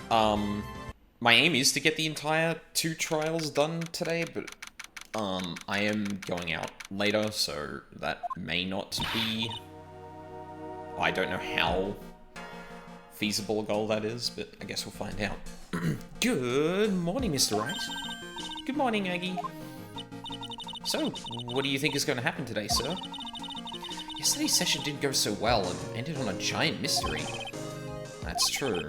My aim is to get the entire 2 trials done today, but, I am going out later, so that may not be... I don't know how feasible a goal that is, but I guess we'll find out. Good morning, Mr. Wright. Good morning, Aggie. So, what do you think is going to happen today, sir? Yesterday's session didn't go so well and ended on a giant mystery. That's true.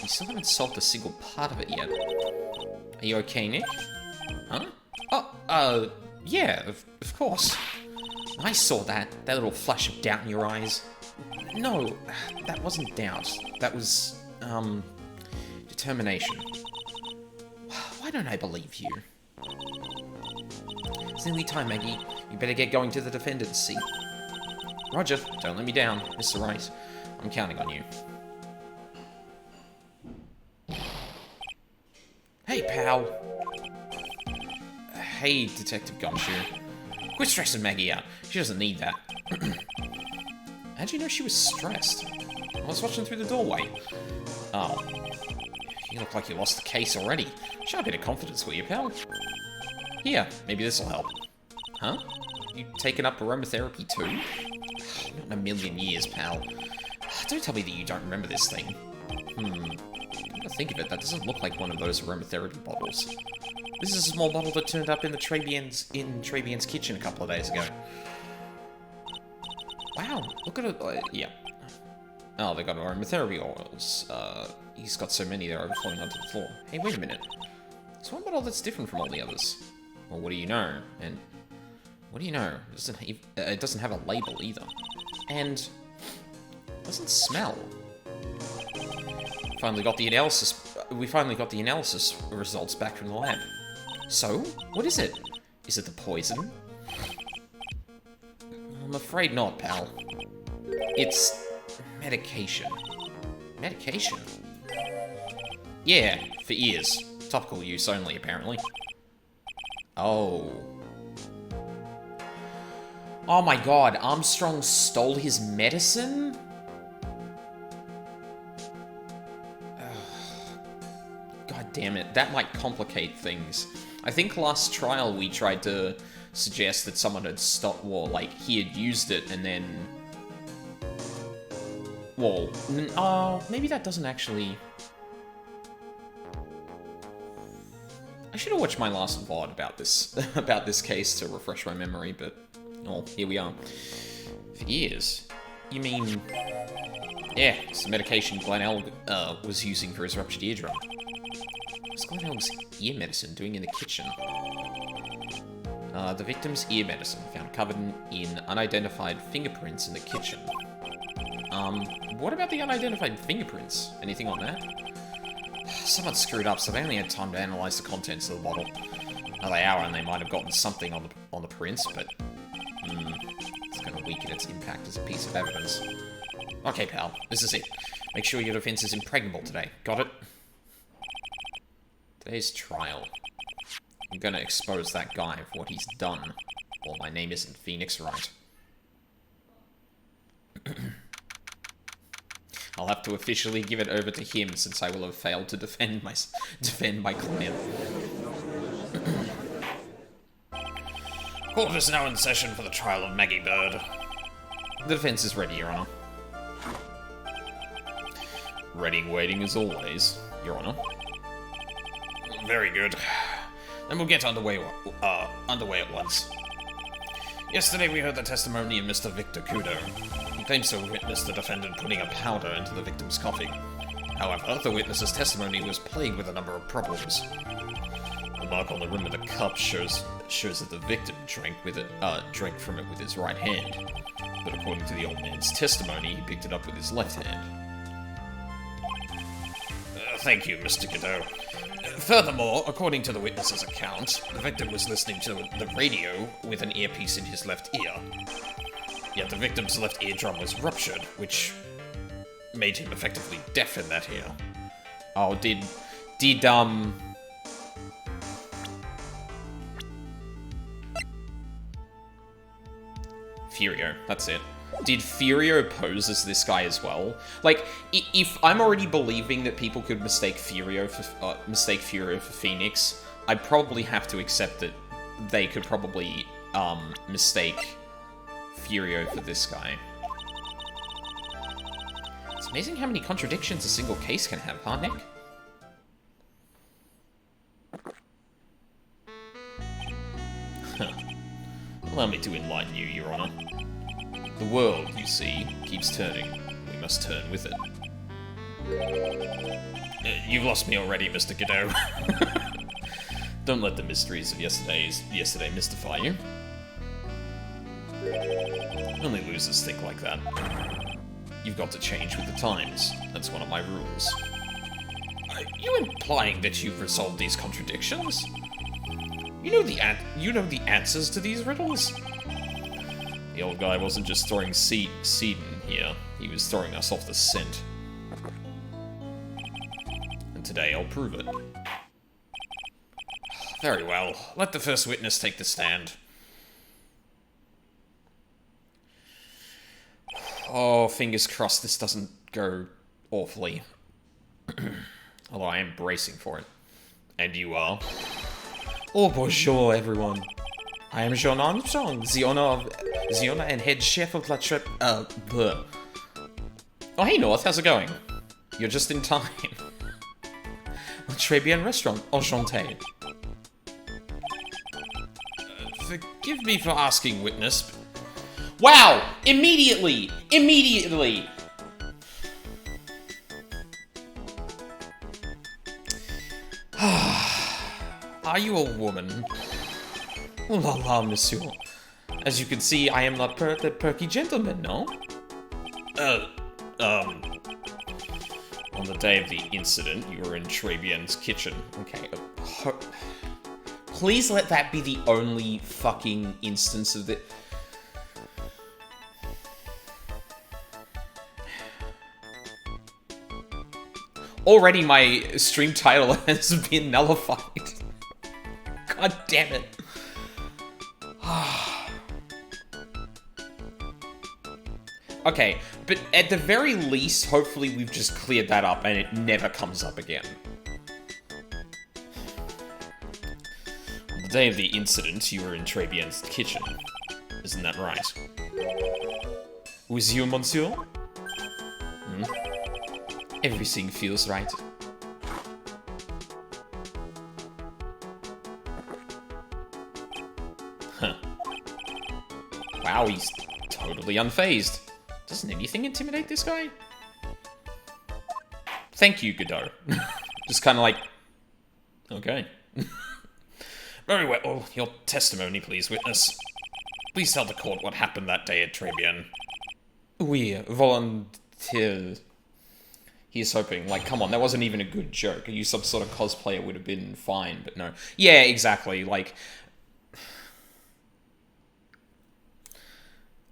We still haven't solved a single part of it yet. Are you okay, Nick? Huh? Oh, yeah, of course. I saw that little flash of doubt in your eyes. No, that wasn't doubt. That was, determination. Why don't I believe you? It's nearly time, Maggie. You better get going to the defendant's seat. Roger, don't let me down, Mr. Wright. I'm counting on you. Hey, pal. Hey, Detective Gumshoe. Quit stressing Maggie out. She doesn't need that. How'd you know she was stressed? I was watching through the doorway. Oh. You look like you lost the case already. Show a bit of confidence, will you, pal? Here, maybe this'll help. Huh? You taken up aromatherapy too? Not in a million years, pal. Don't tell me that you don't remember this thing. Come to think of it, that doesn't look like one of those aromatherapy bottles. This is a small bottle that turned up in the Tribulations kitchen a couple of days ago. Wow, look at it. Yeah. Oh, they got aromatherapy oils. He's got so many they're overflowing onto the floor. Hey, wait a minute. There's one bottle that's different from all the others. Well, what do you know? And what do you know? It doesn't have a label either. And it doesn't smell. Finally got the analysis. We finally got the analysis results back from the lab. So, what is it? Is it the poison? I'm afraid not, pal. It's medication. Medication? Yeah, for ears. Topical use only, apparently. Oh. Oh my god, Armstrong stole his medicine? God damn it, that might complicate things. I think last trial we tried to suggest that someone had stopped, well, like, he had used it and then... Well, maybe that doesn't actually... I should have watched my last VOD about this case to refresh my memory, but... Oh, here we are. For years? You mean... Yeah, it's the medication Glenn was using for his ruptured eardrum. What's Glenn ear medicine doing in the kitchen? The victim's ear medicine, found covered in unidentified fingerprints in the kitchen. What about the unidentified fingerprints? Anything on that? Someone screwed up, so they only had time to analyze the contents of the bottle. Another hour and they might have gotten something on the prints, but... it's gonna weaken its impact as a piece of evidence. Okay, pal, this is it. Make sure your defense is impregnable today. Got it? Today's trial. I'm gonna expose that guy for what he's done. Well, my name isn't Phoenix, right? I'll have to officially give it over to him since I will have failed to defend my client. Court is now in session for the trial of Maggie Bird. The defense is ready, Your Honor. Ready waiting as always, Your Honor. Very good. Then we'll get underway at once. Yesterday we heard the testimony of Mr. Victor Kudo. He claims to have witnessed the defendant putting a powder into the victim's coffee. However, the witness's testimony was plagued with a number of problems. The mark on the rim of the cup shows that the victim drank from it with his right hand. But according to the old man's testimony, he picked it up with his left hand. Thank you, Mr. Godot. Furthermore, according to the witness's account, the victim was listening to the radio with an earpiece in his left ear. Yet the victim's left eardrum was ruptured, which made him effectively deaf in that ear. Oh, did Furio, that's it. did Furio pose as this guy as well? Like, if I'm already believing that people could mistake Furio for Phoenix, I'd probably have to accept that they could probably, mistake Furio for this guy. It's amazing how many contradictions a single case can have, huh, Nick? Allow me to enlighten you, Your Honor. The world, you see, keeps turning. We must turn with it. You've lost me already, Mr. Godot. Don't let the mysteries of yesterday mystify you. Only losers think like that. You've got to change with the times. That's one of my rules. Are you implying that you've resolved these contradictions? You know the answers to these riddles? The old guy wasn't just throwing seed in here. He was throwing us off the scent. And today I'll prove it. Very well. Let the first witness take the stand. Oh, fingers crossed this doesn't go awfully. Although I am bracing for it. And you are? Oh, bonjour, everyone. I am Jean Armstrong, the owner and head chef of La Trip... Oh, hey, North, how's it going? You're just in time. La Très Bien Restaurant, enchanté. Forgive me for asking, witness. Wow! Immediately! Immediately! Are you a woman? Oh la la, monsieur. As you can see, I am not the perky gentleman, no? On the day of the incident, you were in Tribian's kitchen. Okay, please let that be the only fucking instance of the... Already my stream title has been nullified. God damn it. Okay, but at the very least, hopefully we've just cleared that up and it never comes up again. On the day of the incident, you were in Trebian's kitchen. Isn't that right? Was you, monsieur? Hmm? Everything feels right. Huh. Wow, he's totally unfazed. Doesn't anything intimidate this guy? Thank you, Godot. Just kind of like... Okay. Very well. Oh, your testimony, please, witness. Please tell the court what happened that day at Trebian. Oui, volontiers. He's hoping, like, come on, that wasn't even a good joke. You some sort of cosplayer would have been fine, but no. Yeah, exactly, like...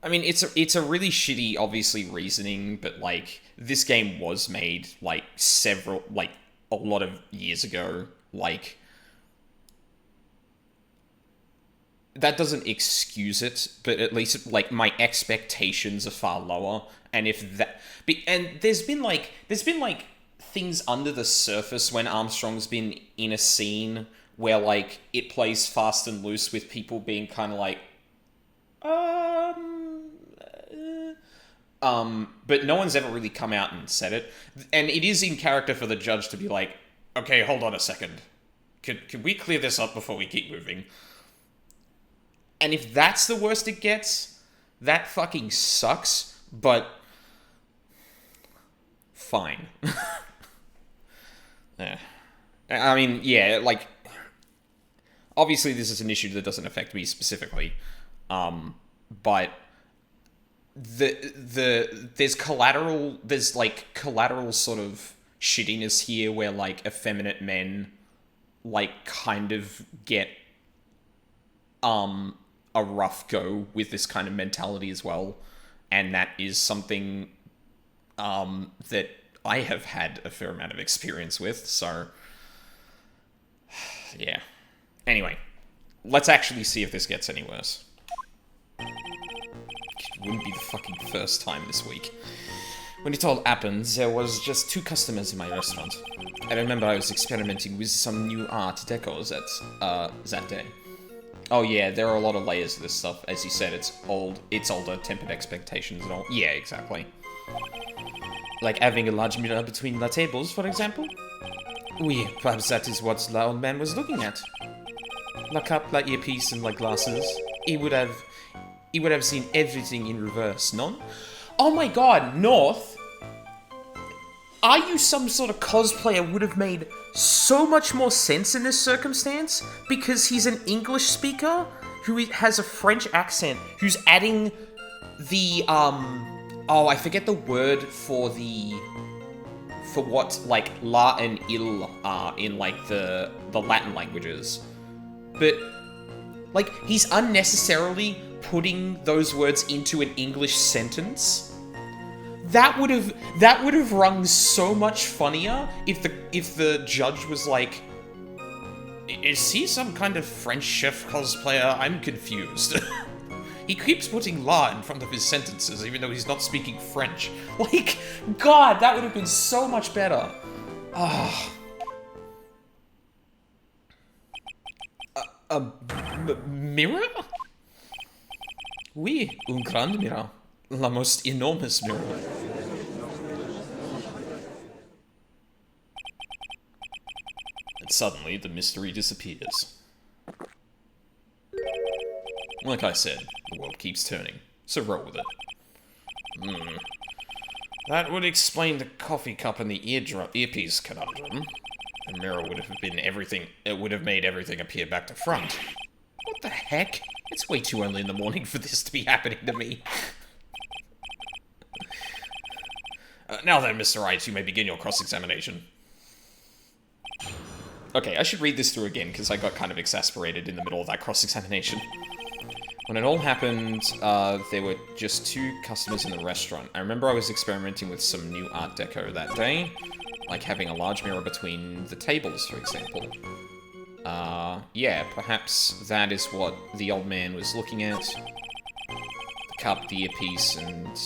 I mean, it's a really shitty, obviously, reasoning, but, like, this game was made, like, a lot of years ago. Like, that doesn't excuse it, but at least, like, my expectations are far lower. And if that... And there's been, like, things under the surface when Armstrong's been in a scene where, like, it plays fast and loose with people being kind of like, but no one's ever really come out and said it. And it is in character for the judge to be like, okay, hold on a second. Could we clear this up before we keep moving? And if that's the worst it gets, that fucking sucks, but fine. Yeah. I mean, yeah, like, obviously this is an issue that doesn't affect me specifically, but there's collateral sort of shittiness here where, like, effeminate men, like, kind of get a rough go with this kind of mentality as well, and that is something that I have had a fair amount of experience with, so yeah. Anyway, let's actually see if this gets any worse. wouldn't be the fucking first time this week. When it all happened, there was just 2 customers in my restaurant. I remember I was experimenting with some new art decos that day. Oh yeah, there are a lot of layers of this stuff. As you said, it's older, tempered expectations and all. Yeah, exactly. Like having a large mirror between the tables, for example? Oui, perhaps that is what the old man was looking at. La cup, la earpiece, and la glasses. He would have seen everything in reverse, non? Oh my god, North! Are you some sort of cosplayer would have made so much more sense in this circumstance? Because he's an English speaker who has a French accent, who's adding the, oh, I forget the word for what, like, la and il are in, like, the Latin languages. But, like, he's unnecessarily putting those words into an English sentence. That would have rung so much funnier if the judge was like, is he some kind of French chef cosplayer? I'm confused. He keeps putting la in front of his sentences, even though he's not speaking French. Like, God, that would have been so much better. Ah. Mirror? Oui, un grand mirror. La most enormous mirror. And suddenly, the mystery disappears. Like I said, the world keeps turning, so roll with it. That would explain the coffee cup and the earpiece conundrum. The mirror would have been everything. It would have made everything appear back to front. What the heck? It's way too early in the morning for this to be happening to me. Now then, Mr. Wright, you may begin your cross-examination. Okay, I should read this through again, because I got kind of exasperated in the middle of that cross-examination. When it all happened, there were just 2 customers in the restaurant. I remember I was experimenting with some new art deco that day, like having a large mirror between the tables, for example. Yeah, perhaps that is what the old man was looking at. The cup, the earpiece, and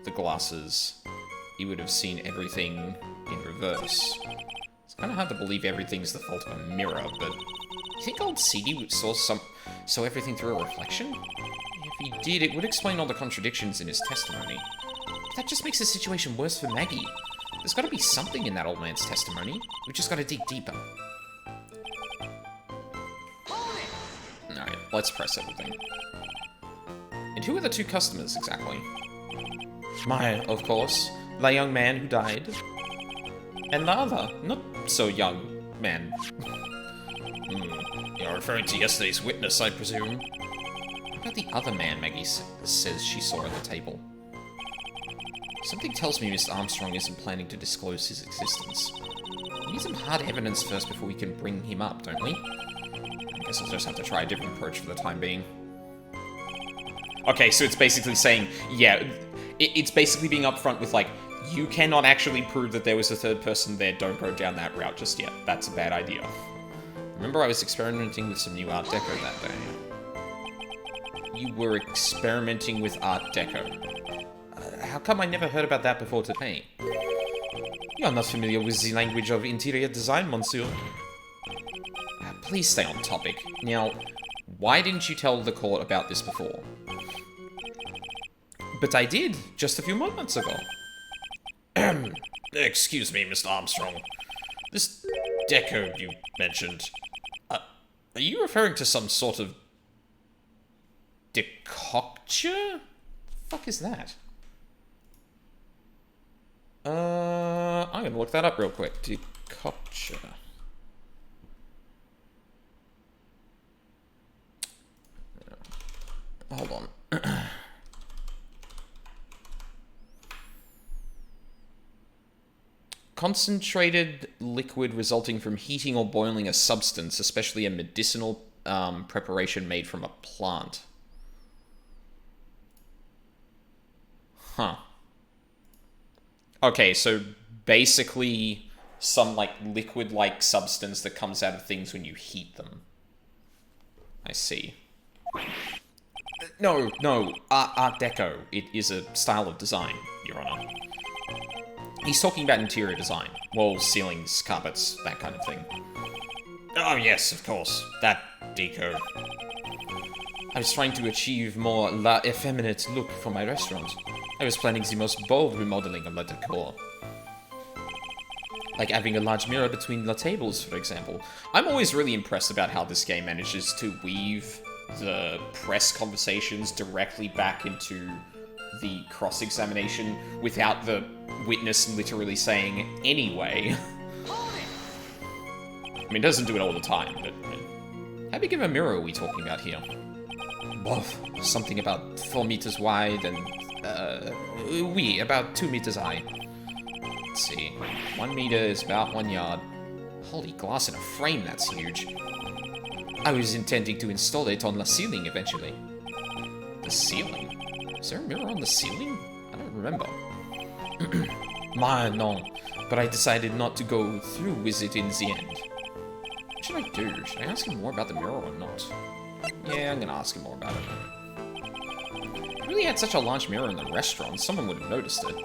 the glasses. He would have seen everything in reverse. It's kind of hard to believe everything's the fault of a mirror, but you think old CD saw everything through a reflection? If he did, it would explain all the contradictions in his testimony. But that just makes the situation worse for Maggie. There's got to be something in that old man's testimony. We just got to dig deeper. Alright, let's press everything. And who are the 2 customers, exactly? Maya, of course. The young man who died. And the other, not so young man. You're referring to yesterday's witness, I presume? What about the other man Maggie says she saw at the table? Something tells me Mr. Armstrong isn't planning to disclose his existence. We need some hard evidence first before we can bring him up, don't we? I guess I'll just have to try a different approach for the time being. Okay, so it's basically saying, yeah, it's basically being upfront with, like, you cannot actually prove that there was a 3rd person there, don't go down that route just yet. That's a bad idea. Remember I was experimenting with some new art deco that day. You were experimenting with art deco. How come I never heard about that before today? You are not familiar with the language of interior design, monsieur. Please stay on topic. Now, why didn't you tell the court about this before? But I did, just a few moments ago. Excuse me, Mr. Armstrong. This deco you mentioned, are you referring to some sort of decoction? The fuck is that? I'm gonna look that up real quick. Decoction. Hold on. Concentrated liquid resulting from heating or boiling a substance, especially a medicinal preparation made from a plant. Huh. Okay, so basically some, like, liquid-like substance that comes out of things when you heat them. I see. No, Art Deco. It is a style of design, Your Honor. He's talking about interior design. Walls, ceilings, carpets, that kind of thing. Oh yes, of course. That deco. I was trying to achieve more la effeminate look for my restaurant. I was planning the most bold remodeling of la decor. Like having a large mirror between the tables, for example. I'm always really impressed about how this game manages to weave the press conversations directly back into the cross-examination without the witness literally saying, anyway. I mean, it doesn't do it all the time, but... How big of a mirror are we talking about here? Both. Something about 4 meters wide and... about 2 meters high. Let's see. 1 meter is about 1 yard. Holy glass in a frame, that's huge. I was intending to install it on the ceiling eventually. The ceiling? Is there a mirror on the ceiling? I don't remember. No. But I decided not to go through with it in the end. What should I do? Should I ask him more about the mirror or not? Yeah, I'm gonna ask him more about it. If we really had such a large mirror in the restaurant, someone would have noticed it.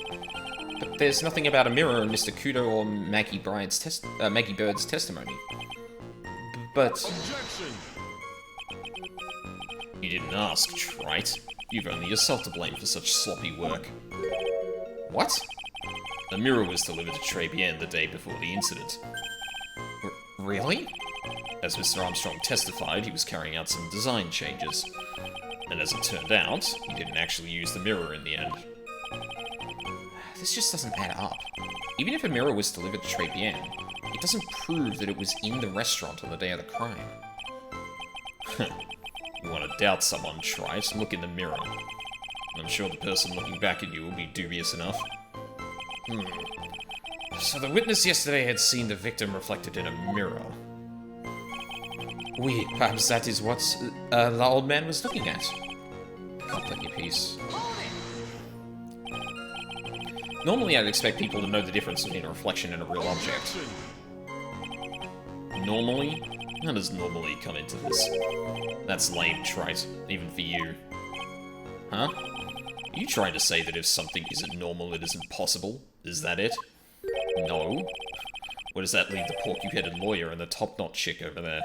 But there's nothing about a mirror in Mr. Kudo or Maggie Bird's testimony. But... Objection. You didn't ask, trite. You've only yourself to blame for such sloppy work. What? A mirror was delivered to Tribulations the day before the incident. Really? As Mr. Armstrong testified, he was carrying out some design changes. And as it turned out, he didn't actually use the mirror in the end. This just doesn't add up. Even if a mirror was delivered to Tribulations, it doesn't prove that it was in the restaurant on the day of the crime. You want to doubt someone, trite? Look in the mirror. I'm sure the person looking back at you will be dubious enough. So the witness yesterday had seen the victim reflected in a mirror. Perhaps that is what the old man was looking at. Can't let you peace. Normally I'd expect people to know the difference between a reflection and a real object. Normally? How does normally come into this? That's lame, trite, even for you. Huh? Are you trying to say that if something isn't normal, it isn't possible? Is that it? No. Where does that leave the porky-headed lawyer and the top-knot chick over there?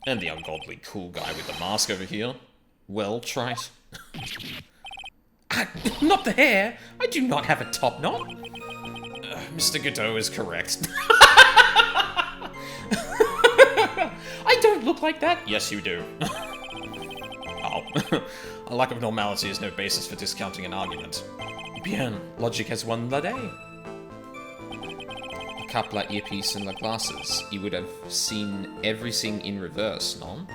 And the ungodly cool guy with the mask over here? Well, trite? Not the hair! I do not have a top knot! Mr. Godot is correct. I don't look like that! Yes, you do. Oh. A lack of normality is no basis for discounting an argument. Bien, logic has won the day. A couple of earpiece and the glasses. You would have seen everything in reverse, no?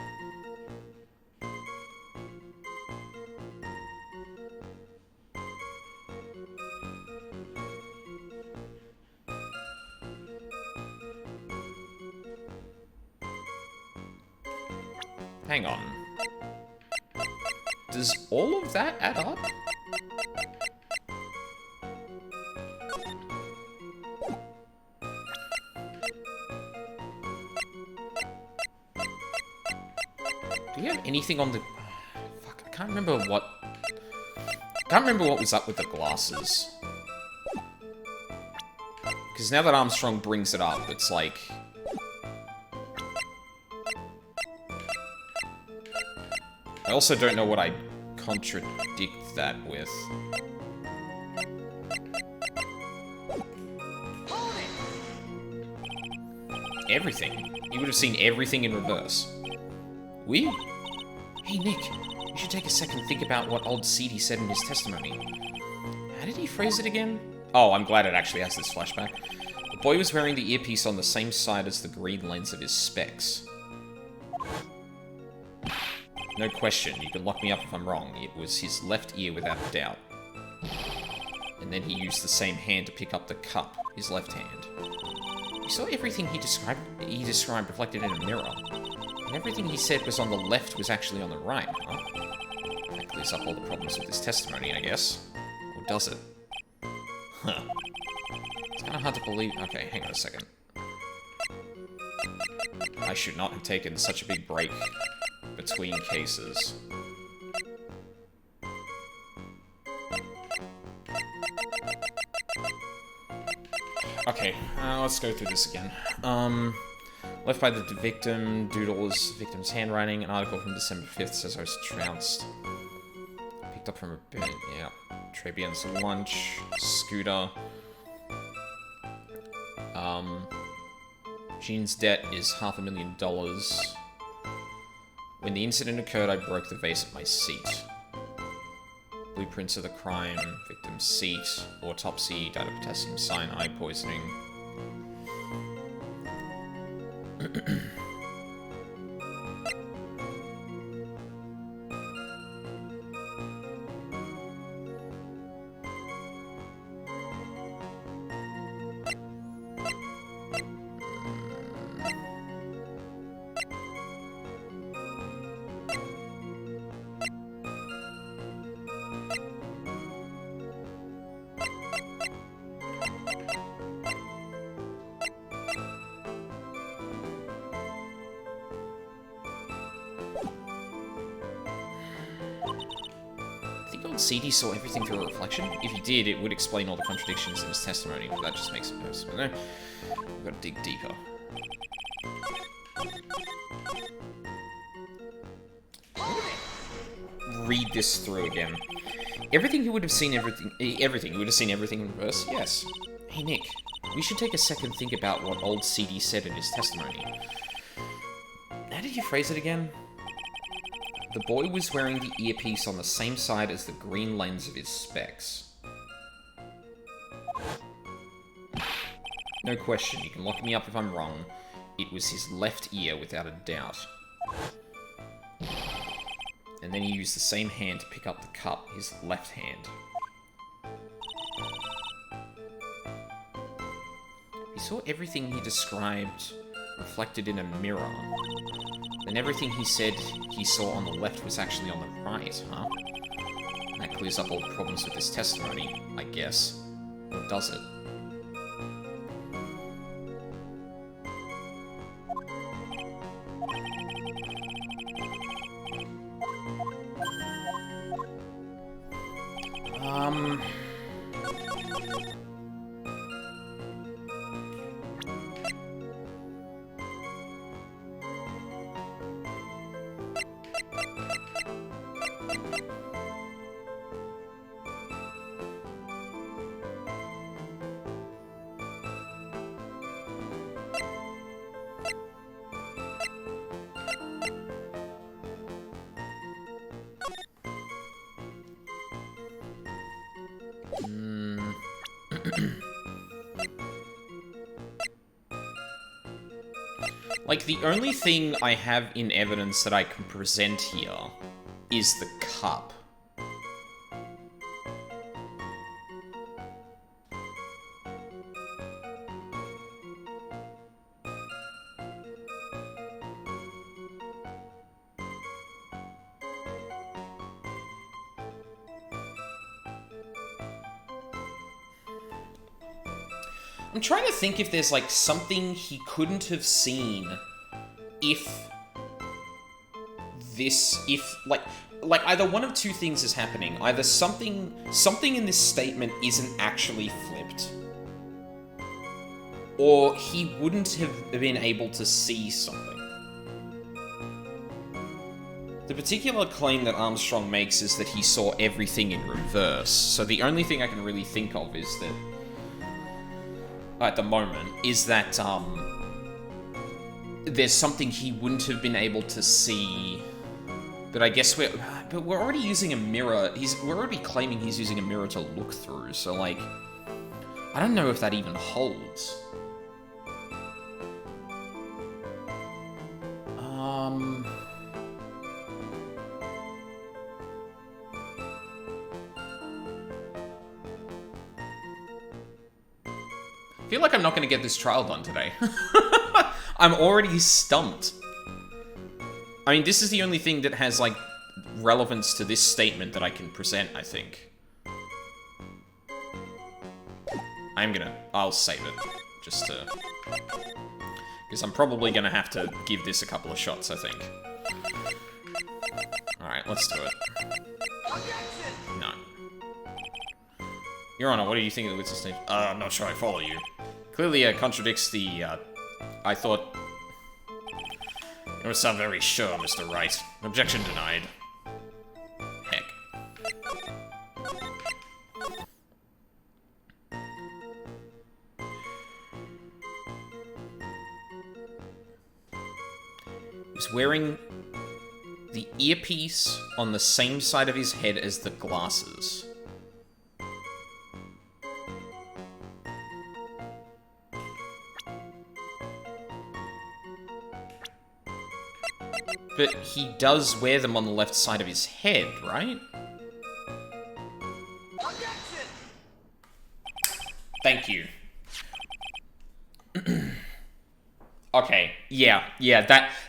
Hang on. Does all of that add up? Do you have anything on the... Fuck, I can't remember what... I can't remember what was up with the glasses. Because now that Armstrong brings it up, it's like... I also don't know what I contradict that with. Everything. You would have seen everything in reverse. We? Hey, Nick. You should take a second and think about what old Seedy said in his testimony. How did he phrase it again? Oh, I'm glad it actually has this flashback. The boy was wearing the earpiece on the same side as the green lens of his specs. No question, you can lock me up if I'm wrong. It was his left ear without a doubt. And then he used the same hand to pick up the cup, his left hand. You saw everything he described reflected in a mirror. And everything he said was on the left was actually on the right, huh? That clears up all the problems with this testimony, I guess. Or does it? Huh. It's kind of hard to believe... Okay, hang on a second. I should not have taken such a big break between cases. Okay, let's go through this again. Left by the victim, doodles victim's handwriting. An article from December 5th says I was trounced. Picked up from a bit, yeah. Tribulations lunch, scooter. Jean's debt is $500,000. When the incident occurred, I broke the vase at my seat. Blueprints of the crime, victim's seat, autopsy, died of potassium cyanide poisoning. CD saw everything through a reflection? If he did, it would explain all the contradictions in his testimony, but that just makes it worse. But no, we've got to dig deeper. Read this through again. Everything he would have seen everything. He would have seen everything in reverse? Yes. Hey Nick, we should take a second think about what old CD said in his testimony. How did you phrase it again? The boy was wearing the earpiece on the same side as the green lens of his specs. No question, you can lock me up if I'm wrong. It was his left ear, without a doubt. And then he used the same hand to pick up the cup, his left hand. He saw everything he described reflected in a mirror. Then everything he said he saw on the left was actually on the right, huh? That clears up all the problems with this testimony, I guess. Or does it? Like, the only thing I have in evidence that I can present here is the cup. I'm trying to think if there's, like, something he couldn't have seen like, either one of two things is happening. Either something in this statement isn't actually flipped, or he wouldn't have been able to see something. The particular claim that Armstrong makes is that he saw everything in reverse, so the only thing I can really think of is that, at the moment, is that, there's something he wouldn't have been able to see, but I guess we're already using a mirror. We're already claiming he's using a mirror to look through, so, like, I don't know if that even holds. I feel like I'm not going to get this trial done today. I'm already stumped. I mean, this is the only thing that has, like, relevance to this statement that I can present, I think. I'll save it, just to... because I'm probably gonna have to give this a couple of shots, I think. Alright, let's do it. No. Your Honor, what do you think of the witness statement? I'm not sure I follow you. clearly contradicts the, I thought... You don't sound very sure, Mr. Wright. Objection denied. Heck. He's wearing the earpiece on the same side of his head as the glasses. But he does wear them on the left side of his head, right? Thank you. Okay, yeah,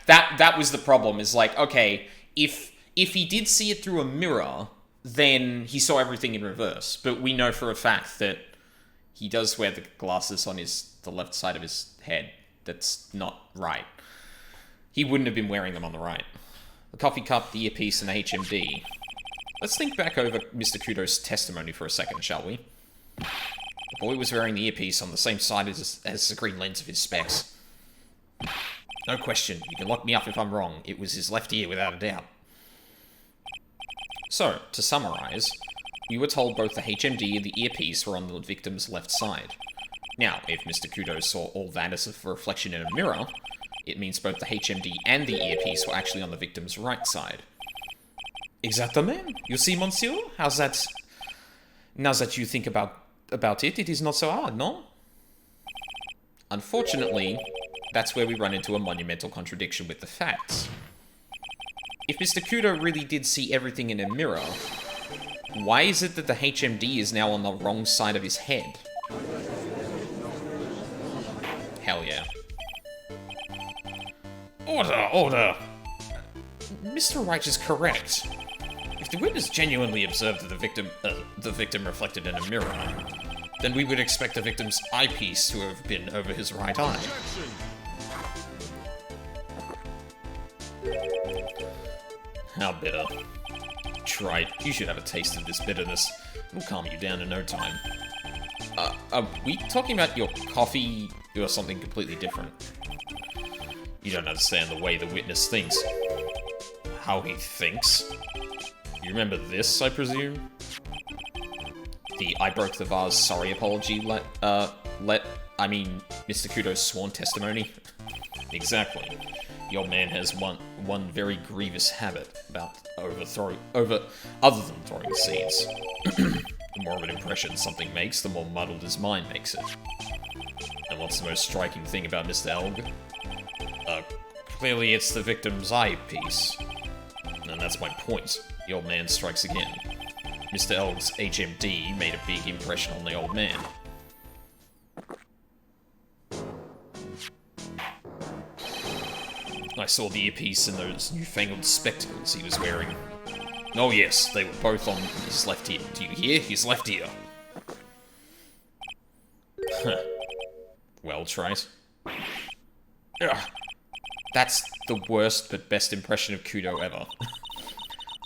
that was the problem, is like, okay, if he did see it through a mirror, then he saw everything in reverse. But we know for a fact that he does wear the glasses on the left side of his head. That's not right. He wouldn't have been wearing them on the right. The coffee cup, the earpiece, and the HMD. Let's think back over Mr. Kudo's testimony for a second, shall we? The boy was wearing the earpiece on the same side as the green lens of his specs. No question, you can lock me up if I'm wrong. It was his left ear, without a doubt. So, to summarize, we were told both the HMD and the earpiece were on the victim's left side. Now, if Mr. Kudo saw all that as a reflection in a mirror, it means both the HMD and the earpiece were actually on the victim's right side. Exactement. You see, monsieur? How's that? Now that you think about it, it is not so hard, no? Unfortunately, that's where we run into a monumental contradiction with the facts. If Mr. Kudo really did see everything in a mirror, why is it that the HMD is now on the wrong side of his head? Hell yeah. Order, order! Mr. Wright is correct. If the witness genuinely observed that the victim reflected in a mirror, then we would expect the victim's eyepiece to have been over his right eye. How bitter. Try it. You should have a taste of this bitterness. It'll calm you down in no time. Are we talking about your coffee or something completely different? You don't understand the way the witness thinks. How he thinks? You remember this, I presume? The I broke the vase sorry apology Mr. Kudo's sworn testimony? Exactly. The old man has one very grievous habit about other than throwing seeds. The more of an impression something makes, the more muddled his mind makes it. And what's the most striking thing about Mr. Elg? Clearly it's the victim's eyepiece. And that's my point. The old man strikes again. Mr. Elg's HMD made a big impression on the old man. I saw the earpiece and those newfangled spectacles he was wearing. Oh yes, they were both on his left ear. Do you hear? His left ear. Huh. Well, Trite. Ugh. That's the worst but best impression of Kudo ever.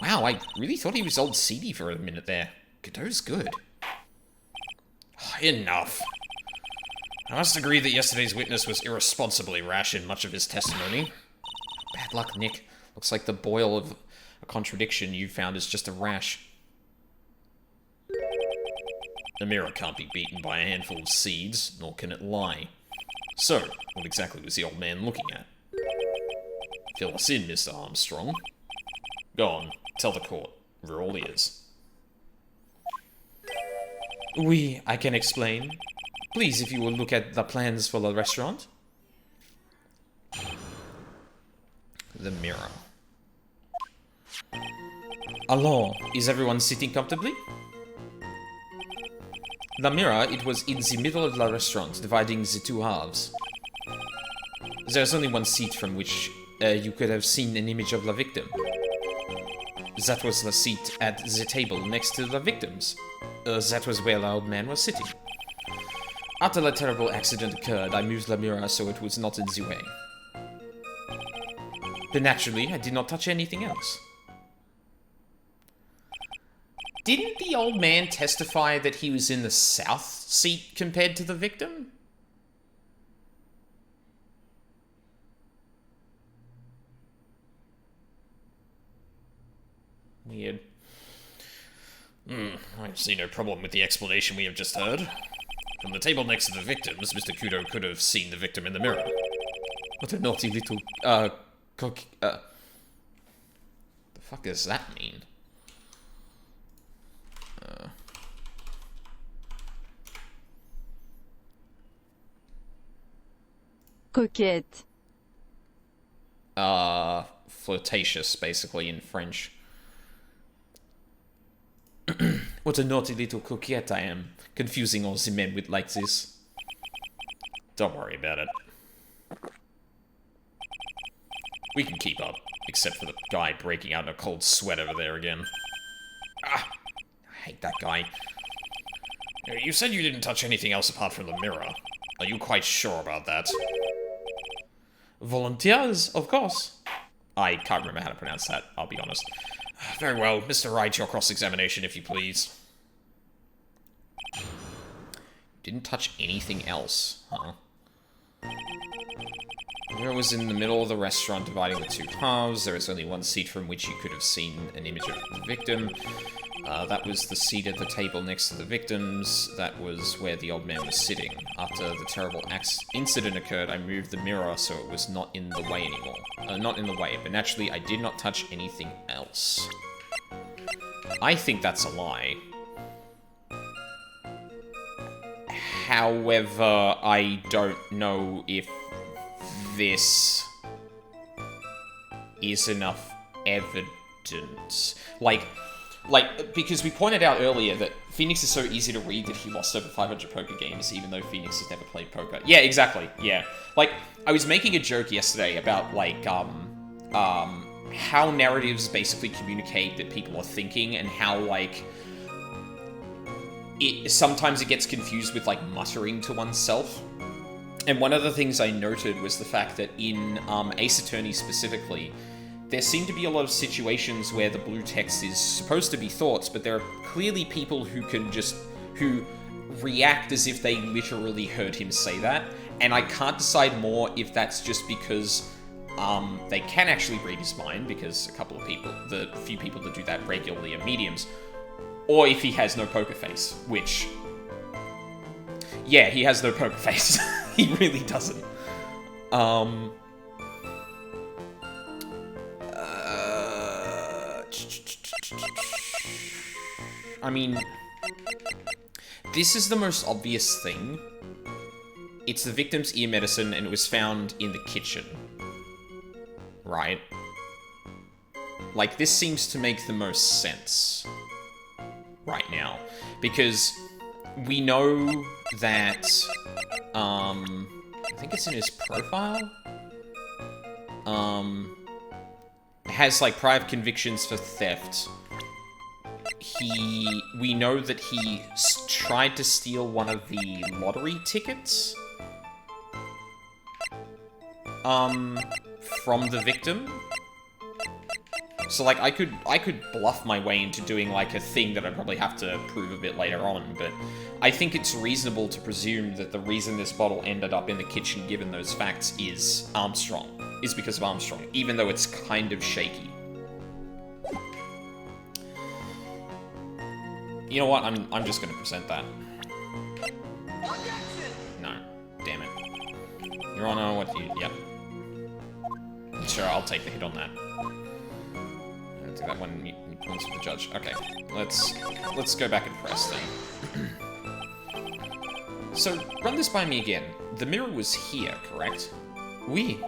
Wow, I really thought he was old seedy for a minute there. Kudo's good. Enough. I must agree that yesterday's witness was irresponsibly rash in much of his testimony. Bad luck, Nick. Looks like the boil of a contradiction you found is just a rash. A mirror can't be beaten by a handful of seeds, nor can it lie. So, what exactly was the old man looking at? Fill us in, Mr. Armstrong. Go on, tell the court. We're all ears. Oui, I can explain. Please, if you will look at the plans for the restaurant. The mirror. Alors, is everyone sitting comfortably? The mirror, it was in the middle of the restaurant, dividing the two halves. There's only one seat from which you could have seen an image of the victim. That was the seat at the table next to the victims. That was where the old man was sitting. After the terrible accident occurred, I moved the mirror so it was not in the way. But naturally, I did not touch anything else. Didn't the old man testify that he was in the south seat compared to the victim? See no problem with the explanation we have just heard. From the table next to the victims, Mr. Kudo could have seen the victim in the mirror. What a naughty little, the fuck does that mean? Coquette. Flirtatious, basically, in French. What a naughty little coquette I am, confusing all the men with like this. Don't worry about it. We can keep up, except for the guy breaking out in a cold sweat over there again. Ah, I hate that guy. You said you didn't touch anything else apart from the mirror. Are you quite sure about that? Volunteers, of course. I can't remember how to pronounce that, I'll be honest. Very well, Mr. Wright, your cross-examination, if you please. Didn't touch anything else, huh? The mirror was in the middle of the restaurant, dividing the two halves. There was only one seat from which you could have seen an image of the victim. That was the seat at the table next to the victims. That was where the old man was sitting. After the terrible incident occurred, I moved the mirror so it was not in the way anymore. Not in the way, but naturally I did not touch anything else. I think that's a lie. However, I don't know if this is enough evidence. Like, because we pointed out earlier that Phoenix is so easy to read that he lost over 500 poker games, even though Phoenix has never played poker. Yeah, exactly, yeah. Like, I was making a joke yesterday about, like, how narratives basically communicate that people are thinking, and how, like, sometimes it gets confused with, like, muttering to oneself. And one of the things I noted was the fact that in Ace Attorney specifically, there seem to be a lot of situations where the blue text is supposed to be thoughts, but there are clearly people who react as if they literally heard him say that, and I can't decide more if that's just because they can actually read his mind, because the few people that do that regularly are mediums, or if he has no poker face, which... yeah, he has no poker face. He really doesn't. I mean, this is the most obvious thing. It's the victim's ear medicine, and it was found in the kitchen. Right? Like, this seems to make the most sense right now. Because we know that, I think it's in his profile? Has, like, prior convictions for theft. We know that he tried to steal one of the lottery tickets, from the victim. So, like, I could bluff my way into doing, like, a thing that I'd probably have to prove a bit later on, but I think it's reasonable to presume that the reason this bottle ended up in the kitchen, given those facts, is because of Armstrong, even though it's kind of shaky. You know what? I'm just gonna present that. No. Damn it. Your Honor, what do you... Yep. Sure, I'll take the hit on that. I'll do that one points for the judge. Okay. Let's go back and press then. So, run this by me again. The mirror was here, correct? We?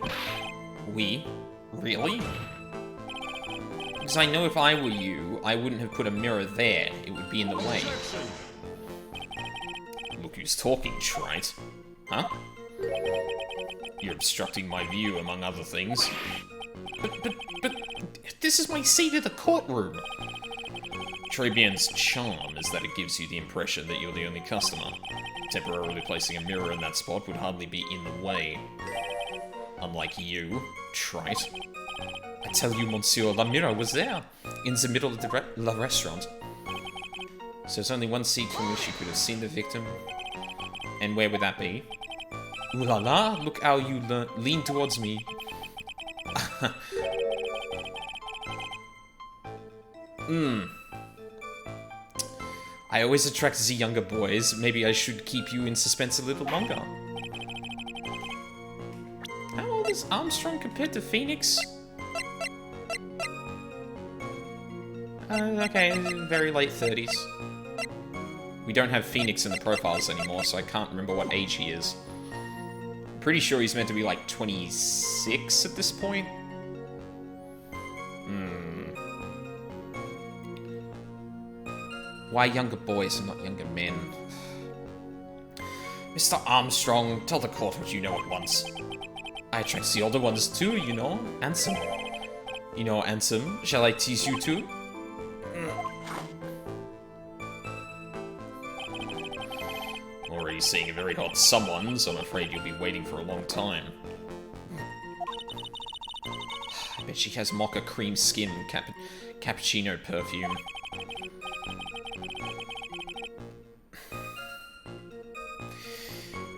Really? Because I know if I were you, I wouldn't have put a mirror there. It would be in the way. Look who's talking, trite. Huh? You're obstructing my view, among other things. But this is my seat at the courtroom. Trebian's charm is that it gives you the impression that you're the only customer. Temporarily placing a mirror in that spot would hardly be in the way. Unlike you, trite. I tell you, monsieur, the mirror was there, in the middle of the restaurant. So there's only one seat from which you could have seen the victim. And where would that be? Ooh la la, look how you lean towards me. I always attract the younger boys. Maybe I should keep you in suspense a little longer. How old is Armstrong compared to Phoenix? Okay, very late 30s. We don't have Phoenix in the profiles anymore, so I can't remember what age he is. Pretty sure he's meant to be like 26 at this point. Why younger boys and not younger men? Mr. Armstrong, tell the court what you know at once. I attract the older ones too, you know, handsome. You know, handsome. Shall I tease you too? Already seeing a very hot someone, so I'm afraid you'll be waiting for a long time. I bet she has mocha cream skin, cappuccino perfume.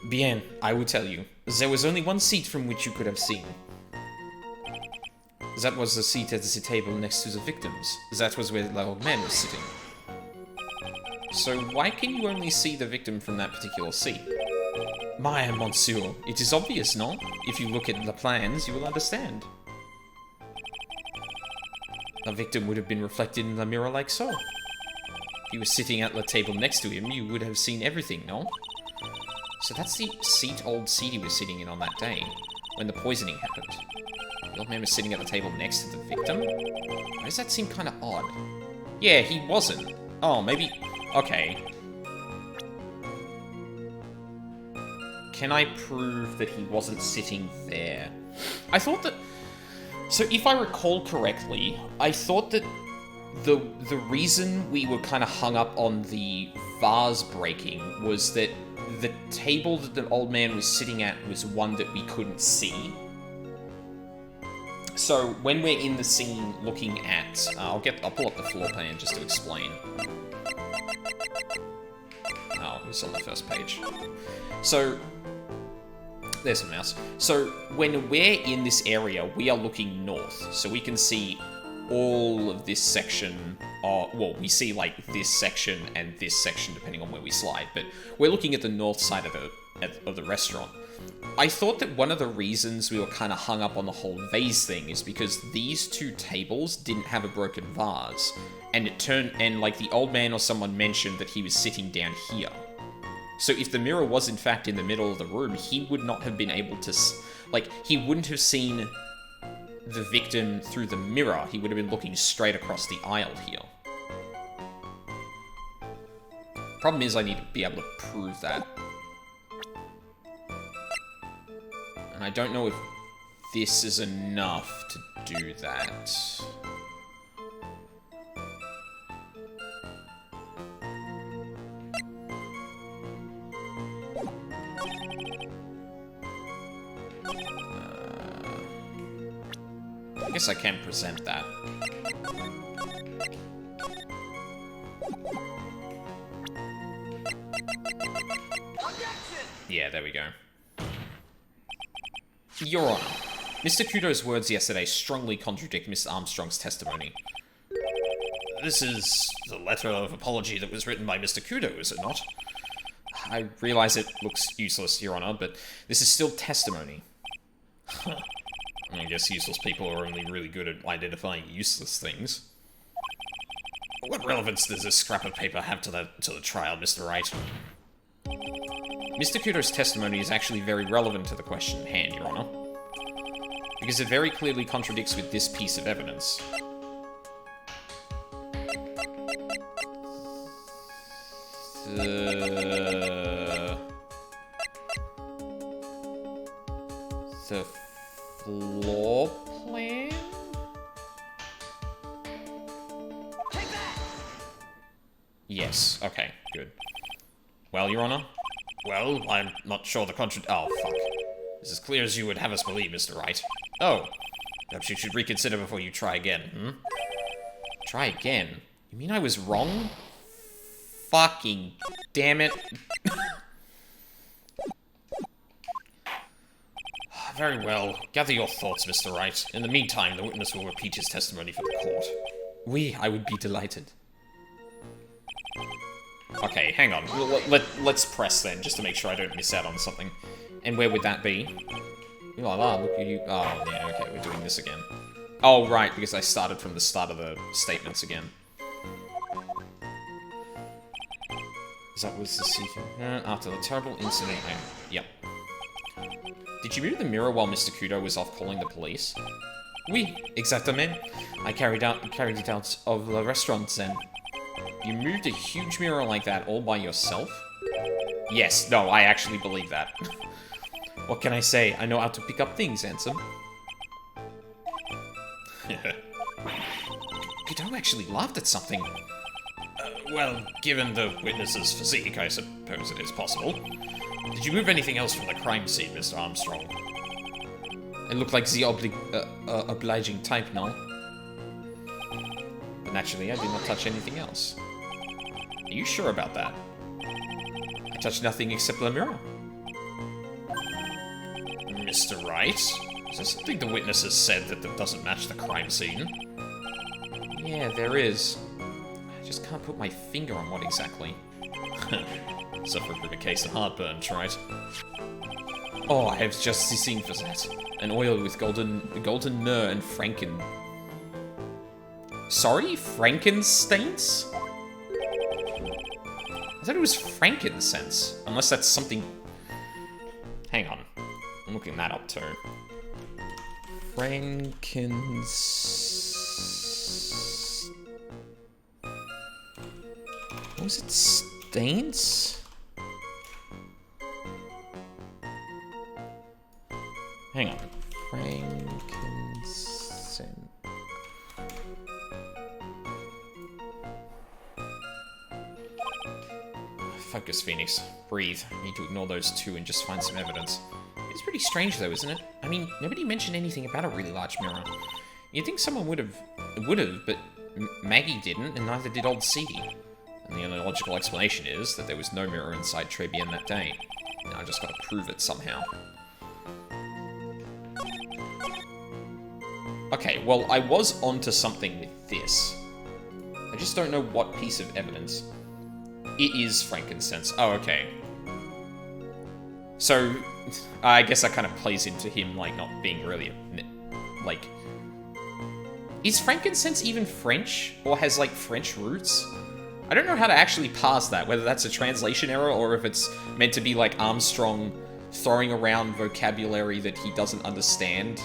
Bien, I will tell you. There was only one seat from which you could have seen. That was the seat at the table next to the victims. That was where the old man was sitting. So why can you only see the victim from that particular seat? My monsieur, it is obvious, no? If you look at the plans, you will understand. The victim would have been reflected in the mirror like so. If you were sitting at the table next to him, you would have seen everything, no? So that's the old seat he was sitting in on that day, when the poisoning happened. The old man was sitting at the table next to the victim? Why does that seem kind of odd? Yeah, he wasn't. Oh, maybe... Okay. Can I prove that he wasn't sitting there? I thought that... So if I recall correctly, I thought that the reason we were kind of hung up on the vase breaking was that the table that the old man was sitting at was one that we couldn't see. So when we're in the scene looking at... I'll pull up the floor plan just to explain. Oh, it's on the first page. So... There's a mouse. So when we're in this area, we are looking north. So we can see all of this section... well, we see, like, this section and this section, depending on where we slide. But we're looking at the north side of the restaurant. I thought that one of the reasons we were kind of hung up on the whole vase thing is because these two tables didn't have a broken vase. And like, the old man or someone mentioned that he was sitting down here. So if the mirror was in fact in the middle of the room, he would not have been able to... Like, he wouldn't have seen the victim through the mirror. He would have been looking straight across the aisle here. Problem is, I need to be able to prove that. And I don't know if this is enough to do that. I guess I can present that. Yeah, there we go. Your Honor, Mr. Kudo's words yesterday strongly contradict Mr. Armstrong's testimony. This is the letter of apology that was written by Mr. Kudo, is it not? I realize it looks useless, Your Honor, but this is still testimony. I guess useless people are only really good at identifying useless things. What relevance does this scrap of paper have to the trial, Mr. Wright? Mr. Kudo's testimony is actually very relevant to the question at hand, Your Honor, because it very clearly contradicts with this piece of evidence. The floor plan? Yes, okay, good. Well, Your Honor? Well, I'm not sure the Oh, fuck. is as clear as you would have us believe, Mr. Wright. Oh, Perhaps you should reconsider before you try again, hmm? try again? You mean I was wrong? Fucking damn it. Very well. Gather your thoughts, Mr. Wright. In the meantime, the witness will repeat his testimony for the court. I would be delighted. Okay, hang on. Let's press then, just to make sure I don't miss out on something. And where would that be? La la, look at you. Oh, yeah, okay, we're doing this again. Oh, right, because I started from the start of the statements again. That was the secret. After the terrible incident. Yep. Did you move the mirror while Mr. Kudo was off calling the police? Oui, exactement. I carried it out of the restaurant then. You moved a huge mirror like that all by yourself? Yes, no, I actually believe that. What can I say? I know how to pick up things, handsome. Kudo actually laughed at something. Well, given the witness's physique, I suppose it is possible. Did you move anything else from the crime scene, Mr. Armstrong? It looked like the obliging type, no? But naturally, I did not touch anything else. Are you sure about that? I touched nothing except the mirror. Mr. Wright? Is there something the witness has said that doesn't match the crime scene? Yeah, there is. I just can't put my finger on what exactly. Suffering from a case of heartburn, right? Oh, I have just the scene for that. An oil with golden myrrh and franken... Sorry? Frankensteins? I thought it was frankincense. Unless that's something... Hang on. I'm looking that up too. What was it? Stains? Hang on. Frankincense. Focus, Phoenix. Breathe. I need to ignore those two and just find some evidence. It's pretty strange though, isn't it? I mean, nobody mentioned anything about a really large mirror. You'd think someone would have, but Maggie didn't, and neither did old Seedy. And the only logical explanation is that there was no mirror inside Tribune that day. Now I just gotta prove it somehow. Okay, well, I was onto something with this. I just don't know what piece of evidence. It is frankincense. Oh, okay. So, I guess that kind of plays into him, like, not being really, like... Is frankincense even French? Or has, like, French roots? I don't know how to actually parse that, whether that's a translation error or if it's meant to be, like, Armstrong throwing around vocabulary that he doesn't understand.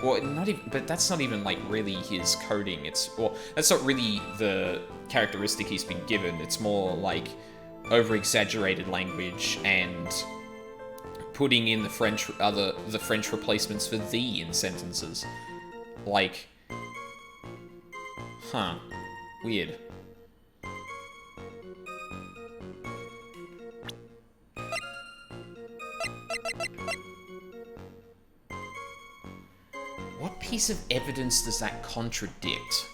Well, not even, but that's not even, like, really his coding. Well, that's not really the characteristic he's been given. It's more, like, over-exaggerated language and putting in the French replacements for the in sentences. Like, huh. Weird. What piece of evidence does that contradict?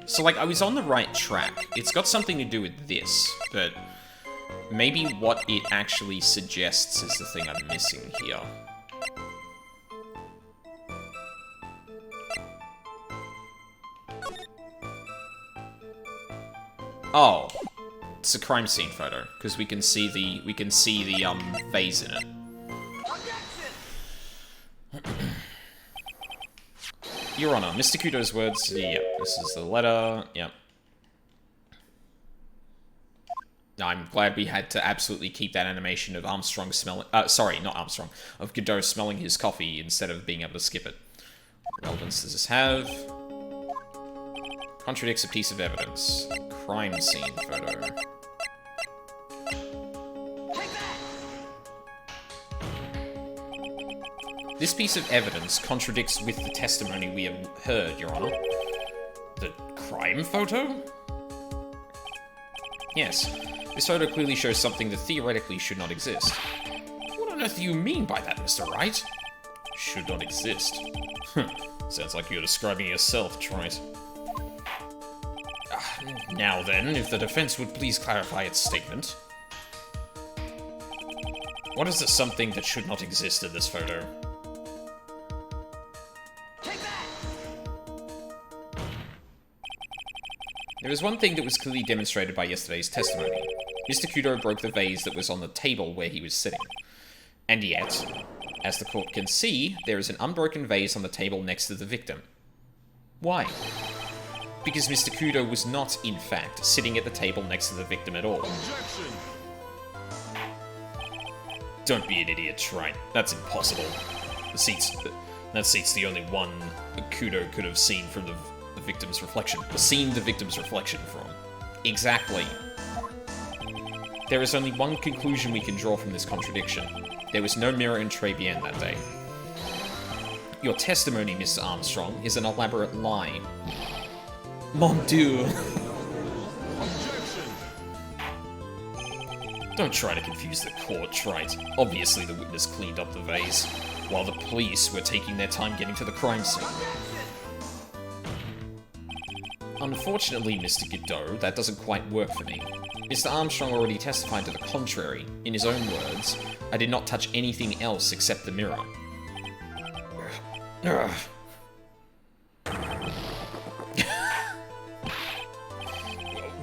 So, like, I was on the right track. It's got something to do with this, but maybe what it actually suggests is the thing I'm missing here. Oh. It's a crime scene photo, because we can see the vase in it. Your Honor, Mr. Kudo's words. Yep, this is the letter. Yep. I'm glad we had to absolutely keep that animation of Armstrong smelling. Sorry, not Armstrong. Of Kudo smelling his coffee instead of being able to skip it. What relevance does this have? Contradicts a piece of evidence. Crime scene photo. This piece of evidence contradicts with the testimony we have heard, Your Honor. The crime photo? Yes. This photo clearly shows something that theoretically should not exist. What on earth do you mean by that, Mr. Wright? Should not exist. Sounds like you're describing yourself, Trite. Now then, if the defense would please clarify its statement. What is the something that should not exist in this photo? There is one thing that was clearly demonstrated by yesterday's testimony. Mr. Kudo broke the vase that was on the table where he was sitting. And yet, as the court can see, there is an unbroken vase on the table next to the victim. Why? Because Mr. Kudo was not, in fact, sitting at the table next to the victim at all. Don't be an idiot, Trite. That's impossible. That seat's the only one Kudo could have seen from the victim's reflection. Seen the victim's reflection from. Exactly. There is only one conclusion we can draw from this contradiction. There was no mirror in Tribulations that day. Your testimony, Mr. Armstrong, is an elaborate lie. Mon Dieu. Don't try to confuse the court, Trite. Obviously the witness cleaned up the vase, while the police were taking their time getting to the crime scene. Unfortunately, Mr. Godot, that doesn't quite work for me. Mr. Armstrong already testified to the contrary. In his own words, I did not touch anything else except the mirror.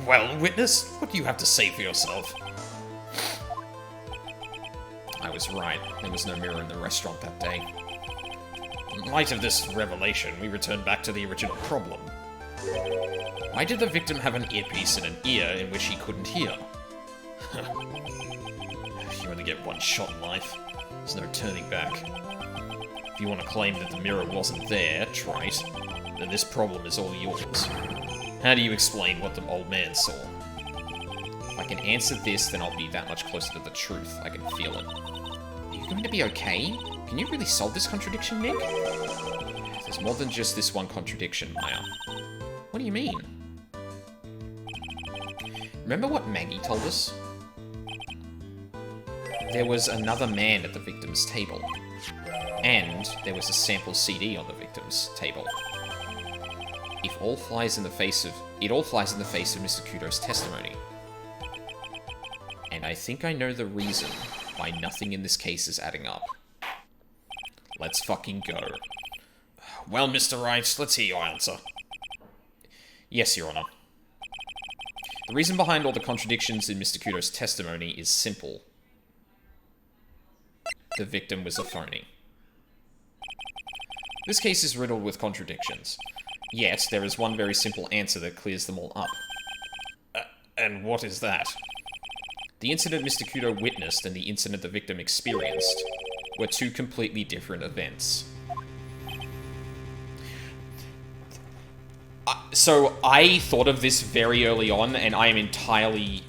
Well, witness, what do you have to say for yourself? I was right. There was no mirror in the restaurant that day. In light of this revelation, we return back to the original problem. Why did the victim have an earpiece in an ear in which he couldn't hear? You only get one shot in life. There's no turning back. If you want to claim that the mirror wasn't there, Trite, then this problem is all yours. How do you explain what the old man saw? If I can answer this, then I'll be that much closer to the truth. I can feel it. Are you going to be okay? Can you really solve this contradiction, Nick? There's more than just this one contradiction, Maya. What do you mean? Remember what Maggie told us? There was another man at the victim's table. And there was a sample CD on the victim's table. It all flies in the face of Mr. Kudo's testimony. And I think I know the reason why nothing in this case is adding up. Let's fucking go. Well, Mr. Wright, let's hear your answer. Yes, Your Honor. The reason behind all the contradictions in Mr. Kudo's testimony is simple. The victim was a phony. This case is riddled with contradictions. Yet, there is one very simple answer that clears them all up. And what is that? The incident Mr. Kudo witnessed and the incident the victim experienced were two completely different events. So I thought of this very early on, and I am entirely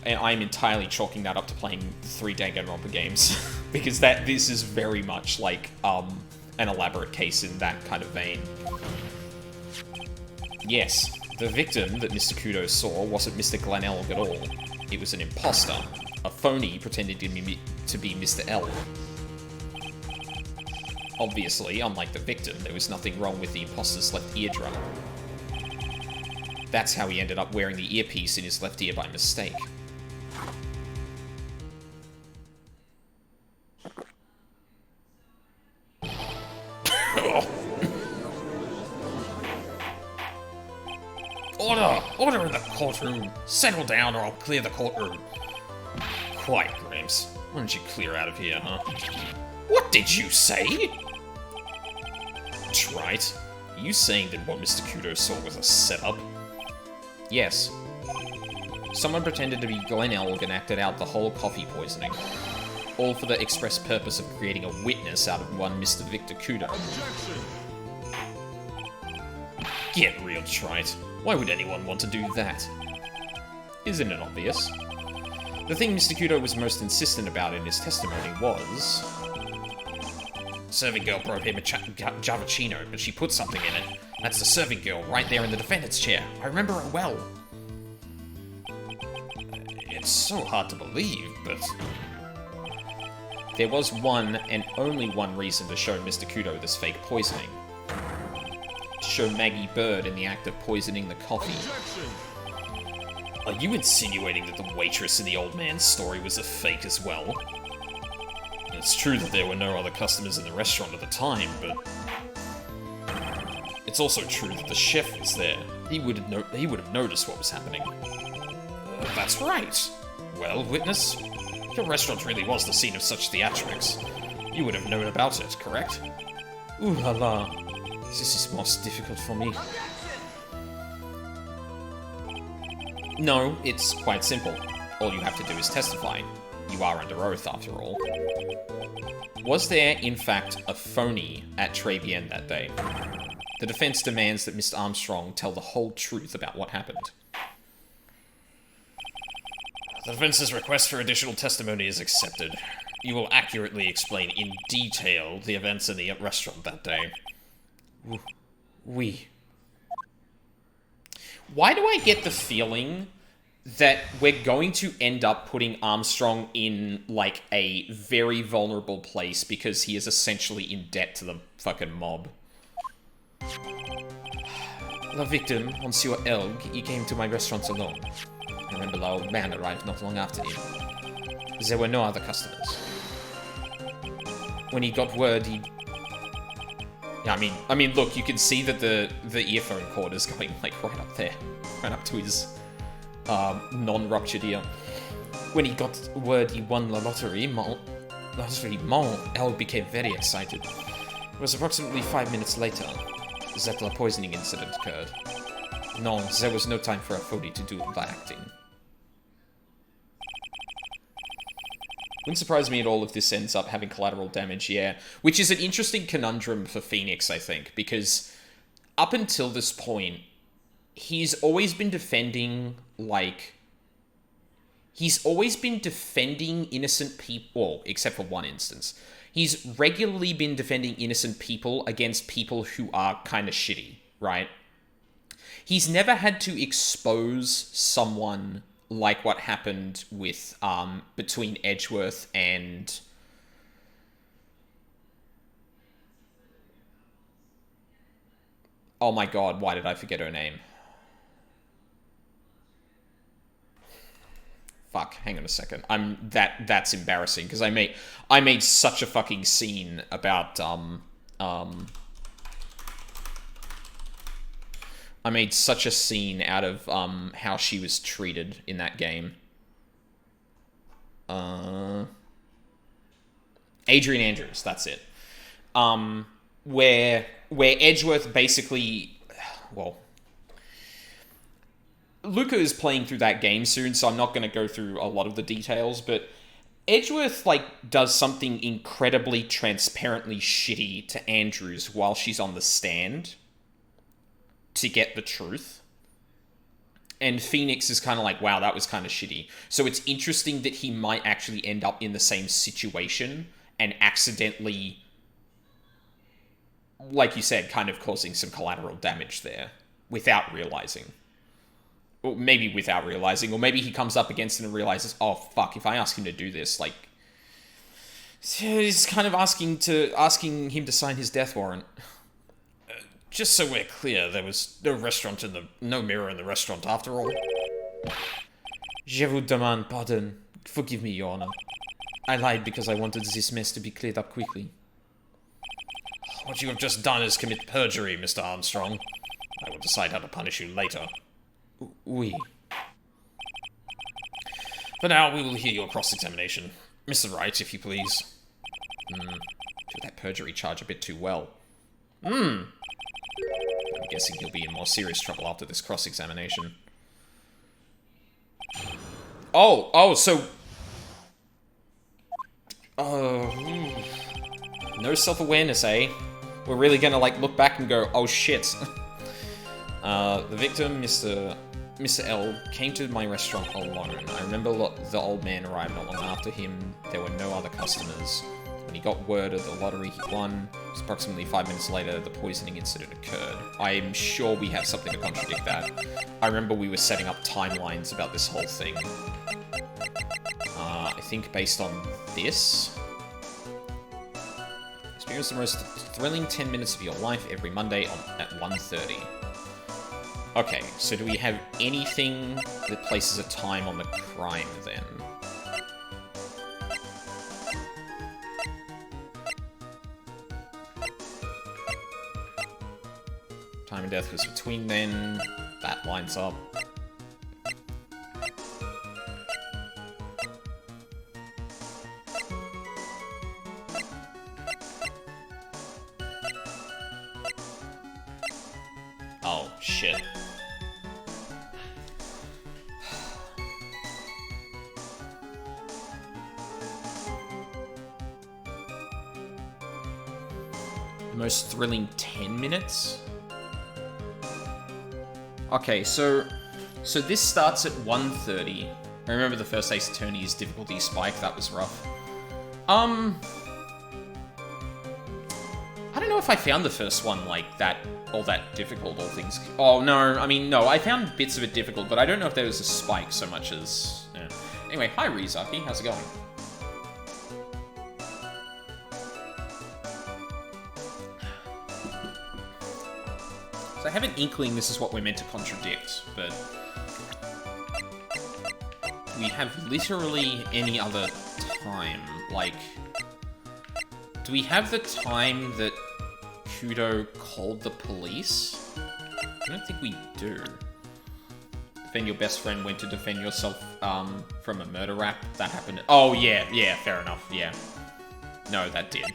chalking that up to playing 3 Danganronpa games because this is very much like an elaborate case in that kind of vein. Yes, the victim that Mr. Kudo saw wasn't Mr. Glenelg at all. It was an imposter, a phony pretending to be Mr. L. Obviously, unlike the victim, there was nothing wrong with the imposter's left eardrum. That's how he ended up wearing the earpiece in his left ear by mistake. Order in the courtroom. Settle down or I'll clear the courtroom. Quiet, Gramps. Why don't you clear out of here, huh? What did you say? Trite, are you saying that what Mr. Kudo saw was a setup? Yes. Someone pretended to be Glenelg and acted out the whole coffee poisoning. All for the express purpose of creating a witness out of one Mr. Victor Kudo. Get real, Trite. Why would anyone want to do that? Isn't it obvious? The thing Mr. Kudo was most insistent about in his testimony was... Serving girl brought him a Javachino, but she put something in it. That's the serving girl right there in the defendant's chair. I remember her well. It's so hard to believe, but... There was one and only one reason to show Mr. Kudo this fake poisoning. To show Maggie Bird in the act of poisoning the coffee. Are you insinuating that the waitress in the old man's story was a fake as well? It's true that there were no other customers in the restaurant at the time, but... It's also true that the chef was there. He would have noticed what was happening. That's right. Well, witness, your restaurant really was the scene of such theatrics. You would have known about it, correct? Ooh la la. This is most difficult for me. No, it's quite simple. All you have to do is testify. You are under oath, after all. Was there, in fact, a phony at Tribulations that day? The defense demands that Mr. Armstrong tell the whole truth about what happened. The defense's request for additional testimony is accepted. You will accurately explain in detail the events in the restaurant that day. We. Why do I get the feeling that we're going to end up putting Armstrong in, like, a very vulnerable place because he is essentially in debt to the fucking mob? The victim, Monsieur Elg, he came to my restaurant alone. I remember the old man arrived not long after him. There were no other customers. When he got word, he... Yeah, I mean, look, you can see that the earphone cord is going, like, right up there. Right up to his, non-ruptured ear. When he got word he won the lottery, El became very excited. It was approximately 5 minutes later that the poisoning incident occurred. No, there was no time for a phony to do the acting. Wouldn't surprise me at all if this ends up having collateral damage, yeah. Which is an interesting conundrum for Phoenix, I think, because up until this point, he's always been defending, like... He's always been defending innocent people, well, except for one instance. He's regularly been defending innocent people against people who are kind of shitty, right? He's never had to expose someone like what happened with, between Edgeworth and... Oh my god, why did I forget her name? Fuck, hang on a second. That's embarrassing, because I made such a fucking scene about, I made such a scene out of, how she was treated in that game. Adrian Andrews, that's it. Where Edgeworth basically, well, Luca is playing through that game soon, so I'm not going to go through a lot of the details, but Edgeworth, like, does something incredibly transparently shitty to Andrews while she's on the stand to get the truth. And Phoenix is kind of like, wow, that was kind of shitty. So it's interesting that he might actually end up in the same situation and accidentally, like you said, kind of causing some collateral damage there without realizing. Or maybe without realizing, or maybe he comes up against it and realizes, oh fuck, if I ask him to do this, like, he's kind of asking him to sign his death warrant. Just so we're clear, there was no mirror in the restaurant after all. Je vous demande pardon. Forgive me, Your Honor. I lied because I wanted this mess to be cleared up quickly. What you have just done is commit perjury, Mr. Armstrong. I will decide how to punish you later. Oui. For now, we will hear your cross-examination. Mr. Wright, if you please. Took that perjury charge a bit too well. I'm guessing he'll be in more serious trouble after this cross-examination. So... No self-awareness, eh? We're really gonna, like, look back and go, oh shit. The victim, Mr. L, came to my restaurant alone. I remember the old man arrived not long after him. There were no other customers. When he got word of the lottery he won, it was approximately 5 minutes later the poisoning incident occurred. I'm sure we have something to contradict that. I remember we were setting up timelines about this whole thing. I think based on this... Experience the most thrilling 10 minutes of your life every Monday at 1:30. Okay, so do we have anything that places a time on the crime, then? Time and Death was between then. That lines up. Oh, shit. The most thrilling 10 minutes? Okay, so this starts at 1:30. I remember the first Ace Attorney's difficulty spike, that was rough. I don't know if I found the first one, like, all that difficult, all things... Oh, no, I mean, no, I found bits of it difficult, but I don't know if there was a spike so much as... Yeah. Anyway, hi, Rizaki, how's it going? So I have an inkling this is what we're meant to contradict, but... We have literally any other time, like... Do we have the time that Kudo called the police? I don't think we do. Defend your best friend, went to defend yourself from a murder rap. That happened. Oh, yeah, fair enough, yeah. No, that did.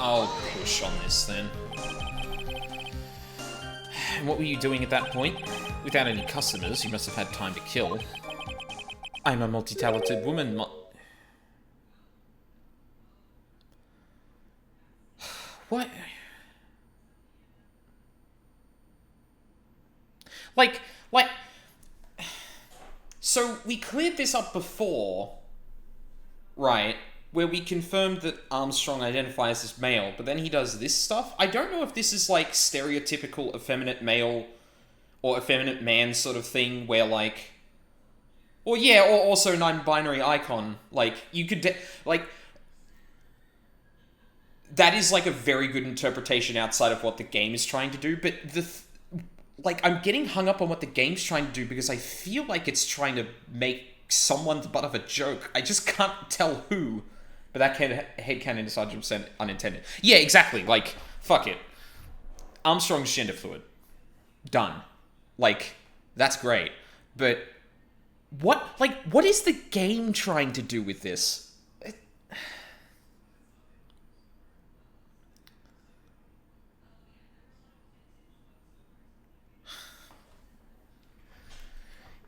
I'll push on this then. And what were you doing at that point? Without any customers, you must have had time to kill. I'm a multi-talented woman, What? Like... So, we cleared this up before, right? Where we confirmed that Armstrong identifies as male, but then he does this stuff. I don't know if this is, like, stereotypical effeminate male or effeminate man sort of thing, where, like... Or, yeah, or also non-binary icon. Like, you could... like... That is, like, a very good interpretation outside of what the game is trying to do, but like, I'm getting hung up on what the game's trying to do because I feel like it's trying to make someone the butt of a joke. I just can't tell who. But that headcanon is 100% unintended. Yeah, exactly. Like, fuck it. Armstrong's gender fluid. Done. Like, that's great. But what is the game trying to do with this?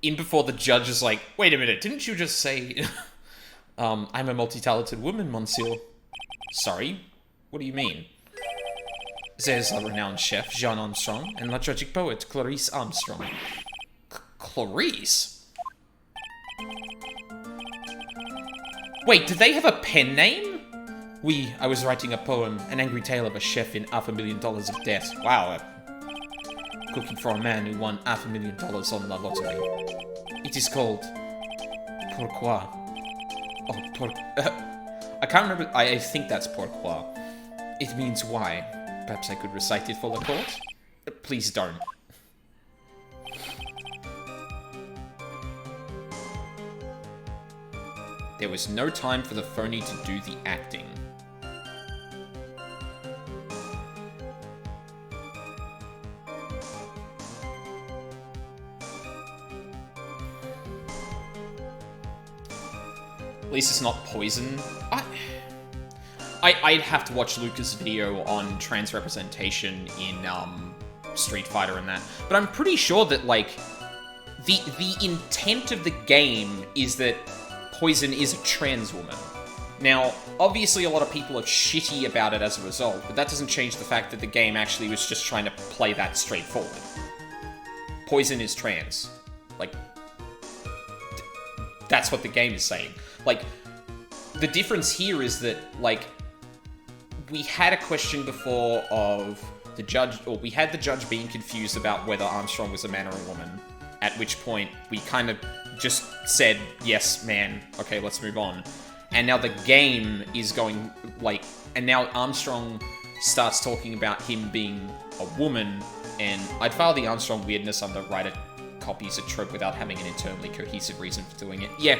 In before the judge is like, wait a minute, didn't you just say... I'm a multi-talented woman, monsieur. Sorry? What do you mean? There's a renowned chef, Jean Armstrong, and a tragic poet, Clarice Armstrong. Clarice? Wait, did they have a pen name? I was writing a poem, an angry tale of a chef in $500,000 of debt. Wow, cooking for a man who won $500,000 on the lottery. It is called... Pourquoi? Oh, I can't remember. I think that's pourquoi. It means why. Perhaps I could recite it for the court? Please don't. There was no time for the phony to do the acting. At least it's not poison. I'd have to watch Luca's video on trans representation in Street Fighter and that. But I'm pretty sure that, like, the intent of the game is that Poison is a trans woman. Now, obviously a lot of people are shitty about it as a result, but that doesn't change the fact that the game actually was just trying to play that straightforward. Poison is trans. Like, that's what the game is saying. Like, the difference here is that, like, we had a question before of the judge, or we had the judge being confused about whether Armstrong was a man or a woman, at which point we kind of just said, yes, man, okay, let's move on. And now the game is going, like, and now Armstrong starts talking about him being a woman, and I'd file the Armstrong weirdness under writer copies a trope without having an internally cohesive reason for doing it. Yeah,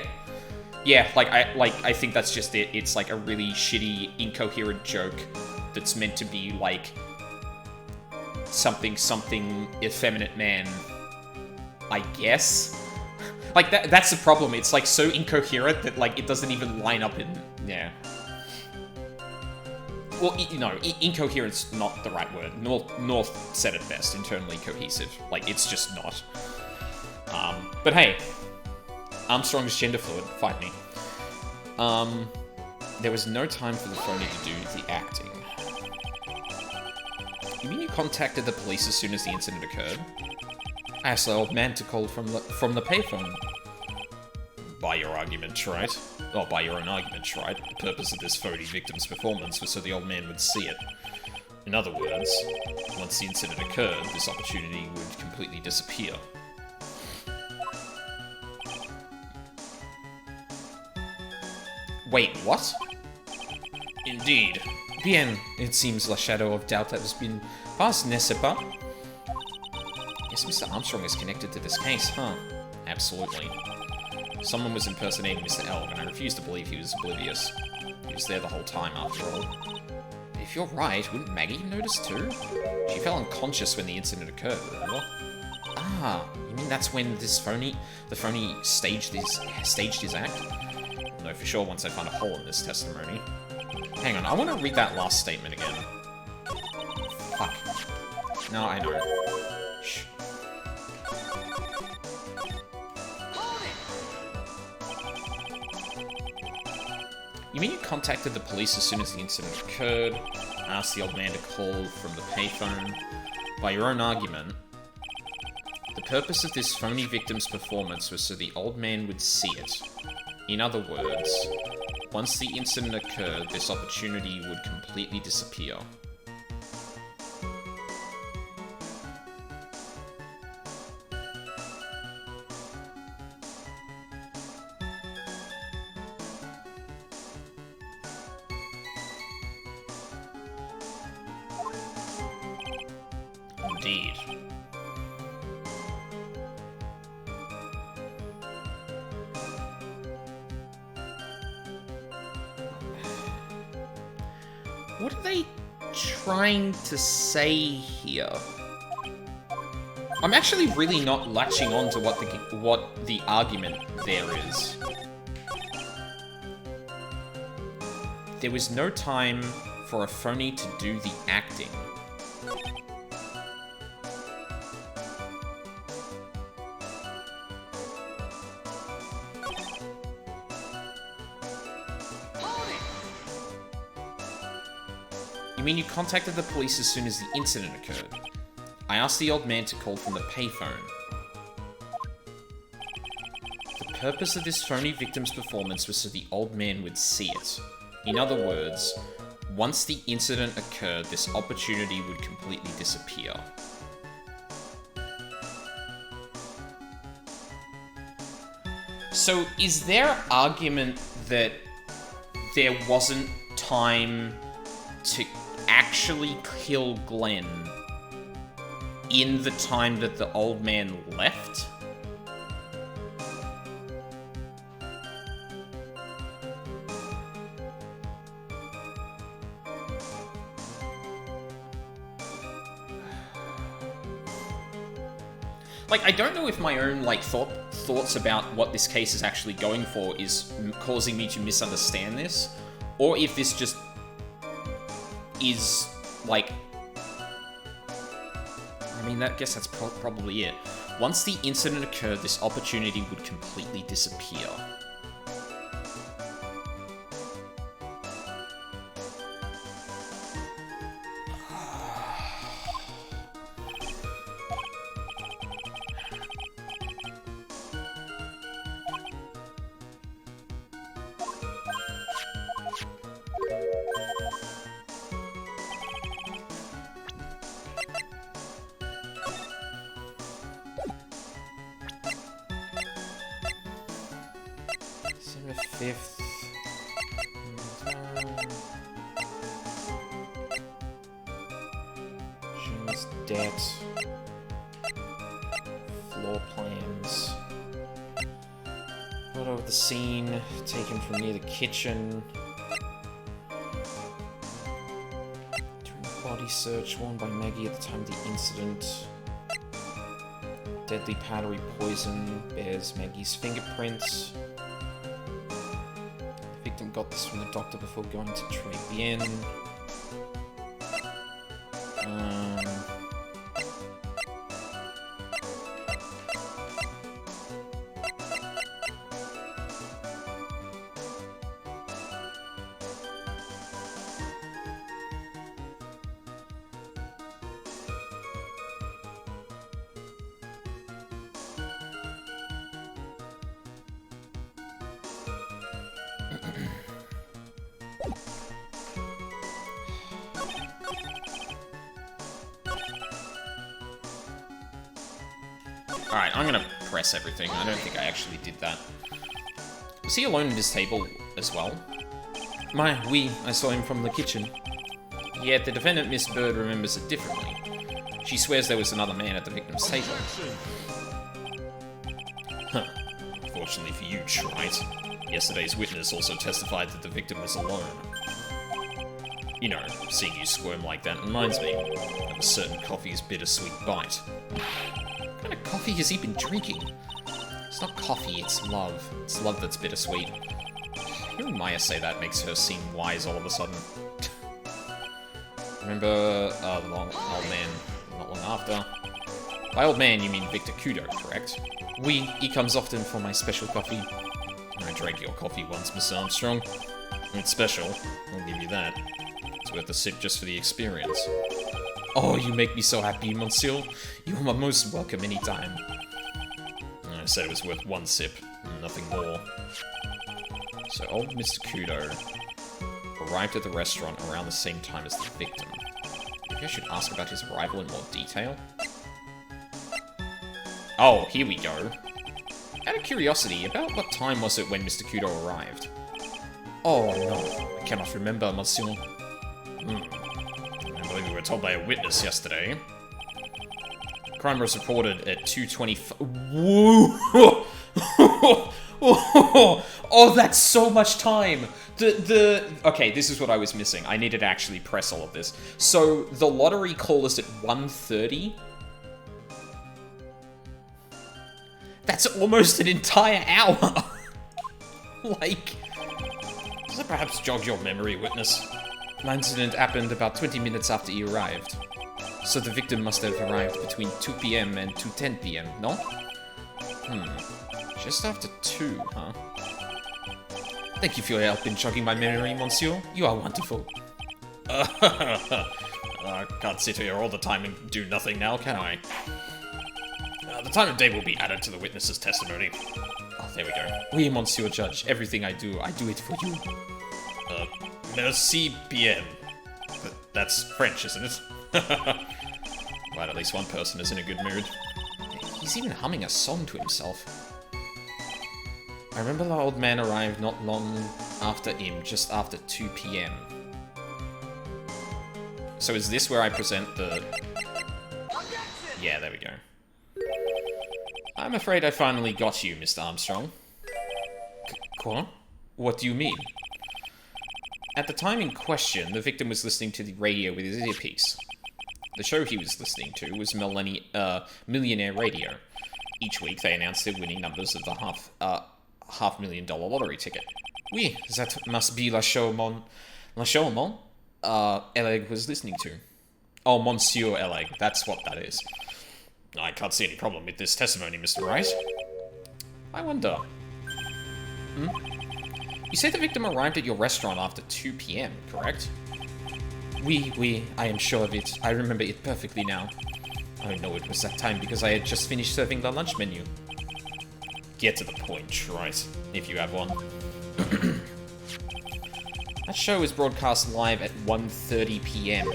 I think that's just it. It's like a really shitty, incoherent joke that's meant to be like something effeminate man, I guess. Like that's the problem. It's like so incoherent that like it doesn't even line up in yeah. Well, incoherent's not the right word. North said it best. Internally cohesive. Like it's just not. But hey, Armstrong's gender fluid. Fight me. There was no time for the phony to do the acting. You mean you contacted the police as soon as the incident occurred? I asked the old man to call from the payphone. By your argument, right? Or by your own argument, right? The purpose of this phony victim's performance was so the old man would see it. In other words, once the incident occurred, this opportunity would completely disappear. Wait, what? Indeed. Bien, it seems the shadow of doubt has been passed, n'est-ce pas? Guess Mr. Armstrong is connected to this case, huh? Absolutely. Someone was impersonating Mr. Elg, and I refuse to believe he was oblivious. He was there the whole time, after all. If you're right, wouldn't Maggie have noticed too? She fell unconscious when the incident occurred, remember? Ah, you mean that's when the phony staged his act? I'll know for sure once I find a hole in this testimony. Hang on, I want to read that last statement again. Fuck. No, I know. Shh. You mean you contacted the police as soon as the incident occurred, asked the old man to call from the payphone? By your own argument, the purpose of this phony victim's performance was so the old man would see it. In other words, once the incident occurred, this opportunity would completely disappear. Indeed. What are they trying to say here? I'm actually really not latching on to what the argument there is. There was no time for a phony to do the acting. You mean you contacted the police as soon as the incident occurred? I asked the old man to call from the payphone. The purpose of this phony victim's performance was so the old man would see it. In other words, once the incident occurred, this opportunity would completely disappear. So, is their argument that there wasn't time to actually kill Glenn in the time that the old man left? Like, I don't know if my own, like, thoughts about what this case is actually going for is causing me to misunderstand this, or if this just is, like... I mean, I guess that's probably it. Once the incident occurred, this opportunity would completely disappear. 5th. Jim's debt. Floor plans. Photo of the scene taken from near the kitchen. During the body search worn by Maggie at the time of the incident. Deadly powdery poison bears Maggie's fingerprints. The victim got this from the doctor before going to Tribulations. Alright, I'm gonna press everything. I don't think I actually did that. Was he alone at his table as well? Oui, I saw him from the kitchen. Yet the defendant, Miss Bird, remembers it differently. She swears there was another man at the victim's table. Huh. Fortunately for you, Trite. Yesterday's witness also testified that the victim was alone. You know, seeing you squirm like that reminds me of a certain coffee's bittersweet bite. What kind of coffee has he been drinking? It's not coffee, it's love. It's love that's bittersweet. Hearing Maya say that makes her seem wise all of a sudden. Remember the long old man not long after? By old man, you mean Victor Kudo, correct? He comes often for my special coffee. I drank your coffee once, Miss Armstrong. It's special, I'll give you that. It's worth a sip just for the experience. Oh, you make me so happy, monsieur. You are most welcome anytime. I said it was worth one sip, nothing more. So old Mr. Kudo arrived at the restaurant around the same time as the victim. Maybe I should ask about his arrival in more detail? Oh, here we go. Out of curiosity, about what time was it when Mr. Kudo arrived? Oh, no, I cannot remember, monsieur. I believe we were told by a witness yesterday. Crime was reported at 2:25. Whoa! Oh, that's so much time! Okay, this is what I was missing. I needed to actually press all of this. So, the lottery call is at 1:30? That's almost an entire hour! Like... Does it perhaps jog your memory, witness? The incident happened about 20 minutes after he arrived. So the victim must have arrived between 2 PM and 2:10 PM, no? Just after 2, huh? Thank you for your help in jogging my memory, monsieur. You are wonderful. I can't sit here all the time and do nothing now, can I? The time of day will be added to the witness's testimony. Oh, there we go. Oui, monsieur judge. Everything I do it for you. Merci bien. That's French, isn't it? Right, at least one person is in a good mood. He's even humming a song to himself. I remember the old man arrived not long after him, just after 2 PM. So is this where I present the... Yeah, there we go. I'm afraid I finally got you, Mr. Armstrong. Quoi? What do you mean? At the time in question, the victim was listening to the radio with his earpiece. The show he was listening to was Millionaire Radio. Each week they announced their winning numbers of the $500,000 lottery ticket. Oui, that must be la show Eleg was listening to. Oh, Monsieur Eleg, that's what that is. I can't see any problem with this testimony, Mr. Wright. I wonder. You say the victim arrived at your restaurant after 2 PM, correct? Oui, I am sure of it. I remember it perfectly now. I know it was that time because I had just finished serving the lunch menu. Get to the point, Trite, if you have one. That show is broadcast live at 1:30 PM.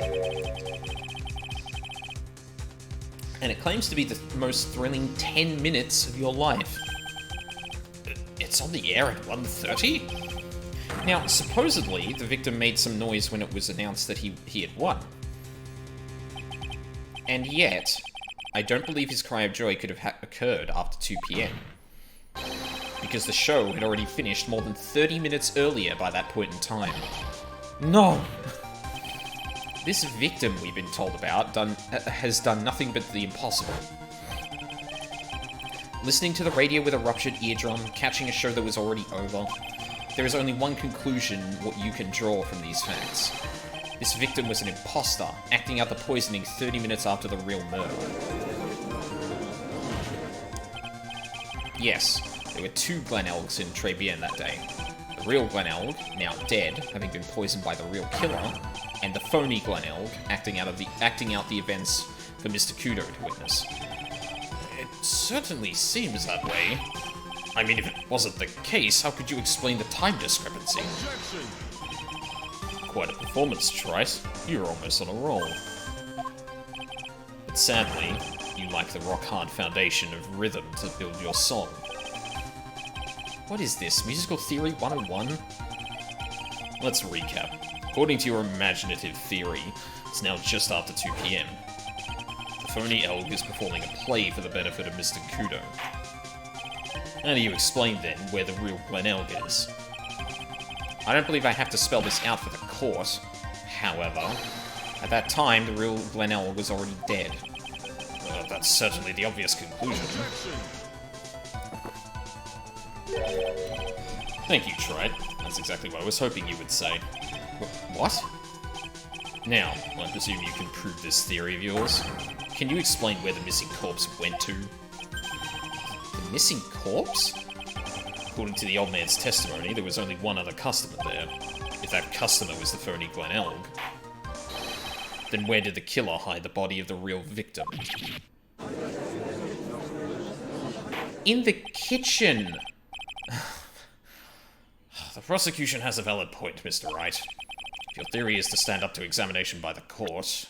And it claims to be the most thrilling 10 minutes of your life. It's on the air at 1:30? Now, supposedly, the victim made some noise when it was announced that he had won. And yet, I don't believe his cry of joy could have occurred after 2 p.m. Because the show had already finished more than 30 minutes earlier by that point in time. No! This victim we've been told about has done nothing but the impossible. Listening to the radio with a ruptured eardrum, catching a show that was already over, there is only one conclusion what you can draw from these facts. This victim was an imposter, acting out the poisoning 30 minutes after the real murder. Yes, there were 2 Glenelgs in Tribulations that day. The real Glenelg, now dead, having been poisoned by the real killer, and the phony Glenelg, acting out the events for Mr. Kudo to witness. It certainly seems that way. I mean, if it wasn't the case, how could you explain the time discrepancy? Quite a performance, Trite. You're almost on a roll. But sadly, you lack the rock-hard foundation of rhythm to build your song. What is this, Musical Theory 101? Let's recap. According to your imaginative theory, it's now just after 2 p.m. The phony Elg is performing a play for the benefit of Mr. Kudo. How do you explain, then, where the real Glenelg is? I don't believe I have to spell this out for the court. However, at that time, the real Glenelg was already dead. That's certainly the obvious conclusion. Thank you, Trite. That's exactly what I was hoping you would say. What? Now, I presume you can prove this theory of yours. Can you explain where the missing corpse went to? The missing corpse? According to the old man's testimony, there was only one other customer there. If that customer was the phony Glenelg, then where did the killer hide the body of the real victim? In the kitchen! The prosecution has a valid point, Mr. Wright. If your theory is to stand up to examination by the court...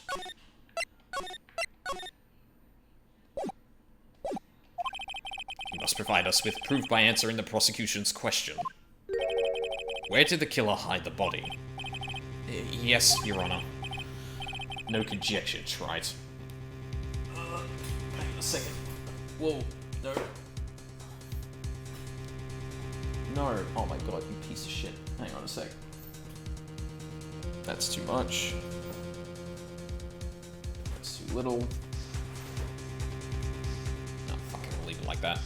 you must provide us with proof by answering the prosecution's question. Where did the killer hide the body? Yes, Your Honor. No conjecture, Trite. Hang on a second. Whoa, no. No. Oh my god, you piece of shit. Hang on a sec. That's too much. That's too little. No, fuck it, I'll leave it like that.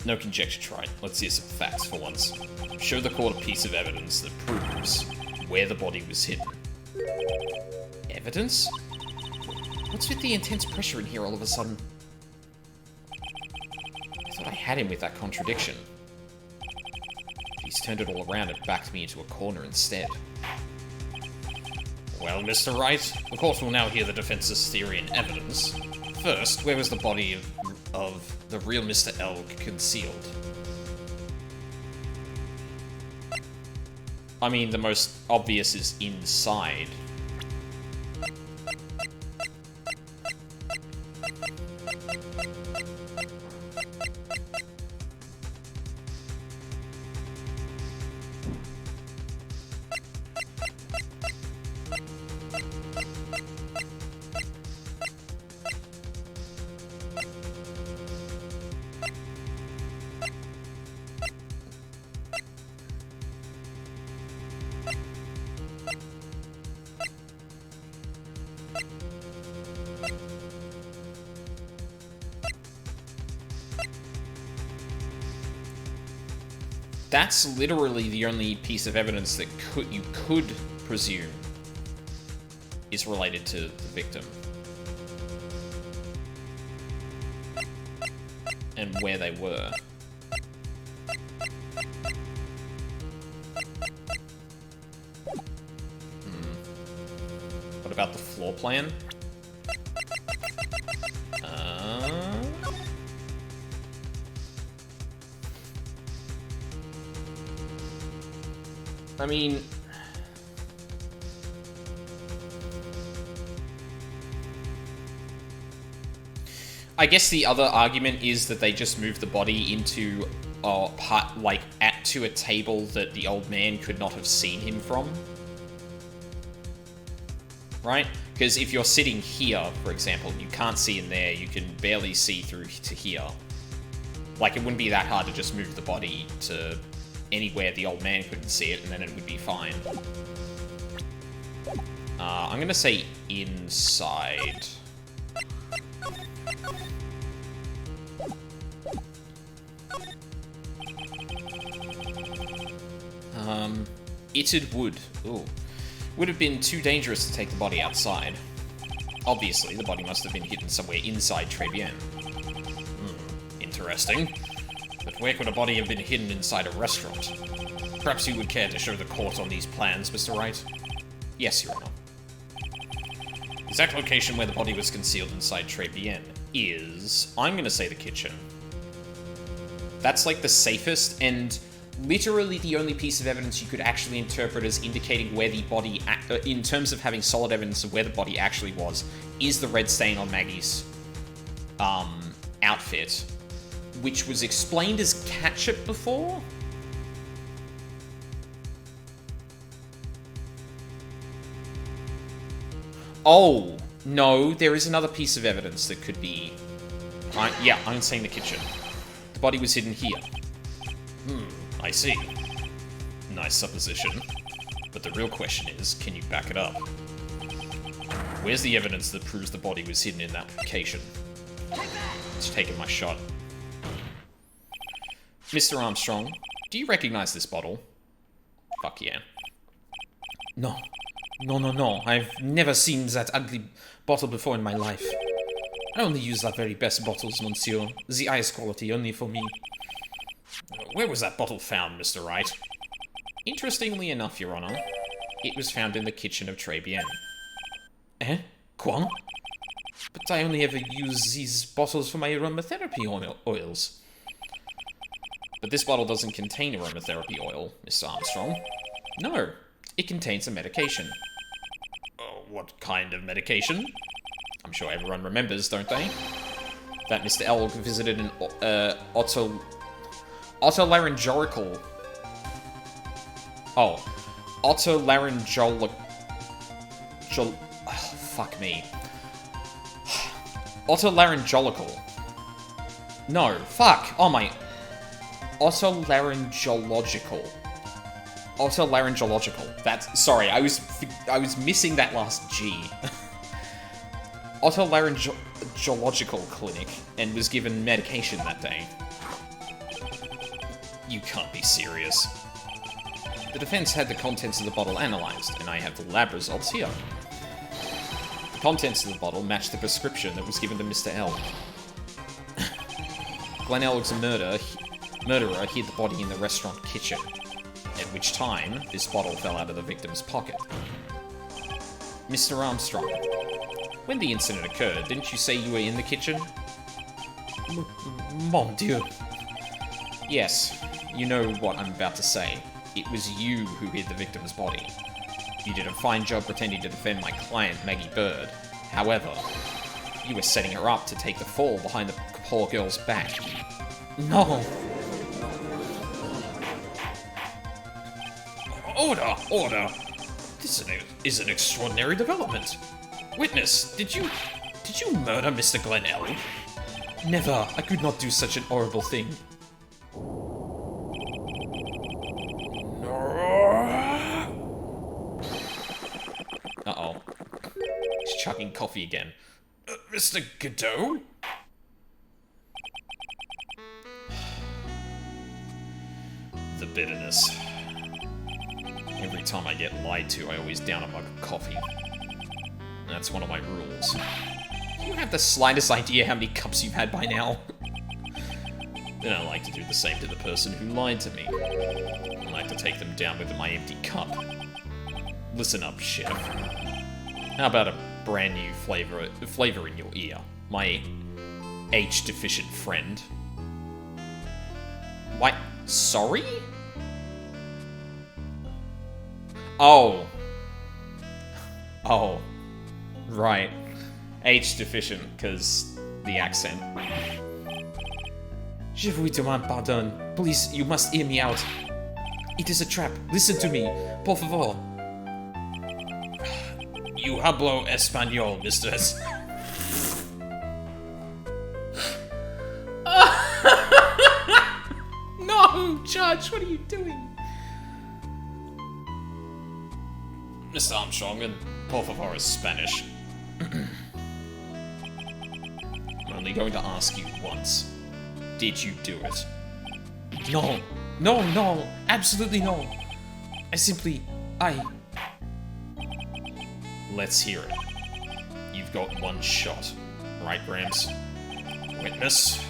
No conjecture, Trite. Let's see some facts for once. Show the court a piece of evidence that proves where the body was hidden. Evidence? What's with the intense pressure in here all of a sudden? I thought I had him with that contradiction. He's turned it all around and backed me into a corner instead. Well, Mr. Wright, the court will now hear the defense's theory and evidence. First, where was the body of the real Mr. Elg concealed? I mean, the most obvious is inside. That's literally the only piece of evidence that you could presume is related to the victim. And where they were. What about the floor plan? I mean... I guess the other argument is that they just moved the body into to a table that the old man could not have seen him from. Right? Because if you're sitting here, for example, you can't see in there, you can barely see through to here. Like, it wouldn't be that hard to just move the body to anywhere the old man couldn't see it, and then it would be fine. I'm gonna say inside. Itted wood. Ooh. Would have been too dangerous to take the body outside. Obviously, the body must have been hidden somewhere inside Tribien. Interesting. But where could a body have been hidden inside a restaurant? Perhaps you would care to show the court on these plans, Mr. Wright? Yes, Your Honor. The exact location where the body was concealed inside Tribien is... I'm gonna say the kitchen. That's like the safest and literally the only piece of evidence you could actually interpret as indicating where the body, in terms of having solid evidence of where the body actually was, is the red stain on Maggie's outfit, which was explained as ketchup before? Oh, no, there is another piece of evidence that could be... yeah, I'm saying the kitchen. The body was hidden here. I see. Nice supposition. But the real question is, can you back it up? Where's the evidence that proves the body was hidden in that location? Just taking my shot. Mr. Armstrong, do you recognize this bottle? Fuck yeah. No. No. I've never seen that ugly bottle before in my life. I only use the very best bottles, monsieur. The highest quality, only for me. Where was that bottle found, Mr. Wright? Interestingly enough, Your Honor, it was found in the kitchen of Tribien. Eh? Quoi? But I only ever use these bottles for my aromatherapy oils. But this bottle doesn't contain aromatherapy oil, Mr. Armstrong. No, it contains a medication. What kind of medication? I'm sure everyone remembers, don't they? That Mr. Elg visited an otolaryngological... Oh. Otolaryngological... fuck me. Otolaryngological. No, fuck. Oh my... Otolaryngological. Otolaryngological. That's... Sorry, I was missing that last G. Otolaryngological clinic, and was given medication that day. You can't be serious. The defense had the contents of the bottle analyzed, and I have the lab results here. The contents of the bottle matched the prescription that was given to Mr. Elg. Glenn Elg's murderer hid the body in the restaurant kitchen, at which time this bottle fell out of the victim's pocket. Mr. Armstrong, when the incident occurred, didn't you say you were in the kitchen? Mon Dieu. Yes, you know what I'm about to say. It was you who hid the victim's body. You did a fine job pretending to defend my client, Maggie Bird. However, you were setting her up to take the fall behind the poor girl's back. No! Order! This is an extraordinary development. Witness, did you murder Mr. Glenn Elg? Never. I could not do such an horrible thing. Uh-oh. He's chugging coffee again. Mr. Godot? The bitterness. Every time I get lied to, I always down a mug of coffee. That's one of my rules. Do you have the slightest idea how many cups you've had by now? Then I like to do the same to the person who lied to me. I like to take them down with my empty cup. Listen up, chef. How about a brand new flavor in your ear? My H-deficient friend. What? Sorry? Oh. Right. H-deficient, because the accent. Je vous demande pardon. Please, you must hear me out. It is a trap. Listen to me. Por favor. You hablo español, Mr. No, Judge, what are you doing? Mr. Armstrong, and por favor is Spanish. I'm only going to ask you once. Did you do it? No. No, absolutely no. Let's hear it. You've got one shot. Right, Grams? Witness,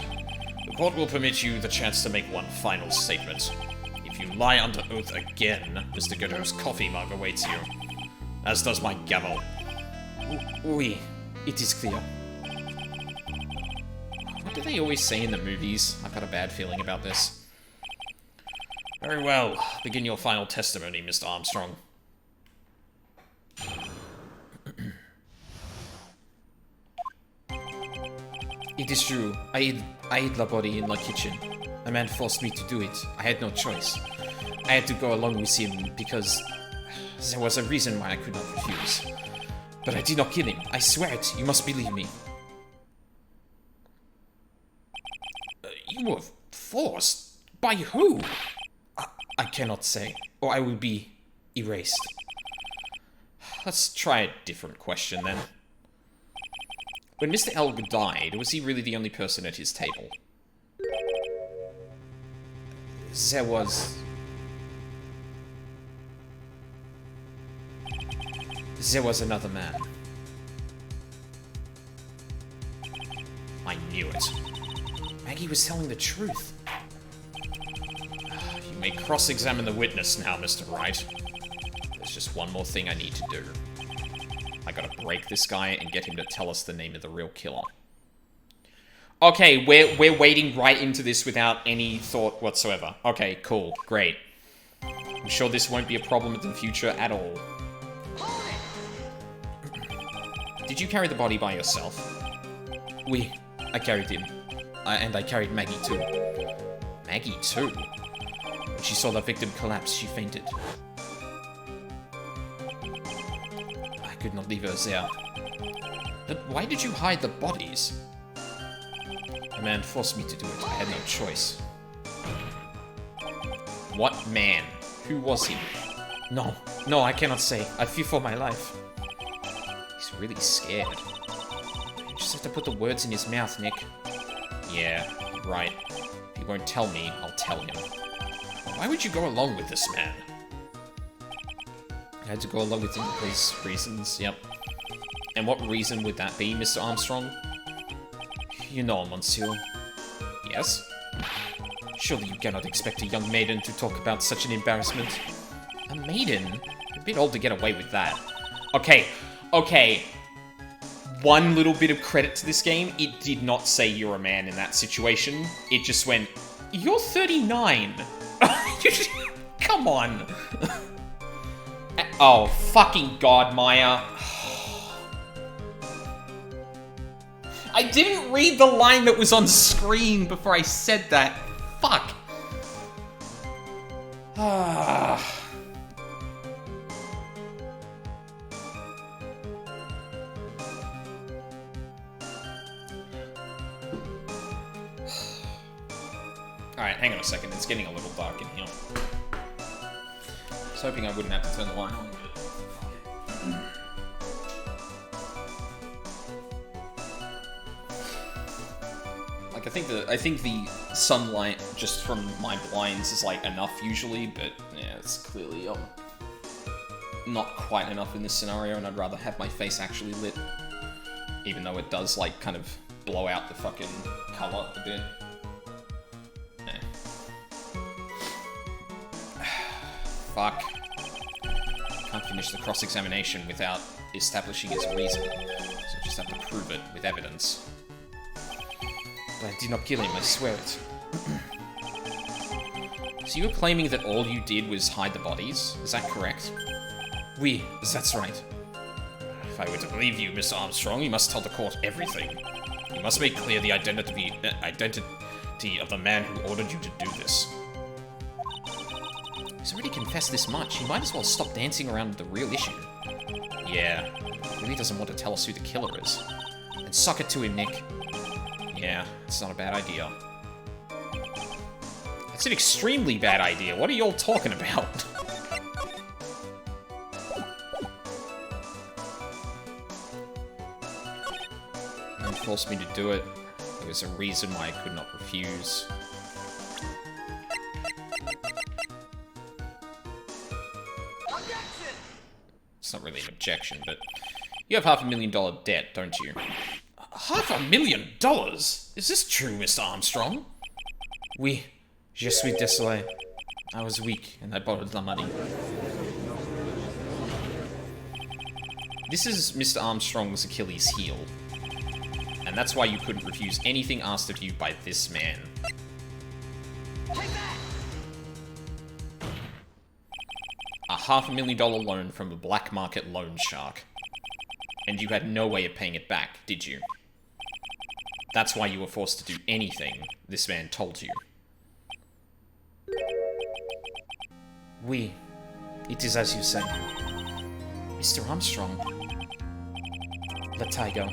the court will permit you the chance to make one final statement. If you lie under oath again, Mr. Godot's coffee mug awaits you. As does my gavel. Oui, it is clear. What do they always say in the movies? I've got a bad feeling about this. Very well. Begin your final testimony, Mr. Armstrong. It is true. I hid the body in the kitchen. A man forced me to do it. I had no choice. I had to go along with him because there was a reason why I could not refuse. But I did not kill him. I swear it. You must believe me. You were forced? By who? I cannot say, or I will be erased. Let's try a different question then. When Mr. Elg died, was he really the only person at his table? There was another man. I knew it. Maggie was telling the truth. You may cross-examine the witness now, Mr. Wright. There's just one more thing I need to do. I gotta break this guy and get him to tell us the name of the real killer. Okay, we're wading right into this without any thought whatsoever. Okay, cool, great. I'm sure this won't be a problem in the future at all. Did you carry the body by yourself? Oui, I carried him. And I carried Maggie too. Maggie too? When she saw the victim collapse, she fainted. I could not leave her there. But why did you hide the bodies? A man forced me to do it. I had no choice. What man? Who was he? No, I cannot say. I fear for my life. He's really scared. You just have to put the words in his mouth, Nick. Yeah, right. If he won't tell me, I'll tell him. Why would you go along with this man? I had to go along with him because reasons, yep. And what reason would that be, Mr. Armstrong? You know, monsieur. Yes? Surely you cannot expect a young maiden to talk about such an embarrassment. A maiden? A bit old to get away with that. Okay. One little bit of credit to this game, it did not say you're a man in that situation. It just went, you're 39. Come on. Oh, fucking God, Maya. I didn't read the line that was on screen before I said that. Fuck. Alright, hang on a second. It's getting a little dark in here. I was hoping I wouldn't have to turn the light on. Like, I think the sunlight just from my blinds is like enough usually, but yeah, it's clearly not quite enough in this scenario, and I'd rather have my face actually lit, even though it does like kind of blow out the fucking color a bit. Fuck. Can't finish the cross-examination without establishing his reason, so I just have to prove it with evidence. But I did not kill him, I swear it. So you were claiming that all you did was hide the bodies? Is that correct? Oui, that's right. If I were to believe you, Miss Armstrong, you must tell the court everything. You must make clear the identity of the man who ordered you to do this. He's already confessed this much. He might as well stop dancing around the real issue. Yeah. He really doesn't want to tell us who the killer is. And suck it to him, Nick. Yeah, it's not a bad idea. That's an extremely bad idea. What are you all talking about? No one forced me to do it. There was a reason why I could not refuse. It's not really an objection, but you have $500,000 debt, don't you? $500,000? Is this true, Mr. Armstrong? Oui. Je suis désolé. I was weak, and I borrowed the money. This is Mr. Armstrong's Achilles heel. And that's why you couldn't refuse anything asked of you by this man. A $500,000 loan from a black market loan shark. And you had no way of paying it back, did you? That's why you were forced to do anything this man told you. Oui. It is as you say. Mr. Armstrong. Let I go.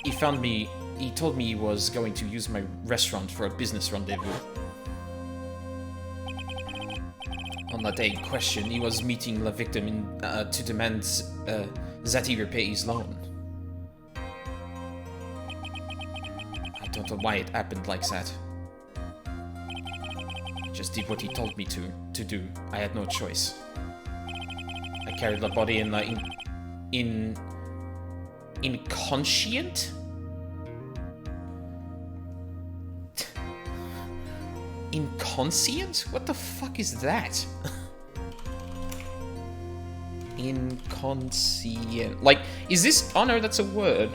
He found me. He told me he was going to use my restaurant for a business rendezvous. On the day in question, he was meeting the victim to demand that he repay his loan. I don't know why it happened like that. I just did what he told me to do. I had no choice. I carried the body in the inconscient? Inconscient? What the fuck is that? Inconscient. Like, is this... Oh no, that's a word.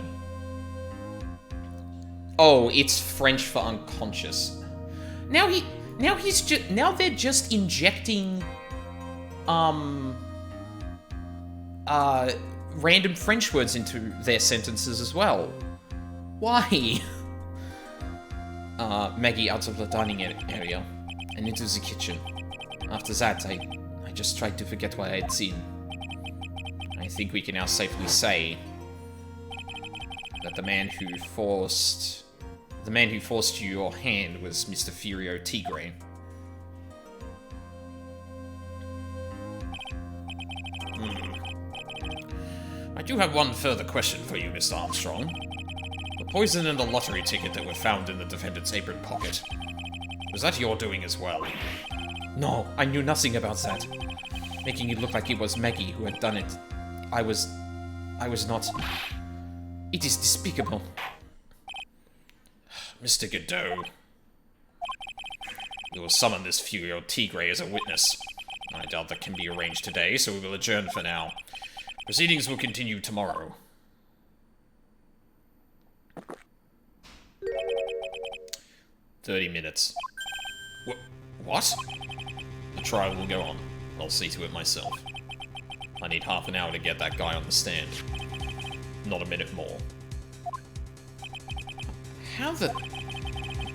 Oh, it's French for unconscious. Now they're just injecting random French words into their sentences as well. Why? Maggie out of the dining area and into the kitchen. After that, I just tried to forget what I had seen. I think we can now safely say that the man who forced you your hand was Mr. Furio Tigre. I do have one further question for you, Mr. Armstrong. The poison and the lottery ticket that were found in the defendant's apron pocket. Was that your doing as well? No, I knew nothing about that. Making it look like it was Maggie who had done it. I was not. It is despicable. Mr. Godot. We will summon this Furio Tigre as a witness. I doubt that can be arranged today, so we will adjourn for now. Proceedings will continue tomorrow. $30 minutes. What? The trial will go on. I'll see to it myself. I need half an hour to get that guy on the stand. Not a minute more. How the...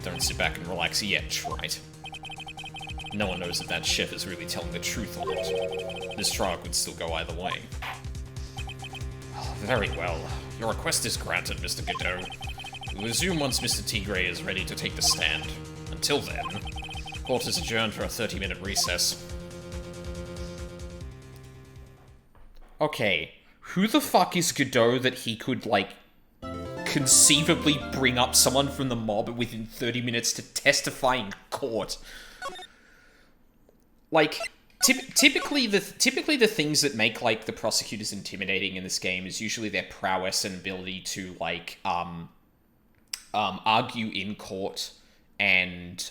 Don't sit back and relax yet, right? No one knows if that chef is really telling the truth or not. This trial could still go either way. Very well. Your request is granted, Mr. Godot. We'll resume once Mr. Tigre is ready to take the stand. Until then, court is adjourned for a 30-minute recess. Okay, who the fuck is Godot that he could, like, conceivably bring up someone from the mob within 30 minutes to testify in court? Like, typically the things that make, like, the prosecutors intimidating in this game is usually their prowess and ability to, like, argue in court and,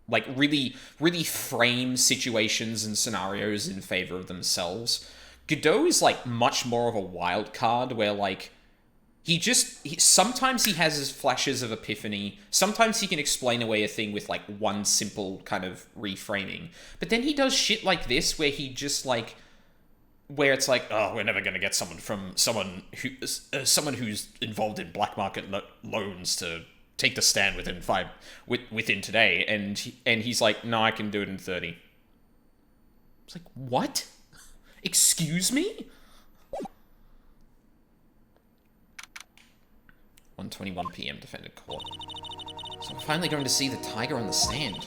like, really frame situations and scenarios in favor of themselves. Godot is, like, much more of a wild card where, like, sometimes he has his flashes of epiphany, sometimes he can explain away a thing with, like, one simple kind of reframing, but then he does shit like this where he just, like, where it's like, oh, we're never going to get someone who's involved in black market loans to take the stand within today, and he's like, no, I can do it in 30. It's like, what? Excuse me? 1:21 p.m. defendant court. So I'm finally going to see the tiger on the stand.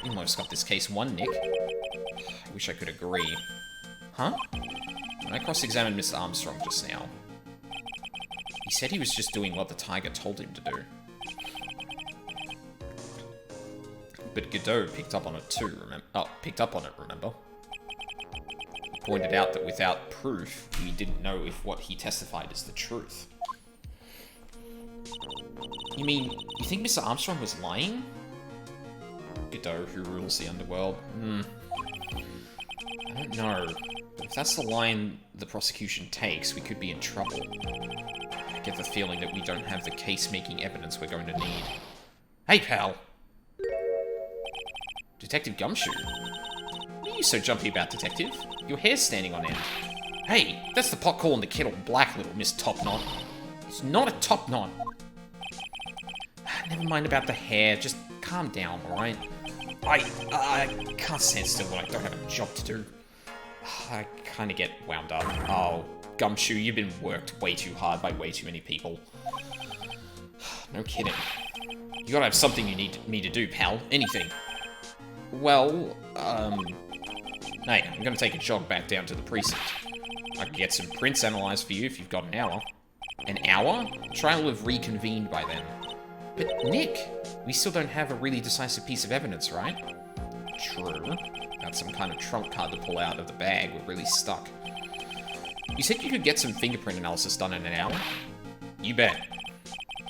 You almost got this case won, Nick. I wish I could agree. Huh? When I cross-examined Mr. Armstrong just now, he said he was just doing what the tiger told him to do. But Godot picked up on it too, remember? He pointed out that without proof, he didn't know if what he testified is the truth. You mean, you think Mr. Armstrong was lying? Godot, who rules the underworld? I don't know. But if that's the line the prosecution takes, we could be in trouble. I get the feeling that we don't have the case-making evidence we're going to need. Hey, pal! Detective Gumshoe? What are you so jumpy about, Detective? Your hair's standing on end. Hey, that's the pot calling the kettle black, little Miss Topknot. It's not a top knot. Never mind about the hair, just calm down, alright? I can't stand still when I don't have a job to do. I kinda get wound up. Oh, Gumshoe, you've been worked way too hard by way too many people. No kidding. You gotta have something you need me to do, pal. Anything. Well, hey, I'm gonna take a jog back down to the precinct. I can get some prints analyzed for you if you've got an hour. An hour? Trial will have reconvened by then. But, Nick, we still don't have a really decisive piece of evidence, right? True. Got some kind of trump card to pull out of the bag. We're really stuck. You said you could get some fingerprint analysis done in an hour? You bet.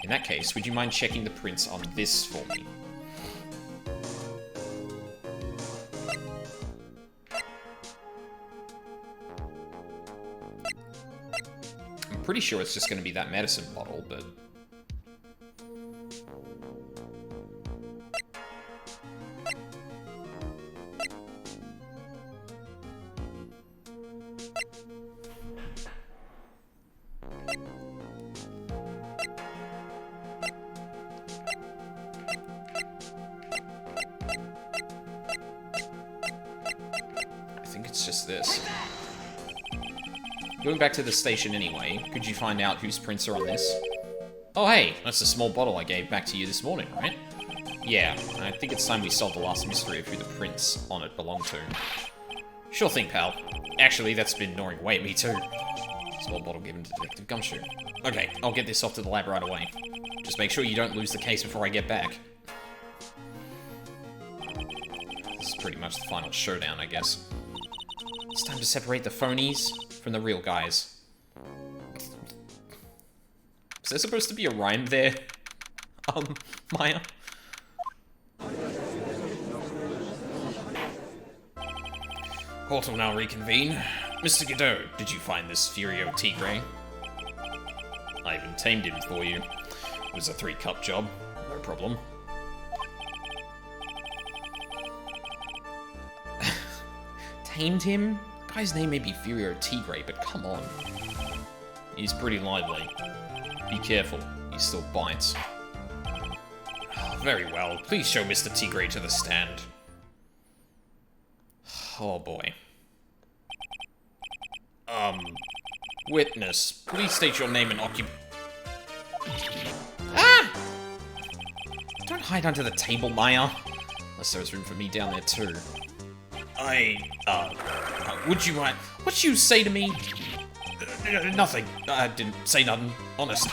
In that case, would you mind checking the prints on this for me? I'm pretty sure it's just going to be that medicine bottle, but... Going back to the station anyway, could you find out whose prints are on this? Oh hey, that's the small bottle I gave back to you this morning, right? Yeah, I think it's time we solved the last mystery of who the prints on it belong to. Sure thing, pal. Actually, that's been gnawing away at me too. Small bottle given to Detective Gumshoe. Okay, I'll get this off to the lab right away. Just make sure you don't lose the case before I get back. This is pretty much the final showdown, I guess. It's time to separate the phonies from the real guys. Is there supposed to be a rhyme there? Maya? Court will now reconvene. Mr. Godot, did you find this Furio Tigre? I even tamed him for you. It was a 3-cup job. No problem. Tamed him? Guy's name may be Furio Tigre, but come on. He's pretty lively. Be careful, he still bites. Very well, please show Mr. Tigre to the stand. Oh boy. Witness, please state your name and Ah! Don't hide under the table, Maya. Unless there's room for me down there too. Would you mind? What you say to me? Nothing. I didn't say nothing. Honest.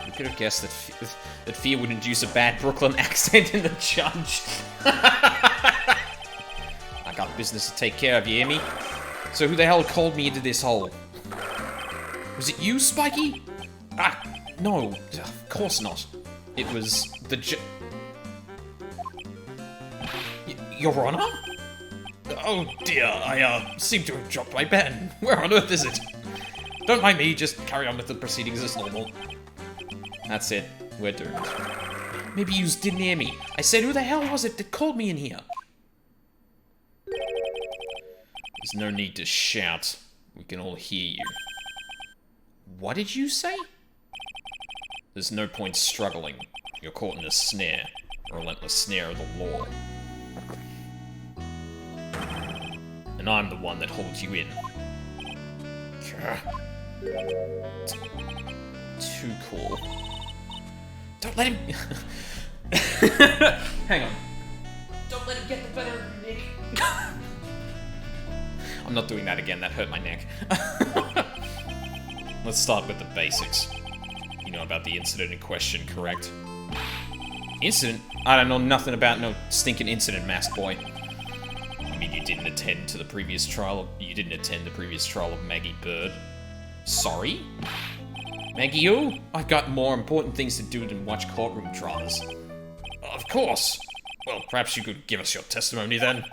You could have guessed that fear would induce a bad Brooklyn accent in the judge. I got business to take care of, you hear me? So who the hell called me into this hole? Was it you, Spiky? No, of course not. It was the Your Honor? Oh dear, I seem to have dropped my pen. Where on earth is it? Don't mind me, just carry on with the proceedings as normal. That's it, we're doomed. Maybe you didn't hear me. I said, who the hell was it that called me in here? There's no need to shout. We can all hear you. What did you say? There's no point struggling. You're caught in a snare. A relentless snare of the law. And I'm the one that holds you in. Too cool. Don't let him... Hang on. Don't let him get the better of you, Nick. I'm not doing that again, that hurt my neck. Let's start with the basics. You know about the incident in question, correct? Incident? I don't know nothing about no stinking incident, masked boy. I mean, you didn't attend the previous trial of Maggie Bird. Sorry? Maggie who? I got more important things to do than watch courtroom dramas. Of course. Well, perhaps you could give us your testimony then.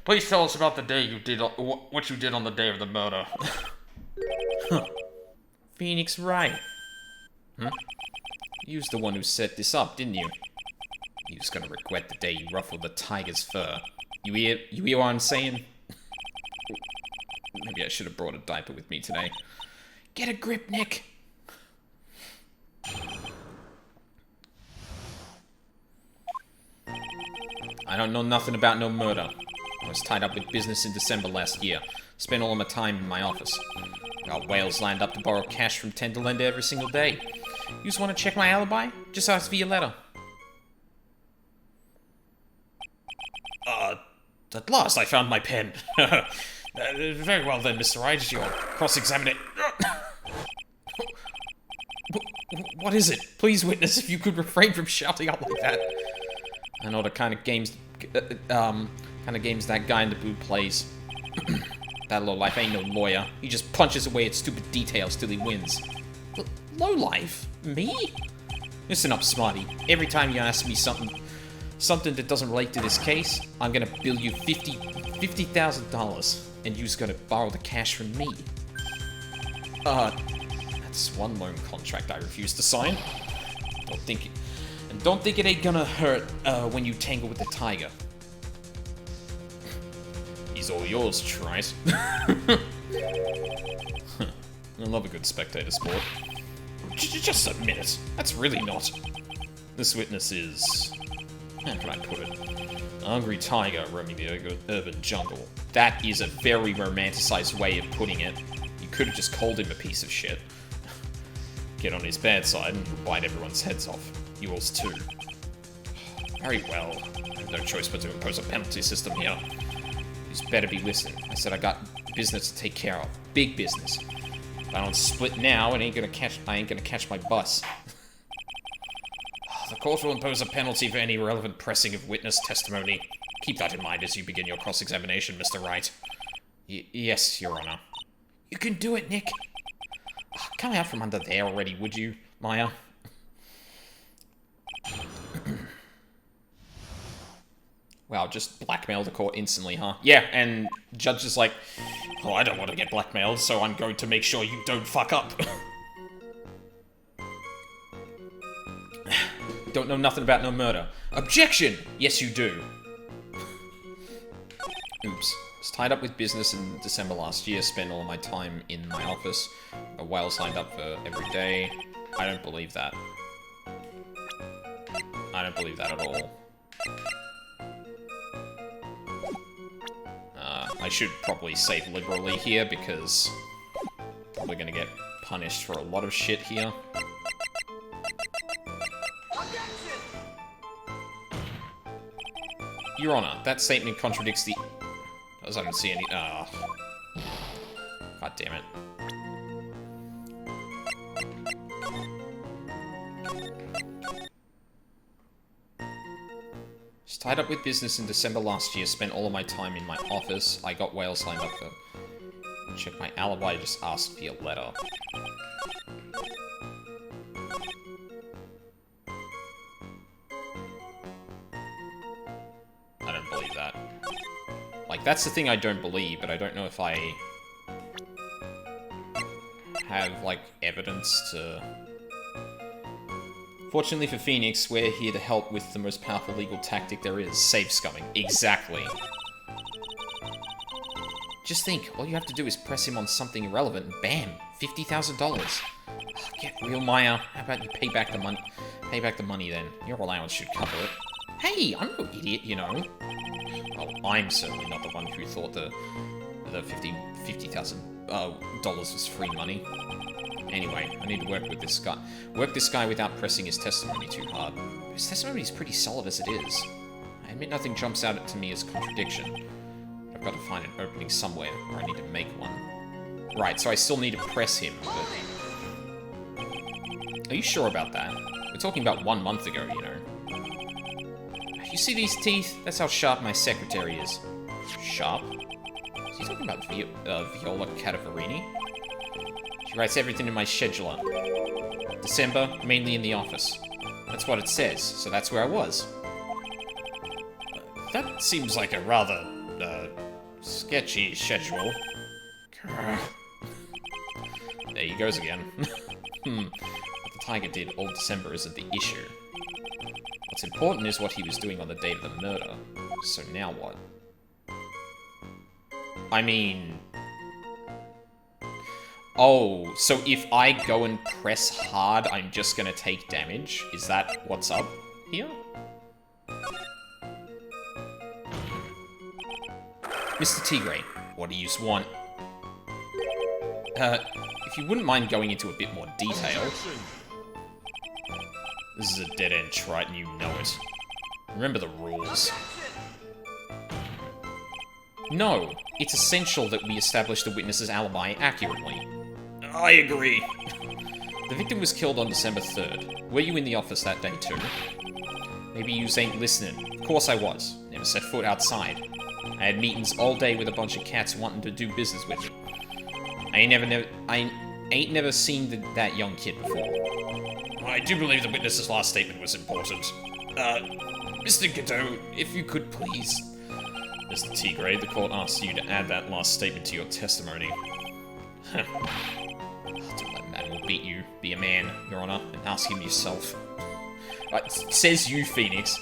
Please tell us about the day you did, what you did on the day of the murder. Huh. Phoenix Wright. Huh? You was the one who set this up, didn't you? You was gonna regret the day you ruffled the tiger's fur. You hear what I'm saying? Maybe I should have brought a diaper with me today. Get a grip, Nick! I don't know nothing about no murder. I was tied up with business in December last year. Spent all of my time in my office. Got whales lined up to borrow cash from Tenderland every single day. You just want to check my alibi? Just ask via letter. At last I found my pen. Very well then, Mr. Wright, your cross-examination. What is it? Please, witness, if you could refrain from shouting out like that. I know the kind of games that guy in the booth plays. That lowlife ain't no lawyer. He just punches away at stupid details till he wins. Lowlife? Me? Listen up, Smarty. Every time you ask me something that doesn't relate to this case, I'm gonna bill you $50,000, and you's gonna borrow the cash from me. That's one loan contract I refuse to sign. Don't think it ain't gonna hurt when you tangle with the tiger. He's all yours, Trice. I love a good spectator sport. Just a minute. That's really not. This witness is... how can I put it? A hungry tiger roaming the urban jungle. That is a very romanticized way of putting it. You could have just called him a piece of shit. Get on his bad side and bite everyone's heads off. Yours too. Very well. I have no choice but to impose a penalty system here. You better be listening. I said I got business to take care of. Big business. If I don't split now, I ain't gonna catch my bus. The court will impose a penalty for any irrelevant pressing of witness testimony. Keep that in mind as you begin your cross-examination, Mr. Wright. Yes, Your Honor. You can do it, Nick. Oh, come out from under there already, would you, Maya? Wow, just blackmail the court instantly, huh? Yeah, and judge is like, oh, I don't want to get blackmailed, so I'm going to make sure you don't fuck up. Don't know nothing about no murder. Objection! Yes, you do. Oops. I was tied up with business in December last year, spent all my time in my office. A whale signed up for every day. I don't believe that. I don't believe that at all. I should probably save liberally here, because we're gonna get punished for a lot of shit here. Your Honor, that statement contradicts the... I don't see any... God damn it. Was tied up with business in December last year, spent all of my time in my office. I got whales signed up for... Check my alibi, just asked via letter. I don't believe that. Like, that's the thing I don't believe, but I don't know if I have, like, evidence to... Fortunately for Phoenix, we're here to help with the most powerful legal tactic there is, safe scumming. Exactly. Just think, all you have to do is press him on something irrelevant and bam, $50,000. Oh, get real, Maya. How about you pay back the money? Pay back the money then. Your allowance should cover it. Hey, I'm no idiot, you know. Well, I'm certainly not the one who thought the $50,000 was free money. Anyway, I need to work with this guy. Work this guy without pressing his testimony too hard. His testimony is pretty solid as it is. I admit nothing jumps out to me as contradiction. I've got to find an opening somewhere, or I need to make one. Right, so I still need to press him, but... Are you sure about that? We're talking about 1 month ago, you know. You see these teeth? That's how sharp my secretary is. Sharp? Is he talking about Viola Cadaverini? She writes everything in my scheduler. December, mainly in the office. That's what it says, so that's where I was. That seems like a rather, sketchy schedule. There he goes again. What the tiger did all December isn't the issue. What's important is what he was doing on the day of the murder. So now what? I mean... Oh, so if I go and press hard, I'm just gonna take damage? Is that what's up here? Mr. Tigre, what do you want? If you wouldn't mind going into a bit more detail. This is a dead-end trite and you know it. Remember the rules. No, it's essential that we establish the witness's alibi accurately. I agree. The victim was killed on December 3rd. Were you in the office that day too? Maybe you ain't listening. Of course I was. Never set foot outside. I had meetings all day with a bunch of cats wanting to do business with me. I ain't never seen that young kid before. I do believe the witness's last statement was important. Mr. Godot, if you could please... Mr. Tigre, the court asks you to add that last statement to your testimony. Don't let Madden beat you. Be a man, Your Honor, and ask him yourself. Says you, Phoenix.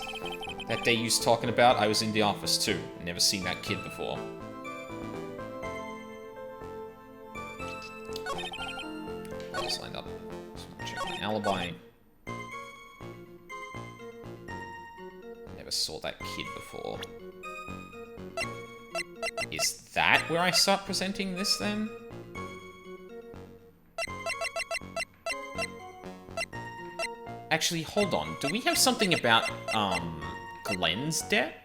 That day you was talking about, I was in the office too. Never seen that kid before. I just lined up. Check my alibi. Never saw that kid before. Is that where I start presenting this then? Actually, hold on. Do we have something about, Glenn's debt?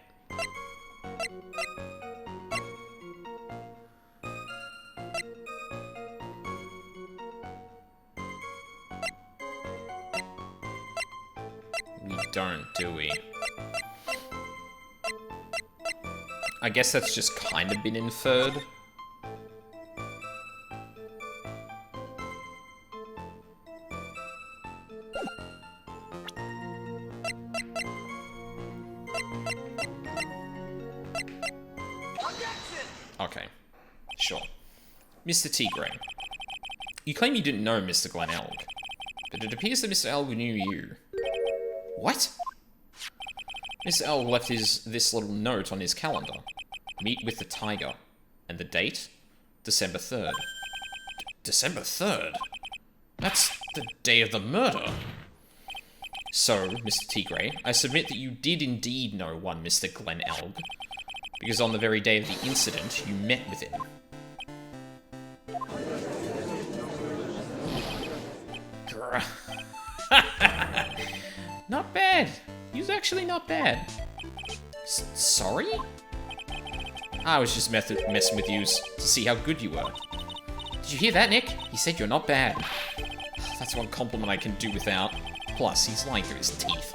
We don't, do we? I guess that's just kind of been inferred. Okay, sure. Mr. Tigre, you claim you didn't know Mr. Glen Elg, but it appears that Mr. Elg knew you. What? Mr. Elg left this little note on his calendar. Meet with the tiger. And the date? December 3rd. December 3rd? That's the day of the murder. So, Mr. Tigre, I submit that you did indeed know one Mr. Glen Elg, because on the very day of the incident, you met with him. Not bad. He was actually not bad. Sorry? I was just messing with you to see how good you were. Did you hear that, Nick? He said you're not bad. That's one compliment I can do without. Plus, he's lying through his teeth.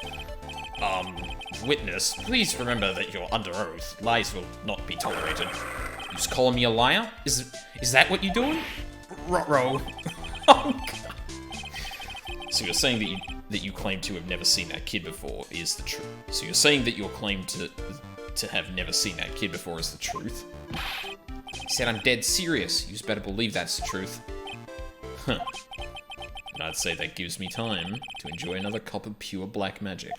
Witness, please remember that you're under oath. Lies will not be tolerated. You just calling me a liar? Is that what you're doing? Ruh-roh. Oh, God. So you're saying that you claim to have never seen that kid before is the truth. So you're saying that your claim to have never seen that kid before is the truth? He said I'm dead serious. You better believe that's the truth. Huh. And I'd say that gives me time to enjoy another cup of pure black magic.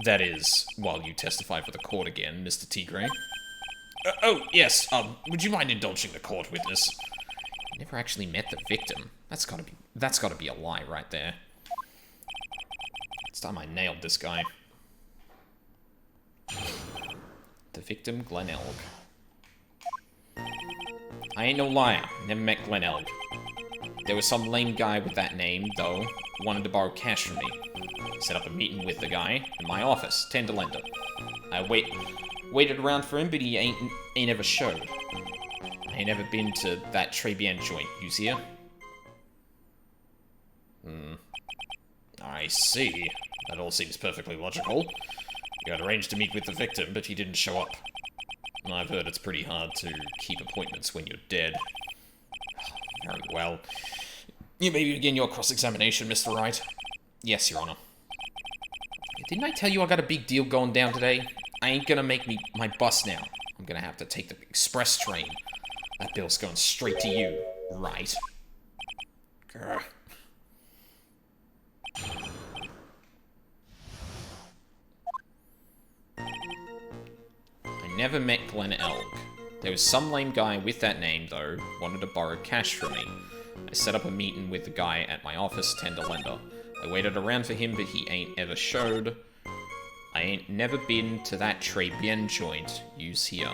That is, while you testify for the court again, Mr. Tigre. Oh, yes, would you mind indulging the court witness? Never actually met the victim. That's gotta be a lie right there. It's time I nailed this guy. The victim, Glen Elg. I ain't no liar. Never met Glen Elg. There was some lame guy with that name, though, who wanted to borrow cash from me. Set up a meeting with the guy in my office, tender lender. I waited around for him, but he ain't ever showed. I ain't ever been to that Tribulation joint. You's here? I see. That all seems perfectly logical. You had arranged to meet with the victim, but he didn't show up. I've heard it's pretty hard to keep appointments when you're dead. Very well. You may begin your cross-examination, Mr. Wright. Yes, Your Honor. Didn't I tell you I got a big deal going down today? I ain't gonna make my bus now. I'm gonna have to take the express train. That bill's going straight to you, right? Grr. I never met Glen Elg. There was some lame guy with that name, though, wanted to borrow cash from me. I set up a meeting with the guy at my office, tender lender. I waited around for him, but he ain't ever showed. I ain't never been to that Tribulation joint. You's here.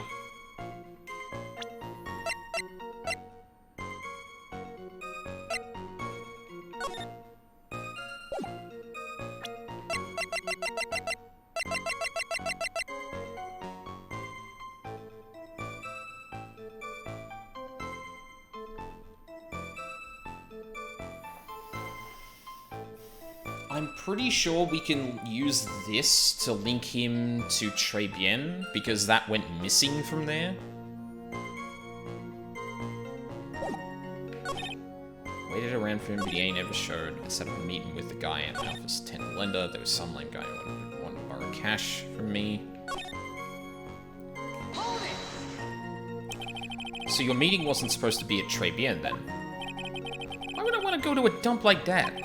I'm pretty sure we can use this to link him to Tribulation, because that went missing from there. Waited around for him, but he ain't ever showed. I set up a meeting with the guy at my office, tender lender. There was some lame guy who wanted to borrow cash from me. So your meeting wasn't supposed to be at Tribulation, then? Why would I want to go to a dump like that?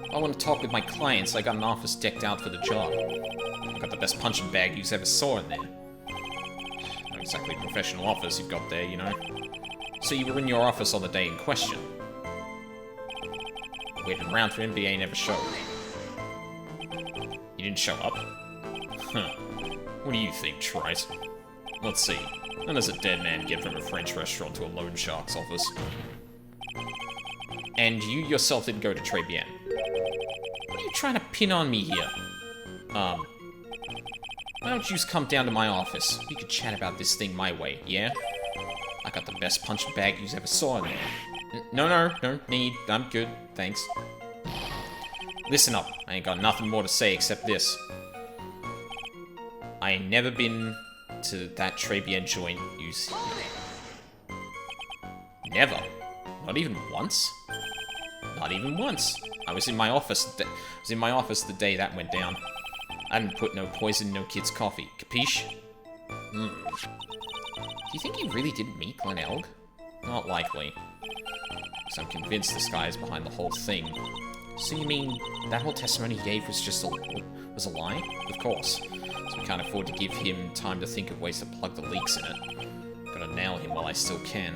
I want to talk with my clients. I got an office decked out for the job. I got the best punching bag you ever saw in there. Not exactly a professional office you've got there, you know. So you were in your office on the day in question. Waited around for him, but he ain't ever showed. He didn't show up? Huh. What do you think, Trite? Let's see. When does a dead man get from a French restaurant to a loan shark's office? And you yourself didn't go to Tribulation. What are you trying to pin on me here? Why don't you just come down to my office? We could chat about this thing my way, yeah? I got the best punching bag you ever saw in there. No need. I'm good, thanks. Listen up. I ain't got nothing more to say except this. I ain't never been to that Tribulation joint you see. Never. Not even once? Not even once. I was in my office the day that went down. I didn't put no poison in no kid's coffee. Capiche? Do you think you really didn't meet Glen Elg? Not likely. Because I'm convinced this guy is behind the whole thing. So you mean that whole testimony he gave was just a lie? Of course. So we can't afford to give him time to think of ways to plug the leaks in it. Gotta nail him while I still can.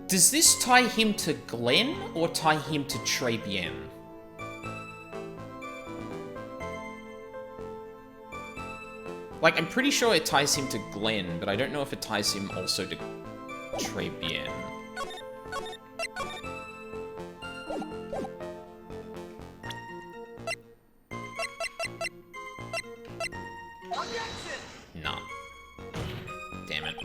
Does this tie him to Glenn, or tie him to Tribulation? Like, I'm pretty sure it ties him to Glenn, but I don't know if it ties him also to Tribulation. Nah. Damn it.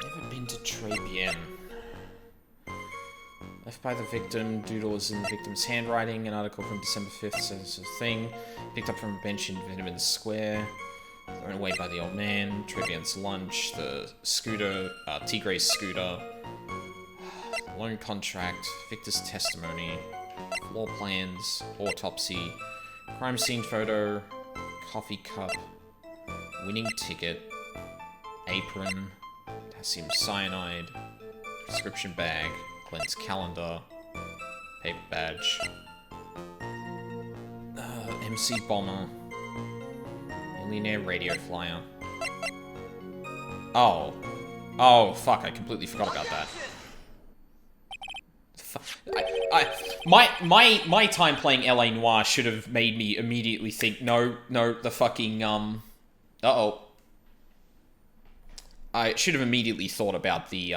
Never been to Tribulation. Left by the victim, doodle is in the victim's handwriting, an article from December 5th says a thing, picked up from a bench in Vitamin Square. The Thrown away by the old man, Trivian's lunch, the scooter, Tigre's scooter, loan contract, Victor's testimony, floor plans, autopsy, crime scene photo, coffee cup, winning ticket, apron, potassium cyanide, prescription bag, Glenn's calendar, paper badge, MC bomber, millionaire radio flyer. Oh, fuck, I completely forgot about that. My time playing LA Noire should have made me immediately think, no, the fucking, uh-oh. I should have immediately thought about the,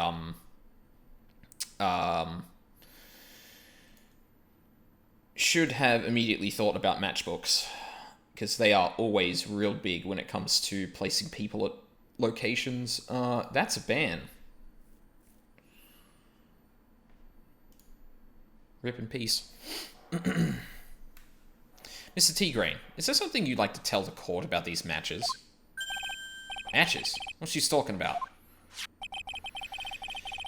should have immediately thought about matchbooks, because they are always real big when it comes to placing people at locations. That's a ban. Rip in peace. Mr. T-Grain, is there something you'd like to tell the court about these matches? Matches? What's she talking about?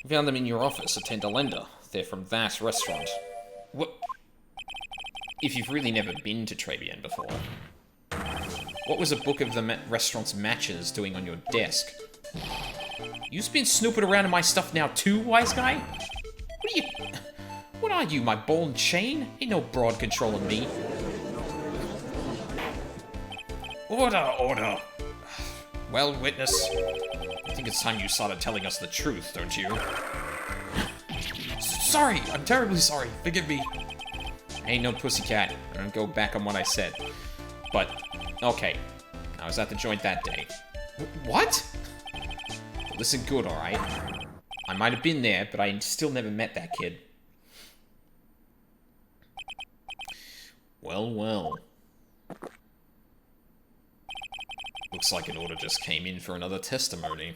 I found them in your office at Tenderlender. They're from that restaurant. What? If you've really never been to Trebian before, what was a book of the restaurant's matches doing on your desk? You've been snooping around in my stuff now too, wise guy? What are you, my ball and chain? Ain't no broad controlling me. Order. Well, witness, I think it's time you started telling us the truth, don't you? Sorry, I'm terribly sorry. Forgive me. I ain't no pussycat. I don't go back on what I said. But, okay. I was at the joint that day. What? Listen good, alright? I might have been there, but I still never met that kid. Well. Looks like an order just came in for another testimony.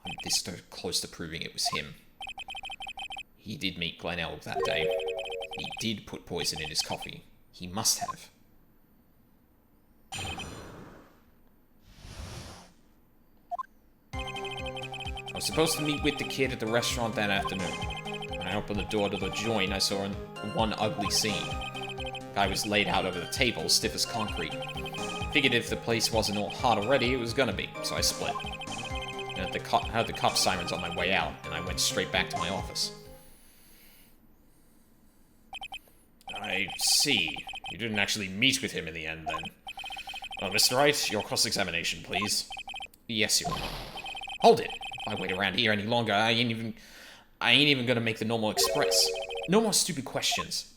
I'm this close to proving it was him. He did meet Glenn Elg that day. He did put poison in his coffee. He must have. I was supposed to meet with the kid at the restaurant that afternoon. When I opened the door to the joint, I saw one ugly scene. Guy was laid out over the table, stiff as concrete. Figured if the place wasn't all hot already, it was gonna be, so I split. I heard the cop sirens on my way out, and I went straight back to my office. I see. You didn't actually meet with him in the end, then. Mr. Wright, your cross-examination, please. Yes, Your Honor. Hold it! If I wait around here any longer, I ain't even gonna make the normal express. No more stupid questions.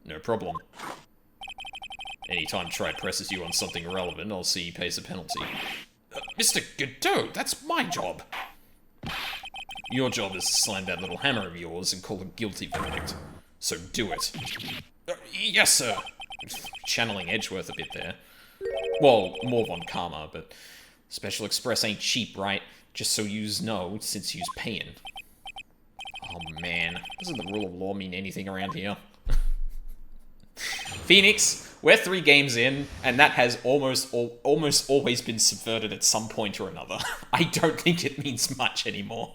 No problem. Anytime Tri presses you on something irrelevant, I'll see he pays a penalty. Mr. Godot, that's my job! Your job is to sign that little hammer of yours and call a guilty verdict. So do it. Yes, sir! Channeling Edgeworth a bit there. Well, more Von Karma, but Special Express ain't cheap, right? Just so yous know, since yous paying. Oh man, doesn't the rule of law mean anything around here? Phoenix, we're 3 games in, and that has almost always been subverted at some point or another. I don't think it means much anymore.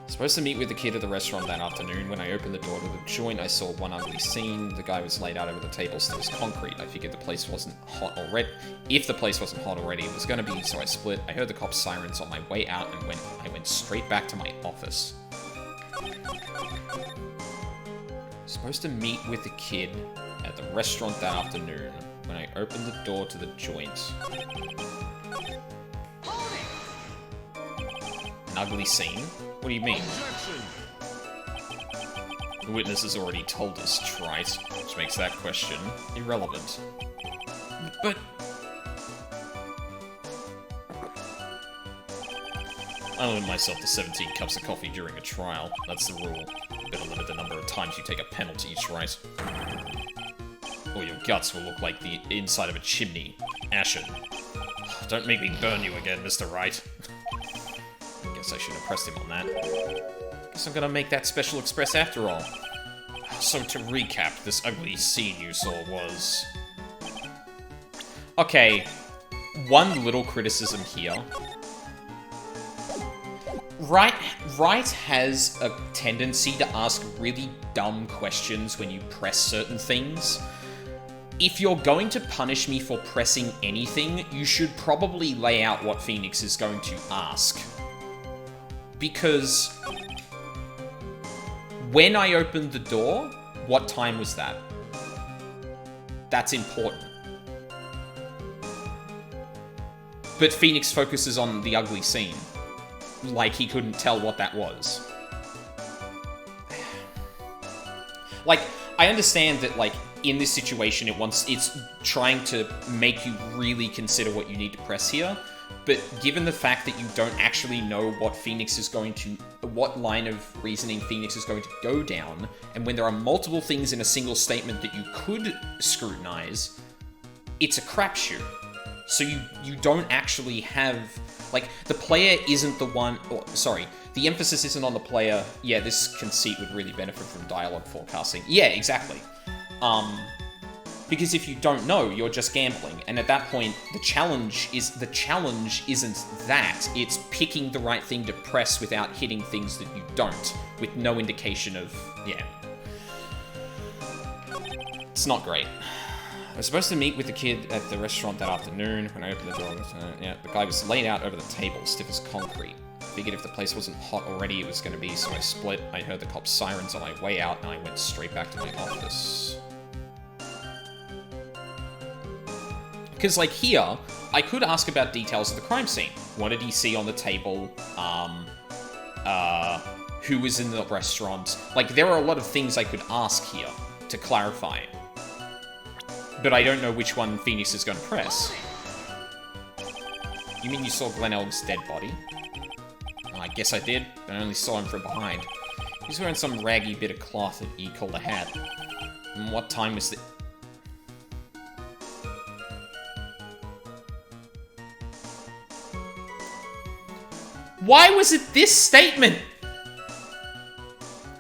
Supposed to meet with the kid at the restaurant that afternoon. When I opened the door to the joint, I saw one ugly scene. The guy was laid out over the table, still as concrete. I figured the place wasn't hot already. If the place wasn't hot already, it was gonna be, so I split. I heard the cops' sirens on my way out, and I went straight back to my office. Supposed to meet with the kid at the restaurant that afternoon. When I opened the door to the joint. An ugly scene? What do you mean? The witness has already told us, trite, which makes that question irrelevant. But... I limit myself to 17 cups of coffee during a trial. That's the rule. You better limit the number of times you take a penalty, right? Or your guts will look like the inside of a chimney. Ashen. Don't make me burn you again, Mr. Wright. Guess I should have pressed him on that. Guess I'm gonna make that Special Express after all. So to recap, this ugly scene you saw was... Okay, one little criticism here. Right has a tendency to ask really dumb questions when you press certain things. If you're going to punish me for pressing anything, you should probably lay out what Phoenix is going to ask. Because when I opened the door, what time was that? That's important. But Phoenix focuses on the ugly scene. Like he couldn't tell what that was. Like, I understand that, like, in this situation, it's trying to make you really consider what you need to press here, but given the fact that you don't actually know what line of reasoning Phoenix is going to go down, and when there are multiple things in a single statement that you could scrutinize, it's a crapshoot. So you don't actually have... Like, the player isn't the one... the emphasis isn't on the player. Yeah, this conceit would really benefit from dialogue forecasting. Yeah, exactly. Because if you don't know, you're just gambling. And at that point, the challenge isn't that. It's picking the right thing to press without hitting things that you don't, with no indication of... Yeah. It's not great. I was supposed to meet with the kid at the restaurant that afternoon. When I opened the door, the guy was laid out over the table, stiff as concrete. Figured if the place wasn't hot already, it was going to be, so I split. I heard the cop's sirens on my way out, and I went straight back to my office. Because, like, here, I could ask about details of the crime scene. What did he see on the table? Who was in the restaurant? Like, there are a lot of things I could ask here to clarify. But I don't know which one Phoenix is going to press. You mean you saw Glenn Elg's dead body? Oh, I guess I did, but I only saw him from behind. He was wearing some raggy bit of cloth that he called a hat. And what time was it? Why was it this statement?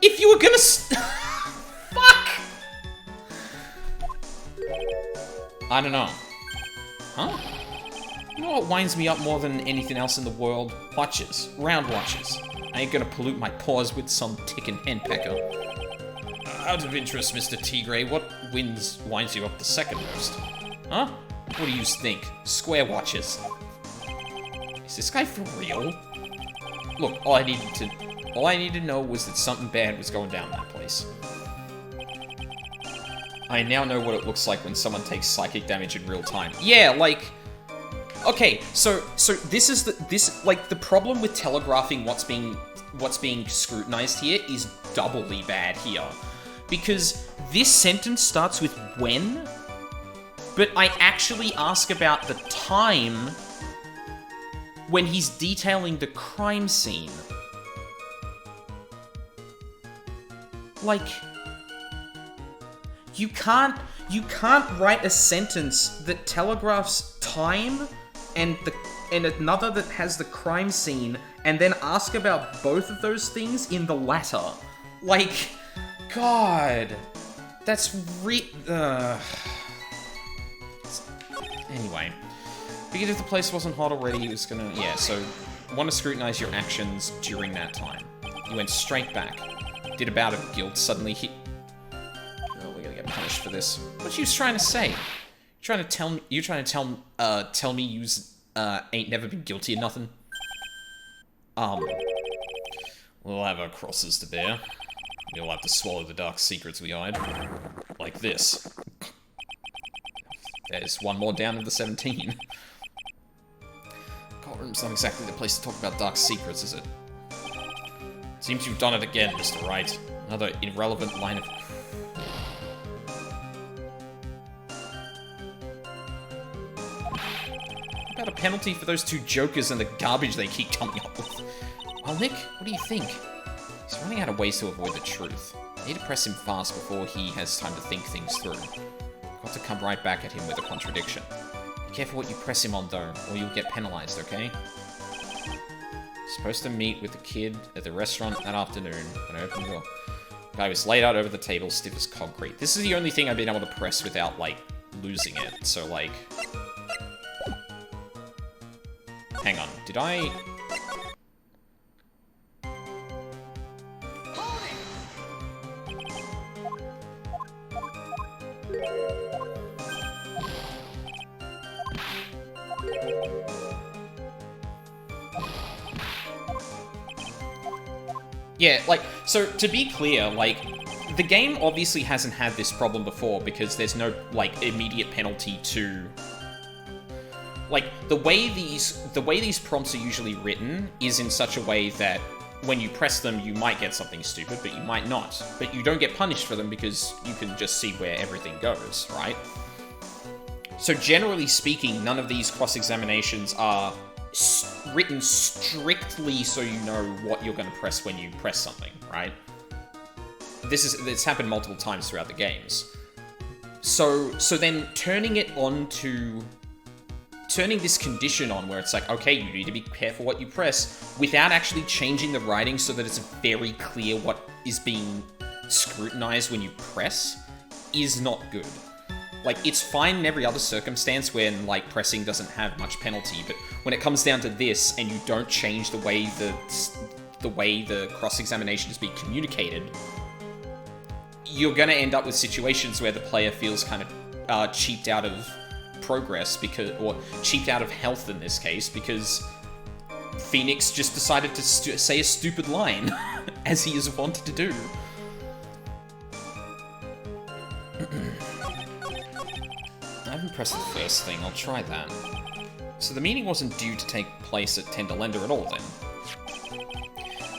If you were gonna fuck! I don't know. Huh? You know what winds me up more than anything else in the world? Watches. Round watches. I ain't gonna pollute my paws with some ticking henpecker. Out of interest, Mr. Tigre, what winds you up the second most? Huh? What do you think? Square watches. Is this guy for real? Look, all I needed to know was that something bad was going down that place. I now know what it looks like when someone takes psychic damage in real time. Yeah, like... Okay, so this is the problem with telegraphing what's being scrutinized here is doubly bad here. Because this sentence starts with when, but I actually ask about the time when he's detailing the crime scene. Like... You can't write a sentence that telegraphs time and another that has the crime scene and then ask about both of those things in the latter. Like, God, that's Anyway, figured if the place wasn't hot already, he was gonna... Yeah, so, want to scrutinize your actions during that time. You went straight back. Did a bout of guilt, suddenly hit... punished for this. What you trying to say? You trying to tell me you ain't never been guilty of nothing? We'll have our crosses to bear. We'll have to swallow the dark secrets we hide. Like this. There's one more down of the 17. Courtroom's not exactly the place to talk about dark secrets, is it? Seems you've done it again, Mr. Wright. Another irrelevant line of... About a penalty for those two jokers and the garbage they keep coming up with. Well, Nick, what do you think? He's running out of ways to avoid the truth. I need to press him fast before he has time to think things through. Got to come right back at him with a contradiction. Be careful what you press him on, though, or you'll get penalized, okay? Supposed to meet with the kid at the restaurant that afternoon when I opened the door. Guy was laid out over the table, stiff as concrete. This is the only thing I've been able to press without, like, losing it. So, like... Hang on. Did I... Yeah, like, so to be clear, like, the game obviously hasn't had this problem before because there's no, like, immediate penalty to... Like, the way these prompts are usually written is in such a way that when you press them, you might get something stupid, but you might not. But you don't get punished for them because you can just see where everything goes, right? So generally speaking, none of these cross-examinations are written strictly so you know what you're going to press when you press something, right? It's happened multiple times throughout the games. So then turning this condition on where it's like, okay, you need to be careful what you press without actually changing the writing so that it's very clear what is being scrutinized when you press is not good. Like, it's fine in every other circumstance when, like, pressing doesn't have much penalty, but when it comes down to this and you don't change the way the cross-examination is being communicated, you're gonna end up with situations where the player feels kind of cheaped out of progress or cheaped out of health in this case, because Phoenix just decided to say a stupid line, as he is wanted to do. I haven't pressed the first thing, I'll try that. So the meeting wasn't due to take place at Tenderlender at all, then?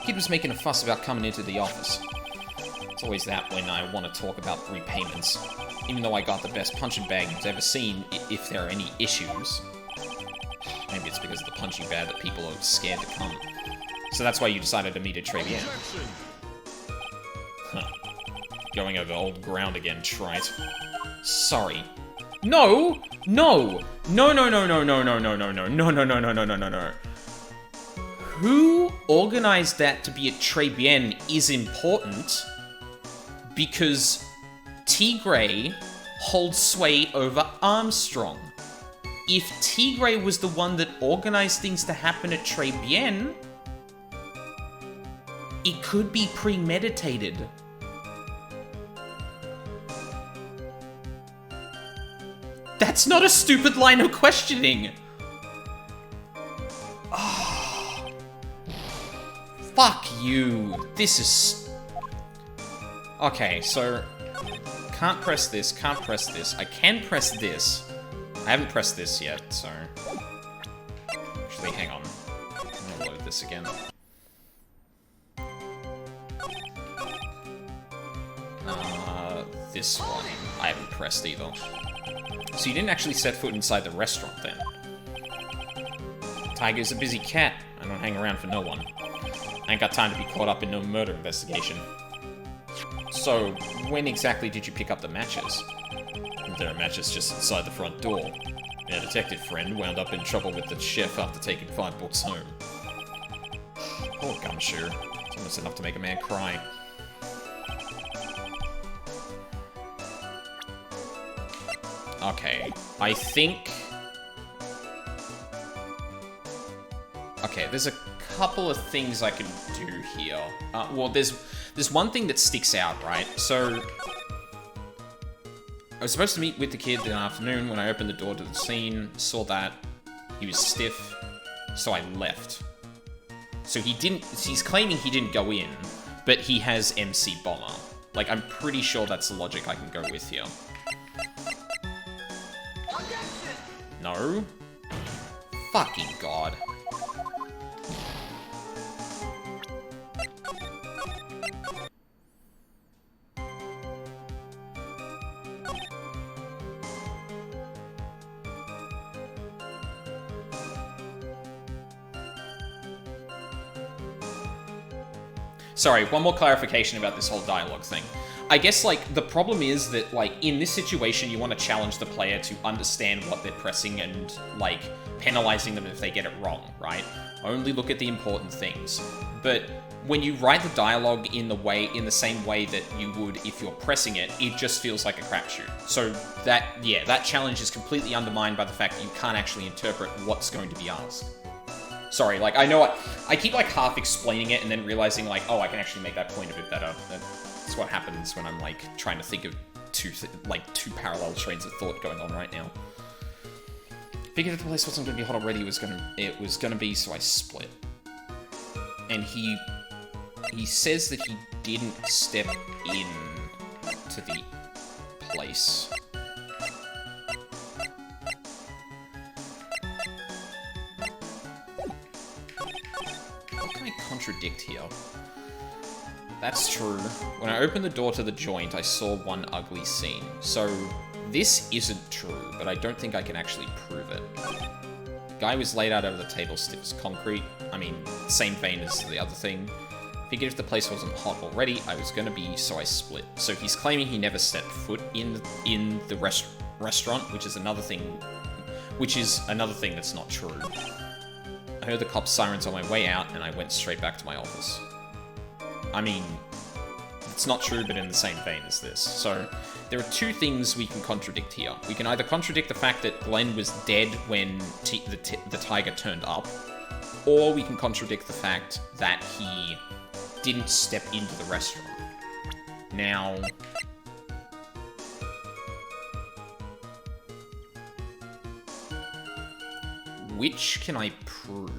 Kid was making a fuss about coming into the office. It's always that when I want to talk about repayments. Even though I got the best punching bag you've ever seen, if there are any issues. Maybe it's because of the punching bag that people are scared to come. So that's why you decided to meet at Tribulations. Huh. Going over old ground again, trite. Sorry. No! No! No, no, no, no, no, no, no, no, no, no, no, no, no, no, no, no, no. Who organized that to be at Tribulations is important because Tigray holds sway over Armstrong. If Tigray was the one that organized things to happen at Tribulations, it could be premeditated. That's not a stupid line of questioning! Oh. Fuck you. This is... Okay, so... Can't press this, can't press this. I can press this. I haven't pressed this yet, so... Actually, hang on. I'm gonna load this again. This one. I haven't pressed either. So you didn't actually set foot inside the restaurant, then? Tiger's a busy cat. I don't hang around for no one. I ain't got time to be caught up in no murder investigation. So, when exactly did you pick up the matches? There are matches just inside the front door. Our detective friend wound up in trouble with the chef after taking 5 books home. Poor Gumshoe. It's almost enough to make a man cry. Okay, I think... Okay, there's a couple of things I can do here. Well, there's one thing that sticks out, right? So, I was supposed to meet with the kid in the afternoon. When I opened the door to the scene, saw that he was stiff, so I left. So he's claiming he didn't go in, but he has MC Bomber. Like, I'm pretty sure that's the logic I can go with here. No? Fucking God. Sorry, one more clarification about this whole dialogue thing. I guess, like, the problem is that, like, in this situation, you want to challenge the player to understand what they're pressing and, like, penalizing them if they get it wrong, right? Only look at the important things. But when you write the dialogue in the same way that you would if you're pressing it, it just feels like a crapshoot. So that challenge is completely undermined by the fact that you can't actually interpret what's going to be asked. Sorry, like, I know I keep, like, half explaining it and then realizing, like, oh, I can actually make that point a bit better. That's what happens when I'm, like, trying to think of two parallel trains of thought going on right now. Figured that the place wasn't going to be hot already, it was gonna be, so I split. And he says that he didn't step in to the place. What can I contradict here? That's true. When I opened the door to the joint, I saw one ugly scene. So, this isn't true, but I don't think I can actually prove it. Guy was laid out over the table stiff as concrete. I mean, same vein as the other thing. Figured if the place wasn't hot already, I was gonna be, so I split. So he's claiming he never stepped foot in the restaurant, which is another thing that's not true. I heard the cops' sirens on my way out, and I went straight back to my office. I mean, it's not true, but in the same vein as this. So, there are two things we can contradict here. We can either contradict the fact that Glenn was dead when the tiger turned up, or we can contradict the fact that he didn't step into the restaurant. Now, which can I prove?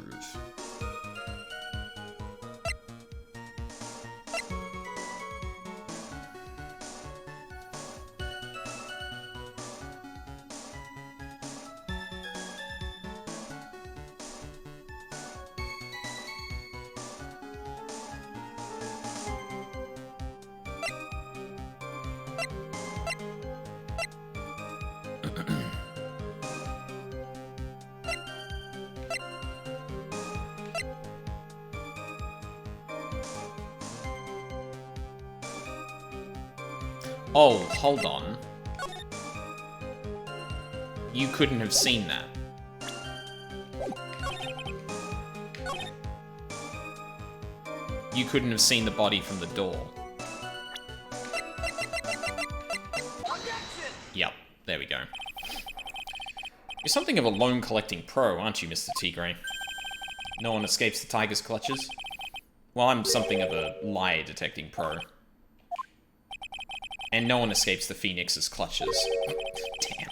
Oh, hold on. You couldn't have seen that. You couldn't have seen the body from the door. Yep, there we go. You're something of a loan-collecting pro, aren't you, Mr. Tigre? No one escapes the tiger's clutches? Well, I'm something of a lie-detecting pro. And no one escapes the Phoenix's clutches. Damn.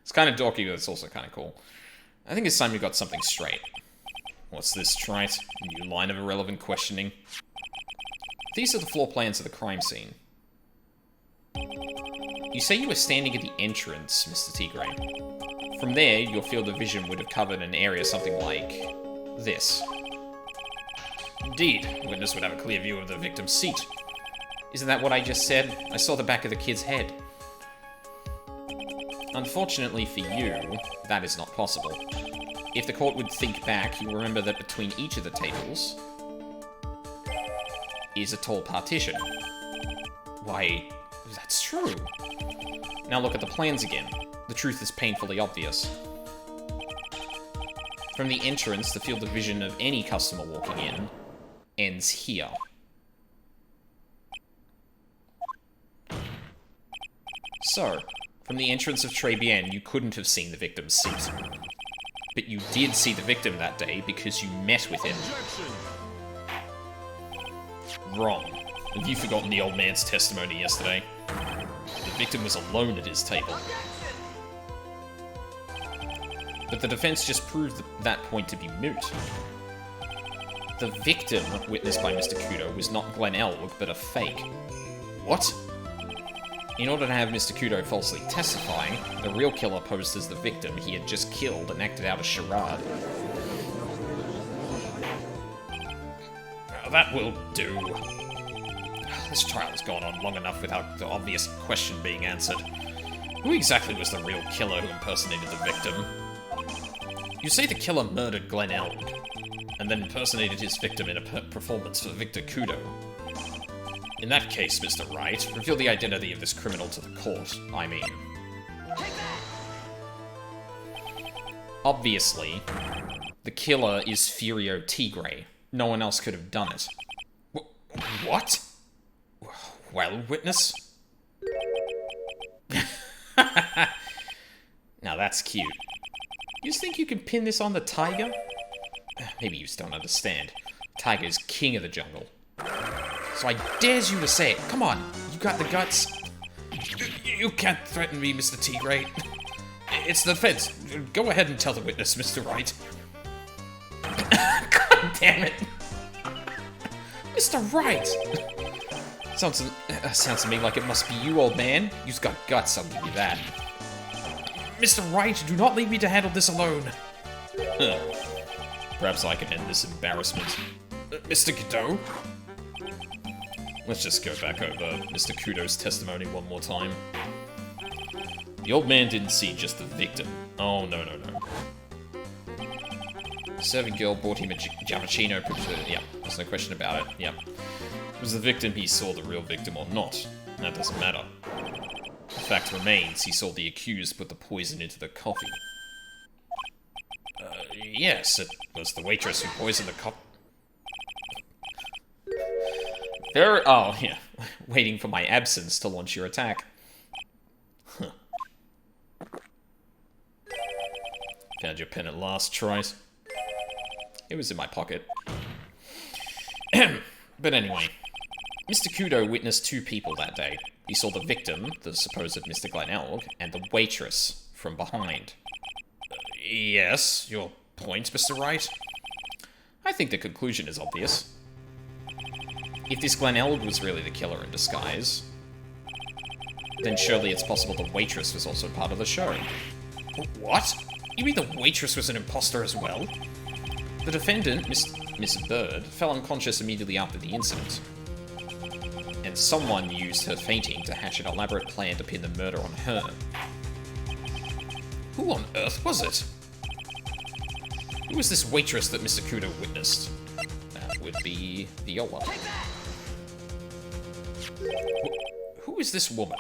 It's kind of dorky, but it's also kind of cool. I think it's time we got something straight. What's this, trite? New line of irrelevant questioning. These are the floor plans of the crime scene. You say you were standing at the entrance, Mr. Tigre. From there, your field of vision would have covered an area something like this. Indeed, the witness would have a clear view of the victim's seat. Isn't that what I just said? I saw the back of the kid's head. Unfortunately for you, that is not possible. If the court would think back, you'll remember that between each of the tables is a tall partition. Why, that's true. Now look at the plans again. The truth is painfully obvious. From the entrance, the field of vision of any customer walking in ends here. So, from the entrance of Tribulations, you couldn't have seen the victim's seat. But you did see the victim that day because you met with him. Wrong. Have you forgotten the old man's testimony yesterday? The victim was alone at his table. But the defense just proved that point to be moot. The victim, witnessed by Mr. Kudo, was not Glenn Elwood, but a fake. What? In order to have Mr. Kudo falsely testify, the real killer posed as the victim he had just killed and acted out a charade. Now that will do. This trial has gone on long enough without the obvious question being answered. Who exactly was the real killer who impersonated the victim? You say the killer murdered Glenn Elwood, and then impersonated his victim in a performance for Victor Kudo. In that case, Mr. Wright, reveal the identity of this criminal to the court. I mean... Obviously, the killer is Furio Tigre. No one else could have done it. What? Well, witness? Now that's cute. You think you can pin this on the tiger? Maybe you just don't understand. Tiger is king of the jungle. So I dares you to say it. Come on, you got the guts. You can't threaten me, Mr. Tigre. It's the feds. Go ahead and tell the witness, Mr. Wright. God damn it. Mr. Wright! Sounds to me like it must be you, old man. You've got guts, I'll give you that. Mr. Wright, do not leave me to handle this alone. Perhaps I can end this embarrassment. Mr. Godot? Let's just go back over Mr. Kudo's testimony one more time. The old man didn't see just the victim. Oh, no. The servant girl bought him a Giammaccino. Yep, there's no question about it. Yep. Was the victim he saw the real victim or not? That doesn't matter. The fact remains, he saw the accused put the poison into the coffee. Yes, it was the waitress who poisoned the coffee. Oh, yeah. Waiting for my absence to launch your attack. Huh. Found your pen at last, Trice. It was in my pocket. But anyway, Mr. Kudo witnessed two people that day. He saw the victim, the supposed Mr. Glenelg, and the waitress from behind. Yes, your point, Mr. Wright? I think the conclusion is obvious. If this Glenelg was really the killer in disguise, then surely it's possible the waitress was also part of the show. What? You mean the waitress was an imposter as well? The defendant, Miss Bird, fell unconscious immediately after the incident. And someone used her fainting to hatch an elaborate plan to pin the murder on her. Who on earth was it? Who was this waitress that Mr. Kudo witnessed? That would be Viola. Who is this woman?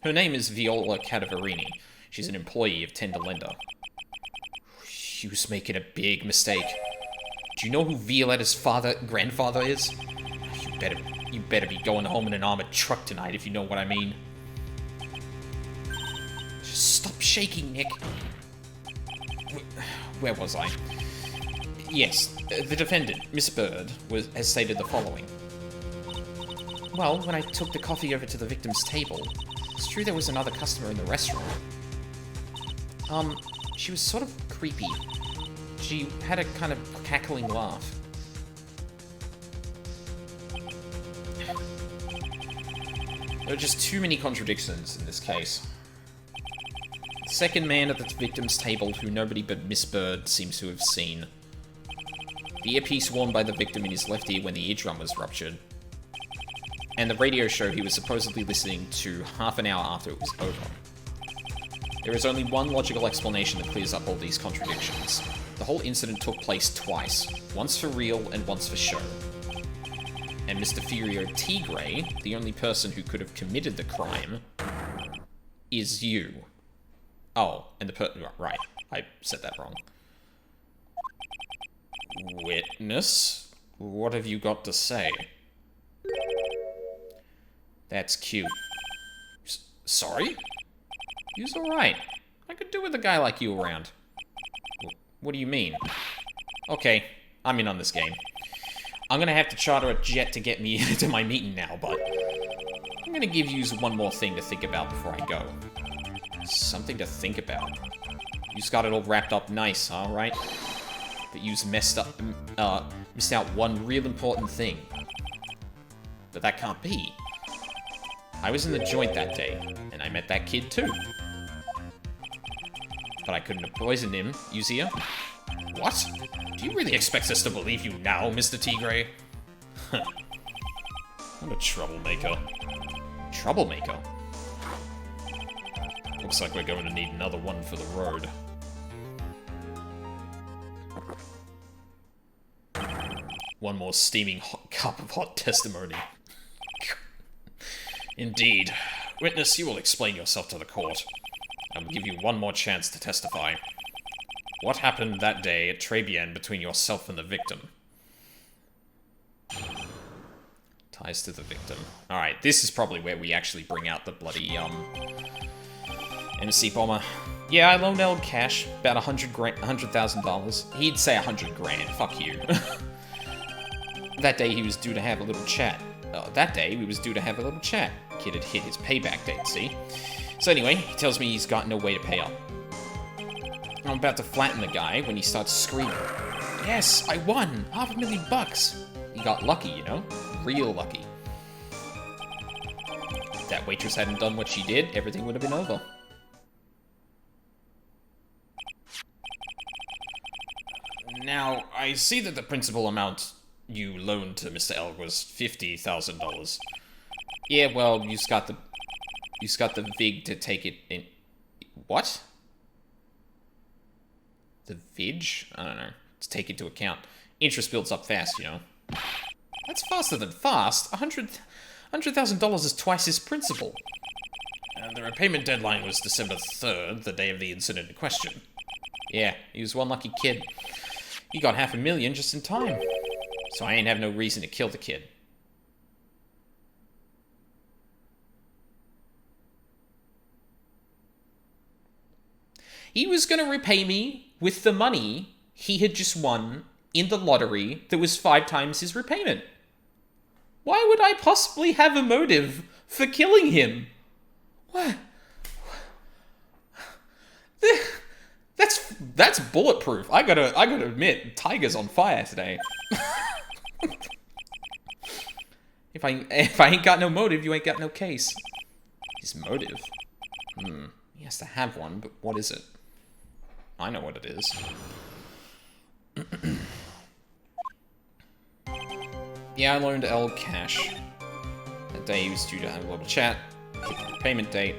Her name is Viola Cadaverini. She's an employee of Tenderlender. She was making a big mistake. Do you know who Violetta's grandfather is? You better be going home in an armored truck tonight, if you know what I mean. Just stop shaking, Nick. Where was I? Yes, the defendant, Miss Bird, has stated the following. Well, when I took the coffee over to the victim's table, it's true there was another customer in the restaurant. She was sort of creepy. She had a kind of cackling laugh. There are just too many contradictions in this case. The second man at the victim's table, who nobody but Miss Bird seems to have seen. The earpiece worn by the victim in his left ear when the eardrum was ruptured. And the radio show he was supposedly listening to half an hour after it was over. There is only one logical explanation that clears up all these contradictions. The whole incident took place twice, once for real and once for show. And Mr. Furio Tigre, the only person who could have committed the crime, is you. Oh, and right, I said that wrong. Witness? What have you got to say? That's cute. Sorry? You's alright. I could do with a guy like you around. What do you mean? Okay, I'm in on this game. I'm gonna have to charter a jet to get me to my meeting now, but I'm gonna give you one more thing to think about before I go. Something to think about. You's got it all wrapped up nice, huh, right? But you's missed out one real important thing. But that can't be. I was in the joint that day, and I met that kid too. But I couldn't have poisoned him, you see? What? Do you really expect us to believe you now, Mr. Tigre? What a troublemaker. Troublemaker? Looks like we're going to need another one for the road. One more steaming cup of hot testimony. Indeed. Witness, you will explain yourself to the court. I will give you one more chance to testify. What happened that day at Tribulations between yourself and the victim? Ties to the victim. Alright, this is probably where we actually bring out the bloody, MC Bomber. Yeah, I loaned Eld cash, about $100,000. He'd say 100 grand, fuck you. That day he was due to have a little chat. That day we was due to have a little chat. Kid had hit his payback date, see? So anyway, he tells me he's got no way to pay up. I'm about to flatten the guy when he starts screaming. Yes, I won! $500,000! He got lucky, you know? Real lucky. If that waitress hadn't done what she did, everything would have been over. Now, I see that the principal amount you loaned to Mr. L was $50,000. Yeah, well, you just got the VIG to take it in. What? The VIG? I don't know. To take into account. Interest builds up fast, you know. That's faster than fast. $100,000 is twice his principal. And the repayment deadline was December 3rd, the day of the incident in question. Yeah, he was one lucky kid. He got $500,000 just in time. So I ain't have no reason to kill the kid. He was gonna repay me with the money he had just won in the lottery that was 5 times his repayment. Why would I possibly have a motive for killing him? What? That's bulletproof. I gotta admit, Tiger's on fire today. If I ain't got no motive, you ain't got no case. His motive? He has to have one, but what is it? I know what it is. Yeah, I loaned L cash. That day he was due to have a little chat. Hit the payment date.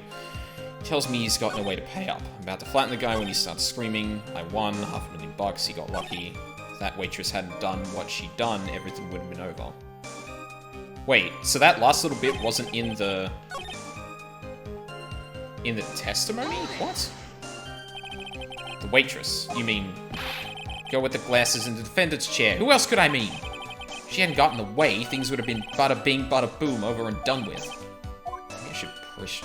He tells me he's got no way to pay up. I'm about to flatten the guy when he starts screaming. I won $500,000. He got lucky. If that waitress hadn't done what she'd done, everything would have been over. Wait, so that last little bit wasn't in the testimony? What? The waitress. You mean go with the glasses in the defendant's chair. Who else could I mean? If she hadn't gotten away, things would have been bada bing, bada boom, over and done with. Maybe I should push.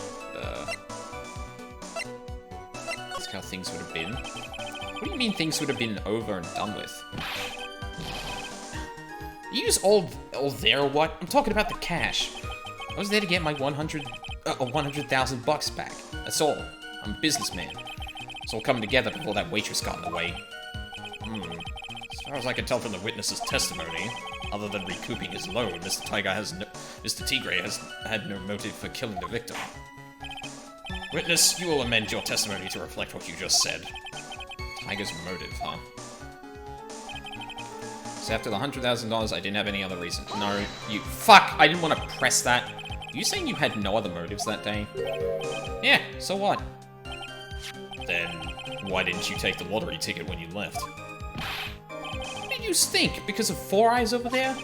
That's how things would have been. What do you mean things would have been over and done with? You use all there or what? I'm talking about the cash. I was there to get my $100,000 back. That's all. I'm a businessman. It's all coming together before that waitress got in the way. As far as I can tell from the witness's testimony, other than recouping his loan, Mr. Tigre has had no motive for killing the victim. Witness, you will amend your testimony to reflect what you just said. Tiger's motive, huh? So after the $100,000, I didn't have any other reason. No, you... Fuck! I didn't want to press that. Are you saying you had no other motives that day? Yeah, so what? Then, why didn't you take the lottery ticket when you left? What did you think? Because of Four Eyes over there?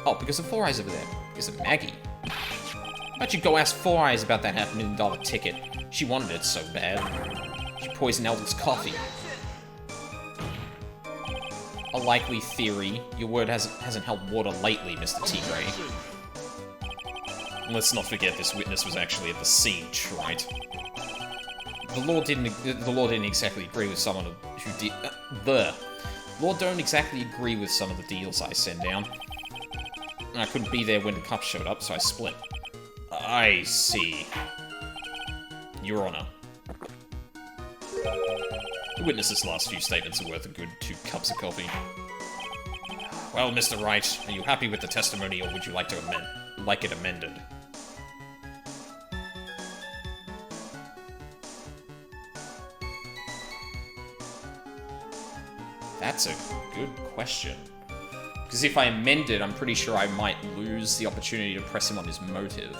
Oh, because of Four Eyes over there. Because of Maggie. Why don't you go ask Four Eyes about that $500,000 ticket? She wanted it so bad. She poisoned Eldon's coffee. A likely theory. Your word hasn't held water lately, Mr. Tigre. Let's not forget this witness was actually at the scene, right? The law didn't exactly agree with someone who did. The law don't exactly agree with some of the deals I send down. I couldn't be there when the cops showed up, so I split. I see. Your Honor. The witness's last few statements are worth a good 2 cups of coffee. Well, Mr. Wright, are you happy with the testimony, or would you like it amended? That's a good question. Because if I amend it, I'm pretty sure I might lose the opportunity to press him on his motive.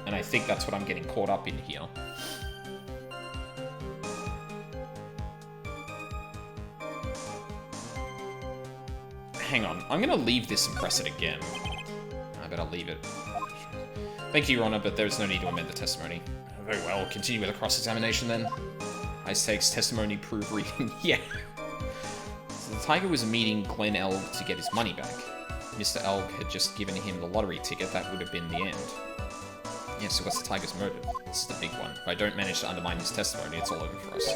And I think that's what I'm getting caught up in here. Hang on, I'm gonna leave this and press it again. I better leave it. Thank you, Your Honor, but there's no need to amend the testimony. Very well, continue with the cross-examination then. High stakes testimony prove reading. Yeah. So the tiger was meeting Glenn Elg to get his money back. Mr. Elg had just given him the lottery ticket. That would have been the end. Yeah, so what's the tiger's motive? This is the big one. If I don't manage to undermine his testimony, it's all over for us.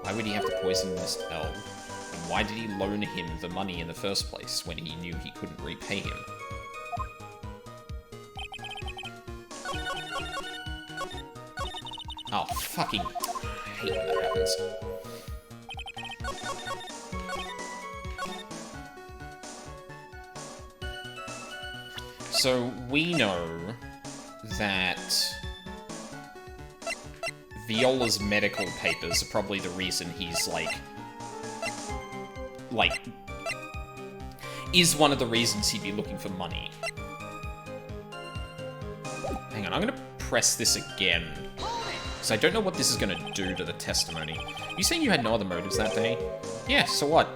Why would he have to poison Mr. Elg? And why did he loan him the money in the first place when he knew he couldn't repay him? Oh, fucking... I hate when that happens. So, we know that Viola's medical papers are probably the reason he's, is one of the reasons he'd be looking for money. Hang on, I'm gonna press this again. Because I don't know what this is gonna do to the testimony. You saying you had no other motives that day? Yeah, so what?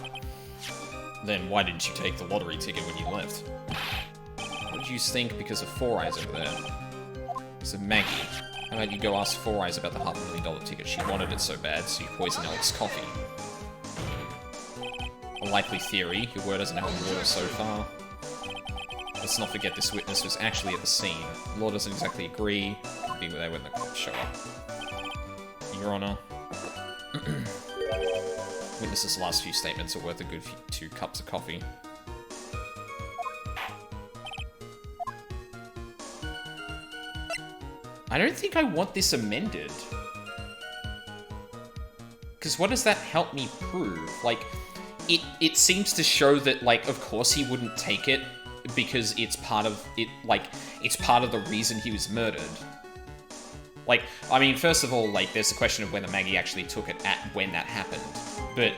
Then why didn't you take the lottery ticket when you left? What did you think because of Four Eyes over there? So Maggie, how about you go ask Four Eyes about the $500,000 ticket? She wanted it so bad, so you poisoned Alex's coffee. A likely theory. Your word hasn't held water so far. Let's not forget this witness was actually at the scene. The law doesn't exactly agree. Could be there when the cops show up. Your Honor. Witness's last few statements are worth a good 2 cups of coffee. I don't think I want this amended. Because what does that help me prove? Like, it seems to show that, like, of course he wouldn't take it because it's part of it, like, it's part of the reason he was murdered. Like, I mean, first of all, like, there's a question of whether Maggie actually took it at when that happened. But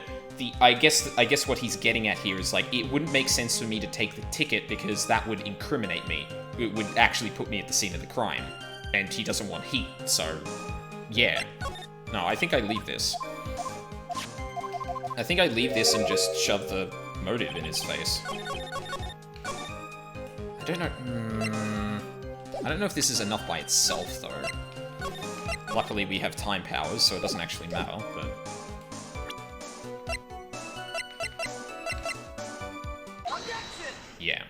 I guess what he's getting at here is, like, it wouldn't make sense for me to take the ticket because that would incriminate me. It would actually put me at the scene of the crime. And he doesn't want heat, so... yeah. No, I think I leave this. I think I leave this and just shove the motive in his face. I don't know... I don't know if this is enough by itself, though. Luckily, we have time powers, so it doesn't actually matter, but... yeah.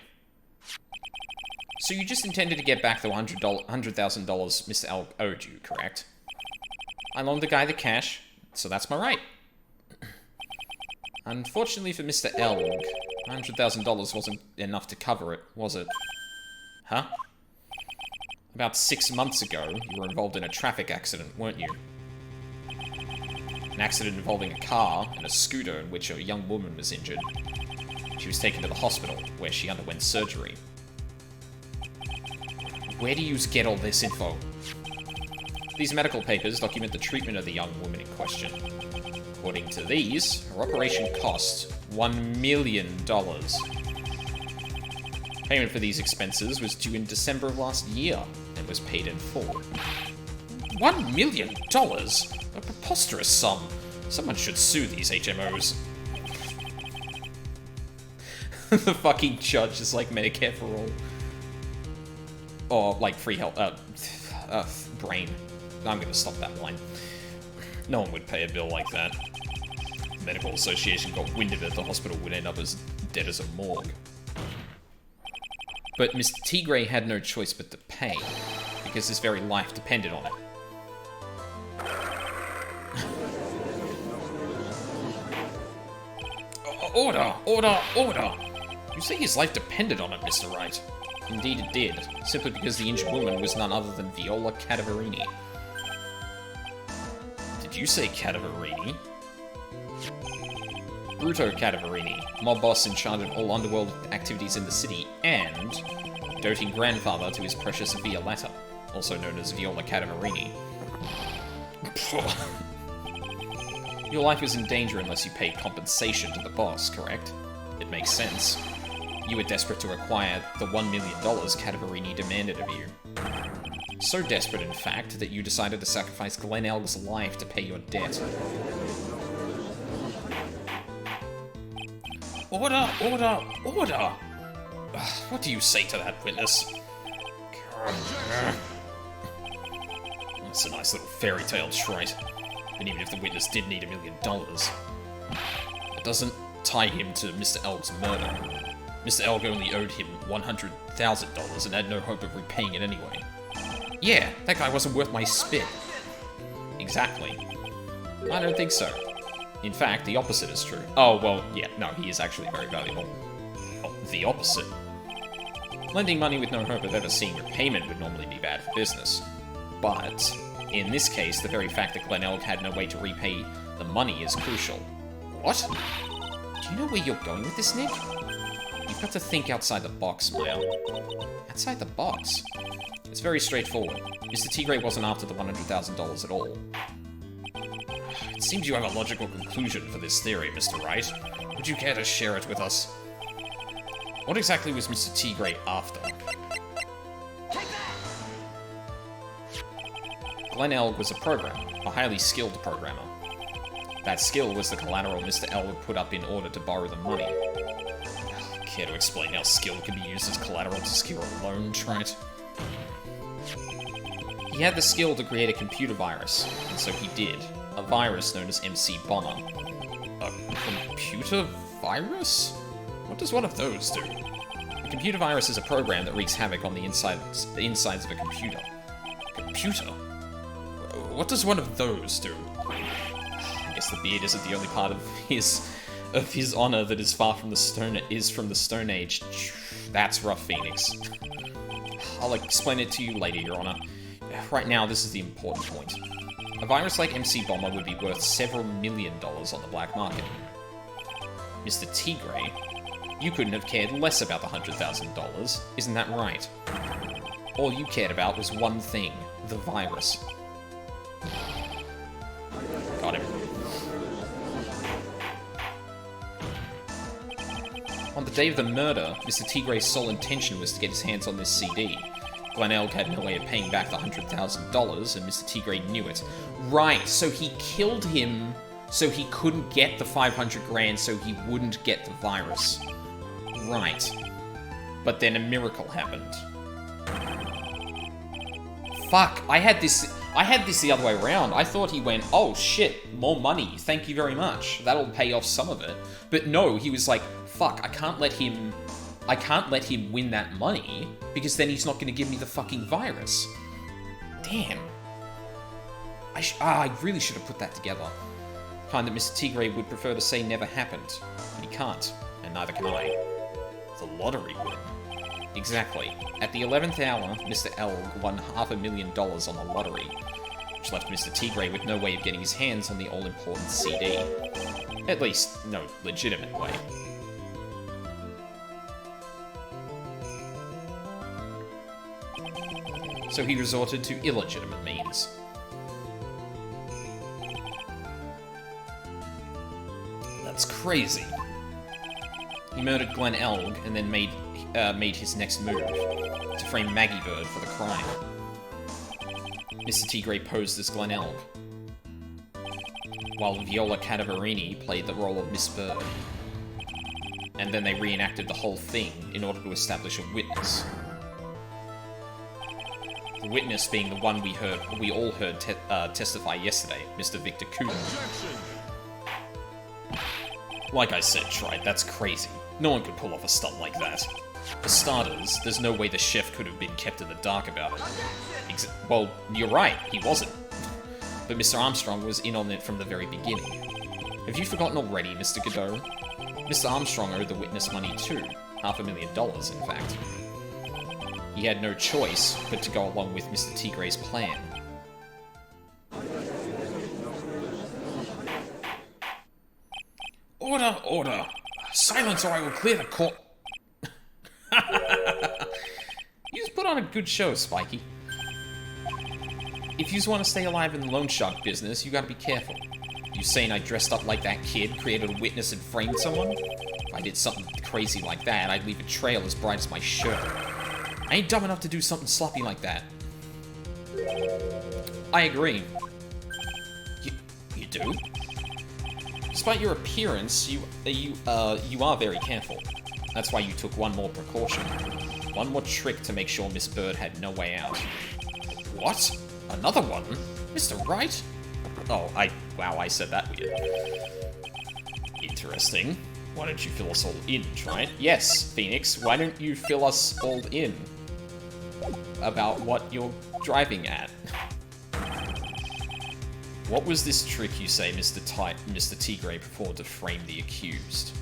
So you just intended to get back the $100,000 Mr. Elg owed you, correct? I loaned the guy the cash, so that's my right. Unfortunately for Mr. Elg, $100,000 wasn't enough to cover it, was it? Huh? About 6 months ago, you were involved in a traffic accident, weren't you? An accident involving a car and a scooter in which a young woman was injured. She was taken to the hospital, where she underwent surgery. Where do you get all this info? These medical papers document the treatment of the young woman in question. According to these, her operation cost $1 million. Payment for these expenses was due in December of last year, and was paid in full. $1 million? A preposterous sum. Someone should sue these HMOs. The fucking judge is like Medicare for all. Or, like, free health, brain. I'm gonna stop that line. No one would pay a bill like that. The Medical Association got wind of it, the hospital would end up as dead as a morgue. But Mr. Tigray had no choice but to pay, because his very life depended on it. Order! Order! Order! You say his life depended on it, Mr. Wright. Indeed it did, simply because the injured woman was none other than Viola Cadaverini. Did you say Cadaverini? Bruto Cadaverini, mob boss in charge of all underworld activities in the city, and doting grandfather to his precious Violetta, also known as Viola Cadaverini. Your life was in danger unless you paid compensation to the boss, correct? It makes sense. You were desperate to acquire the $1 million Cadaverini demanded of you. So desperate, in fact, that you decided to sacrifice Glenn Elg's life to pay your debt. Order! Order! Order! What do you say to that, witness? That's a nice little fairy tale trait. And even if the witness did need $1 million, it doesn't tie him to Mr. Elg's murder. Mr. Elg only owed him $100,000 and had no hope of repaying it anyway. Yeah, that guy wasn't worth my spit. Exactly. I don't think so. In fact, the opposite is true. Oh, well, yeah, no, he is actually very valuable. Oh, the opposite. Lending money with no hope of ever seeing repayment would normally be bad for business. But, in this case, the very fact that Glen Elg had no way to repay the money is crucial. What? Do you know where you're going with this, Nick? You've got to think outside the box, Maya. Outside the box? It's very straightforward. Mr. Tigray wasn't after the $100,000 at all. It seems you have a logical conclusion for this theory, Mr. Wright. Would you care to share it with us? What exactly was Mr. Tigray after? Glen Elg was a programmer, a highly skilled programmer. That skill was the collateral Mr. Elg put up in order to borrow the money. Care to explain how skill can be used as collateral to secure a loan, Trite? He had the skill to create a computer virus, and so he did. A virus known as MC Bomber. A computer virus? What does one of those do? A computer virus is a program that wreaks havoc on the insides of a computer. Computer? What does one of those do? I guess the beard isn't the only part of his honor that is far from the Stone Age. That's rough, Phoenix. I'll explain it to you later, Your Honor. Right now, this is the important point. A virus like MC Bomber would be worth several $1 million on the black market. Mr. Tigray, you couldn't have cared less about the $100,000, isn't that right? All you cared about was one thing, the virus. Got him. On the day of the murder, Mr. Tigray's sole intention was to get his hands on this CD. Glen Elg had no way of paying back the $100,000, and Mr. Tigray knew it. Right, so he killed him so he couldn't get the 500 grand, so he wouldn't get the virus. Right. But then a miracle happened. Fuck, I had this the other way around. I thought he went, oh shit, more money, thank you very much. That'll pay off some of it. But no, he was like, fuck, I can't let him win that money, because then he's not going to give me the fucking virus. Damn. I really should have put that together. Kind that Mr. Tigray would prefer to say never happened, but he can't, and neither can I. The lottery win. Exactly. At the 11th hour, Mr. Elg won $500,000 on the lottery, which left Mr. Tigray with no way of getting his hands on the all-important CD. At least, no legitimate way. So he resorted to illegitimate means. That's crazy. He murdered Glen Elg and then made his next move, to frame Maggie Bird for the crime. Mr. Tigray posed as Glen Elg, while Viola Cadavarini played the role of Miss Bird. And then they reenacted the whole thing in order to establish a witness. The witness being the one we all heard testify yesterday, Mr. Victor Cooper. Like I said, Trite, that's crazy. No one could pull off a stunt like that. For starters, there's no way the chef could have been kept in the dark about it. Well, you're right, he wasn't. But Mr. Armstrong was in on it from the very beginning. Have you forgotten already, Mr. Godot? Mr. Armstrong owed the witness money too. $500,000, in fact. He had no choice but to go along with Mr. Tigray's plan. Order, order! Silence or I will clear the court. You just put on a good show, Spiky. If you just want to stay alive in the loan shark business, you gotta be careful. You saying I dressed up like that kid, created a witness, and framed someone? If I did something crazy like that, I'd leave a trail as bright as my shirt. I ain't dumb enough to do something sloppy like that. I agree. You do? Despite your appearance, you are very careful. That's why you took one more precaution. One more trick to make sure Miss Bird had no way out. What? Another one? Mr. Wright? Oh, wow, I said that weird. Interesting. Why don't you fill us all in, right? Yes, Phoenix, why don't you fill us all in about what you're driving at? What was this trick you say Mr. Tigre performed to frame the accused?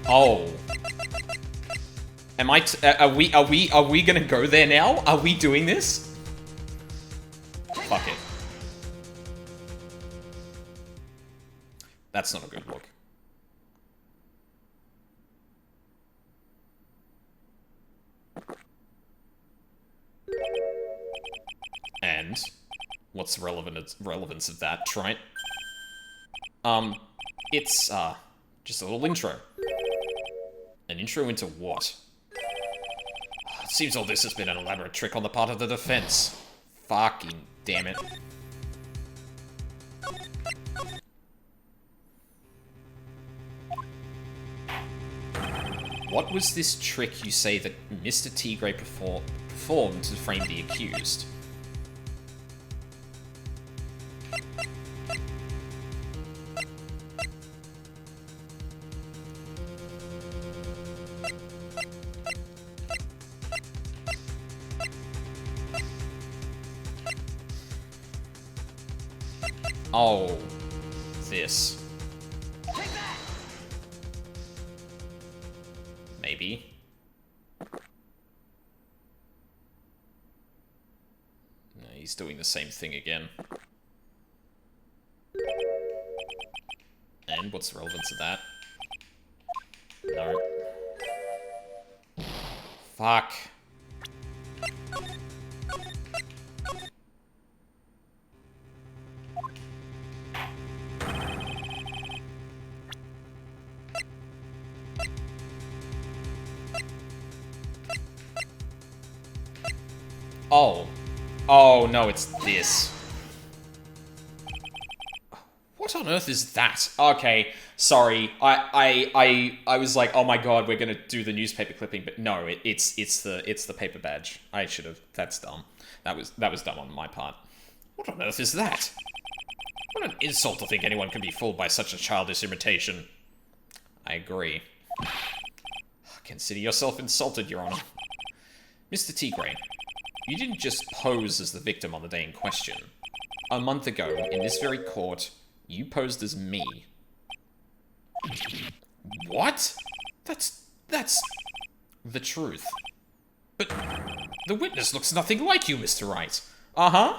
Oh. Am I are we gonna go there now? Are we doing this? Fuck it. That's not a good look. And what's the relevance of that, Trent? It's just a little intro. An intro into what? It seems all this has been an elaborate trick on the part of the defense. Fucking damn it. What was this trick you say that Mr. Tigre performed to frame the accused? Oh, this. Maybe. No, he's doing the same thing again. And what's the relevance of that? No. Fuck. Oh. Oh, no, it's this. What on earth is that? Okay, sorry. I was like, oh my god, we're gonna do the newspaper clipping, but no, it's the paper badge. I should have. That's dumb. That was dumb on my part. What on earth is that? What an insult to think anyone can be fooled by such a childish imitation. I agree. Consider yourself insulted, Your Honor. Mr. Tigre, you didn't just pose as the victim on the day in question. A month ago, in this very court, you posed as me. What? That's the truth. But the witness looks nothing like you, Mr. Wright. Uh-huh.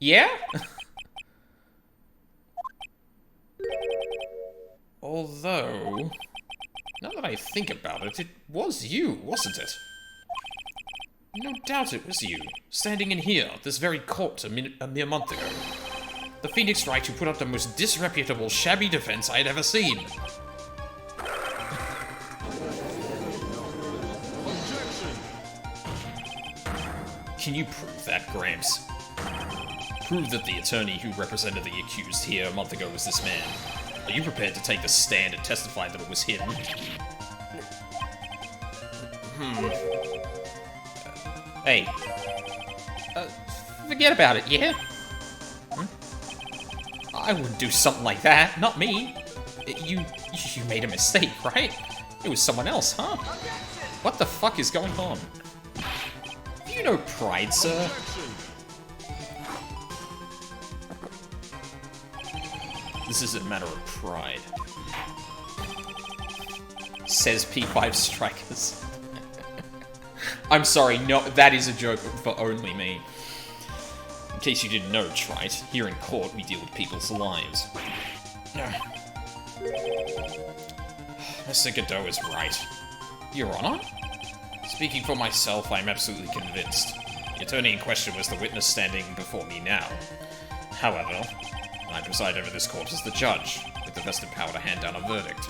Yeah? Although, now that I think about it, it was you, wasn't it? No doubt it was you, standing in here, this very court, a mere month ago. The Phoenix Wright who put up the most disreputable, shabby defense I had ever seen. Can you prove that, Gramps? Prove that the attorney who represented the accused here a month ago was this man. Are you prepared to take the stand and testify that it was him? Hey. Forget about it, yeah? I wouldn't do something like that. Not me. You made a mistake, right? It was someone else, huh? What the fuck is going on? Do you know pride, sir? This is a matter of pride. Says P5 Strikers. I'm sorry, no, that is a joke for only me. In case you didn't know, Trite, here in court we deal with people's lives. Mr. Godot is right. Your Honor? Speaking for myself, I'm absolutely convinced. attorney in question was the witness standing before me now. However, I preside over this court as the judge, with the vested power to hand down a verdict.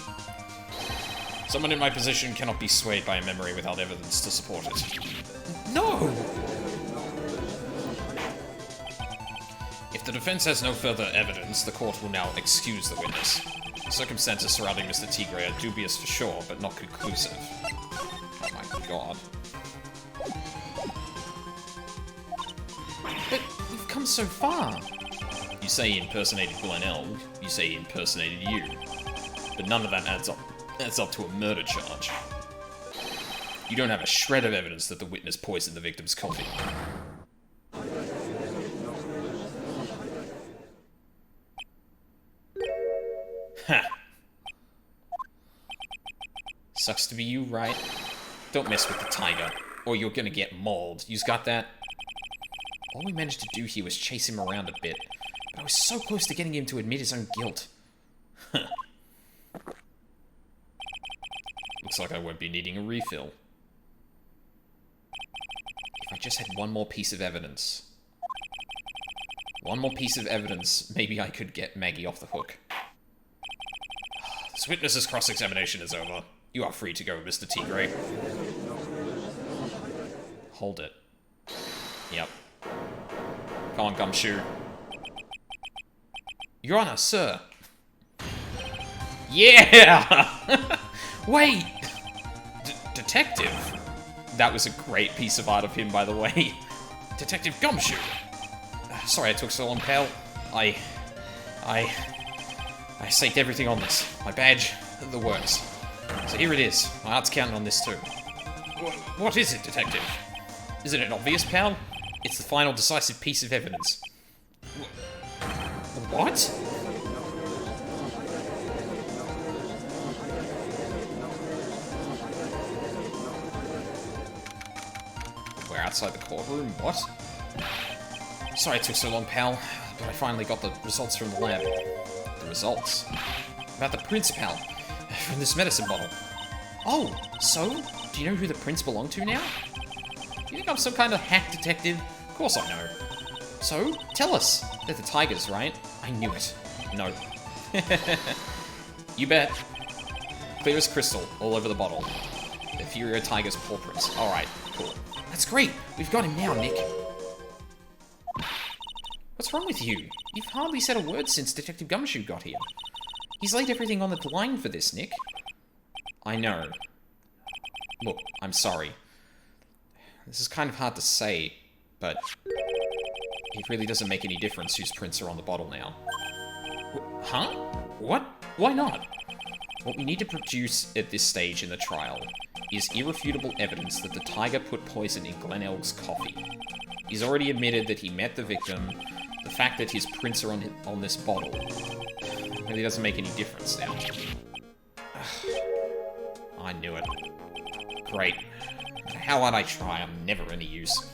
Someone in my position cannot be swayed by a memory without evidence to support it. No! If the defense has no further evidence, the court will now excuse the witness. The circumstances surrounding Mr. Tigre are dubious for sure, but not conclusive. Oh my god. But we've come so far. You say he impersonated Glenelg, you say he impersonated you. But none of that adds up to a murder charge. You don't have a shred of evidence that the witness poisoned the victim's coffee. Ha! Sucks to be you, right? Don't mess with the tiger, or you're gonna get mauled. You've got that? All we managed to do here was chase him around a bit, but I was so close to getting him to admit his own guilt. Huh. Looks like I won't be needing a refill. If I just had one more piece of evidence. One more piece of evidence, maybe I could get Maggie off the hook. This witness's cross-examination is over. You are free to go, Mr. Tigre. Hold it. Yep. Come on, Gumshoe. Your Honor, sir. Yeah! Wait! Detective? That was a great piece of art of him, by the way. Detective Gumshoe! Sorry I took so long, pal. I staked everything on this. My badge, the works. So here it is. My heart's counting on this too. What is it, Detective? Isn't it obvious, pal? It's the final decisive piece of evidence. What? We're outside the courtroom. What? Sorry it took so long, pal, but I finally got the results from the lab. The results? About the prints, pal. From this medicine bottle. Oh, so? Do you know who the prints belong to now? You think I'm some kind of hack detective? Of course I know. So, tell us. They're the tigers, right? I knew it. No. You bet. Clear as crystal, all over the bottle. The Furio Tiger's paw prints. Alright, cool. That's great. We've got him now, Nick. What's wrong with you? You've hardly said a word since Detective Gumshoe got here. He's laid everything on the line for this, Nick. I know. Look, I'm sorry. This is kind of hard to say, but it really doesn't make any difference whose prints are on the bottle now. Huh? What? Why not? What we need to produce at this stage in the trial is irrefutable evidence that the tiger put poison in Glenelg's coffee. He's already admitted that he met the victim. The fact that his prints are on this bottle really doesn't make any difference now. I knew it. Great. No matter how hard I try, I'm never any use.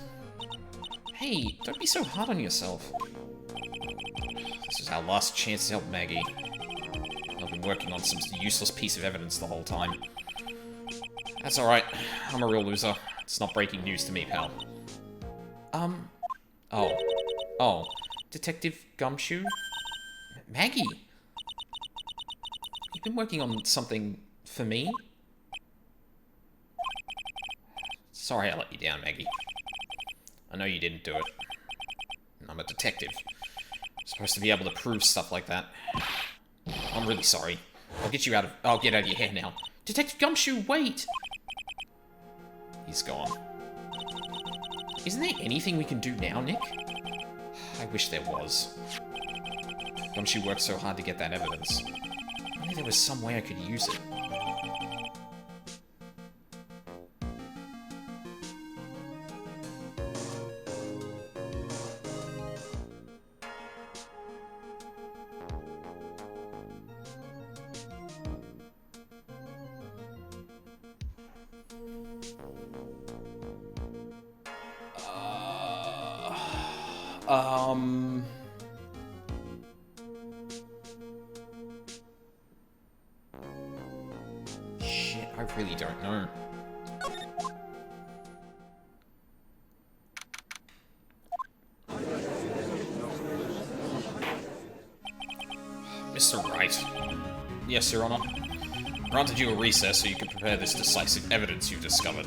Hey, don't be so hard on yourself. This is our last chance to help Maggie. I've been working on some useless piece of evidence the whole time. That's alright. I'm a real loser. It's not breaking news to me, pal. Oh. Detective Gumshoe? Maggie? You've been working on something for me? Sorry I let you down, Maggie. I know you didn't do it. I'm a detective. I'm supposed to be able to prove stuff like that. I'm really sorry. I'll get out of your hair now. Detective Gumshoe, wait! He's gone. Isn't there anything we can do now, Nick? I wish there was. Gumshoe worked so hard to get that evidence. Only there was some way I could use it. Shit, I really don't know. Mr. Wright. Yes, Your Honor. Granted you a recess so you could prepare this decisive evidence you discovered.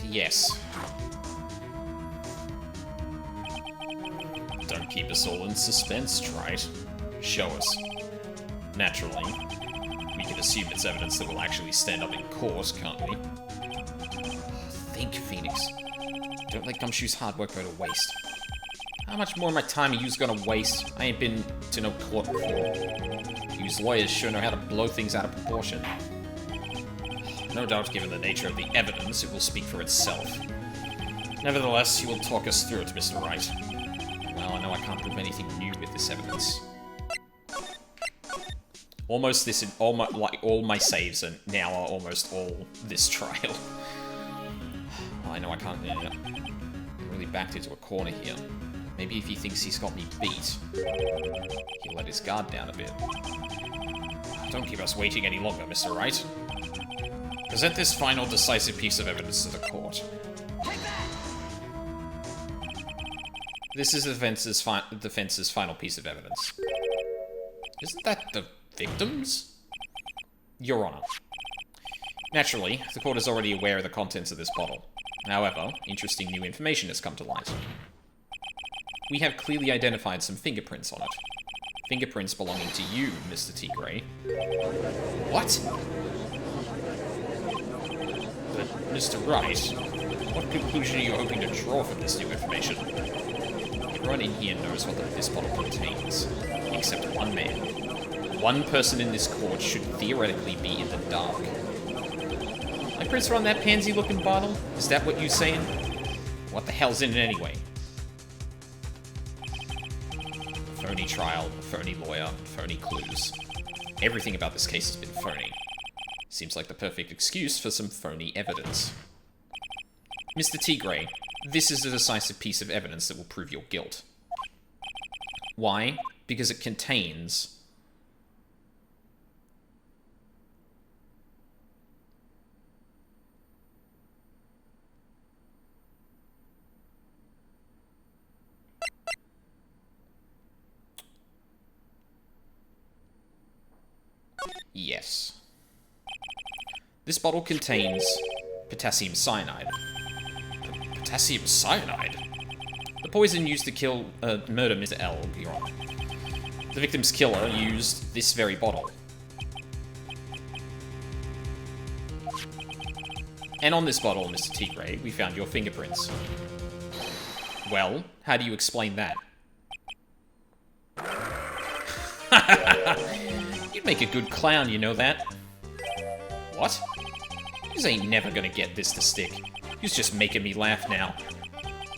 Yes. Don't keep us all in suspense, Trite. Show us. Naturally, we can assume it's evidence that will actually stand up in court, can't we? Think, Phoenix. Don't let Gumshoe's hard work go to waste. How much more of my time are you gonna waste? I ain't been to no court before. You's lawyers sure know how to blow things out of proportion. No doubt, given the nature of the evidence, it will speak for itself. Nevertheless, you will talk us through it, Mr. Wright. Well, I know I can't prove anything new with this evidence. Almost this, all my saves are now are almost all this trial. Well, I know I can't. Yeah, I'm really backed into a corner here. Maybe if he thinks he's got me beat, he'll let his guard down a bit. Don't keep us waiting any longer, Mr. Wright. Present this final decisive piece of evidence to the court. This is the defense's final piece of evidence. Isn't that the victims? Your Honor. Naturally, the court is already aware of the contents of this bottle. However, interesting new information has come to light. We have clearly identified some fingerprints on it. Fingerprints belonging to you, Mr. T. Gray. What? But, Mr. Wright, what conclusion are you hoping to draw from this new information? Everyone in here knows what this bottle contains, except one man. One person in this court should theoretically be in the dark. My prints are on that pansy-looking bottle? Is that what you're saying? What the hell's in it anyway? A phony trial, a phony lawyer, phony clues. Everything about this case has been phony. Seems like the perfect excuse for some phony evidence. Mr. T. Gray, this is a decisive piece of evidence that will prove your guilt. Why? Because it contains... Yes. This bottle contains potassium cyanide. Potassium cyanide? The poison used to murder Mr. L, Your Honor. The victim's killer used this very bottle. And on this bottle, Mr. T. Gray, we found your fingerprints. Well, how do you explain that? You'd make a good clown, you know that? What? Yous ain't never gonna get this to stick. Yous just making me laugh now.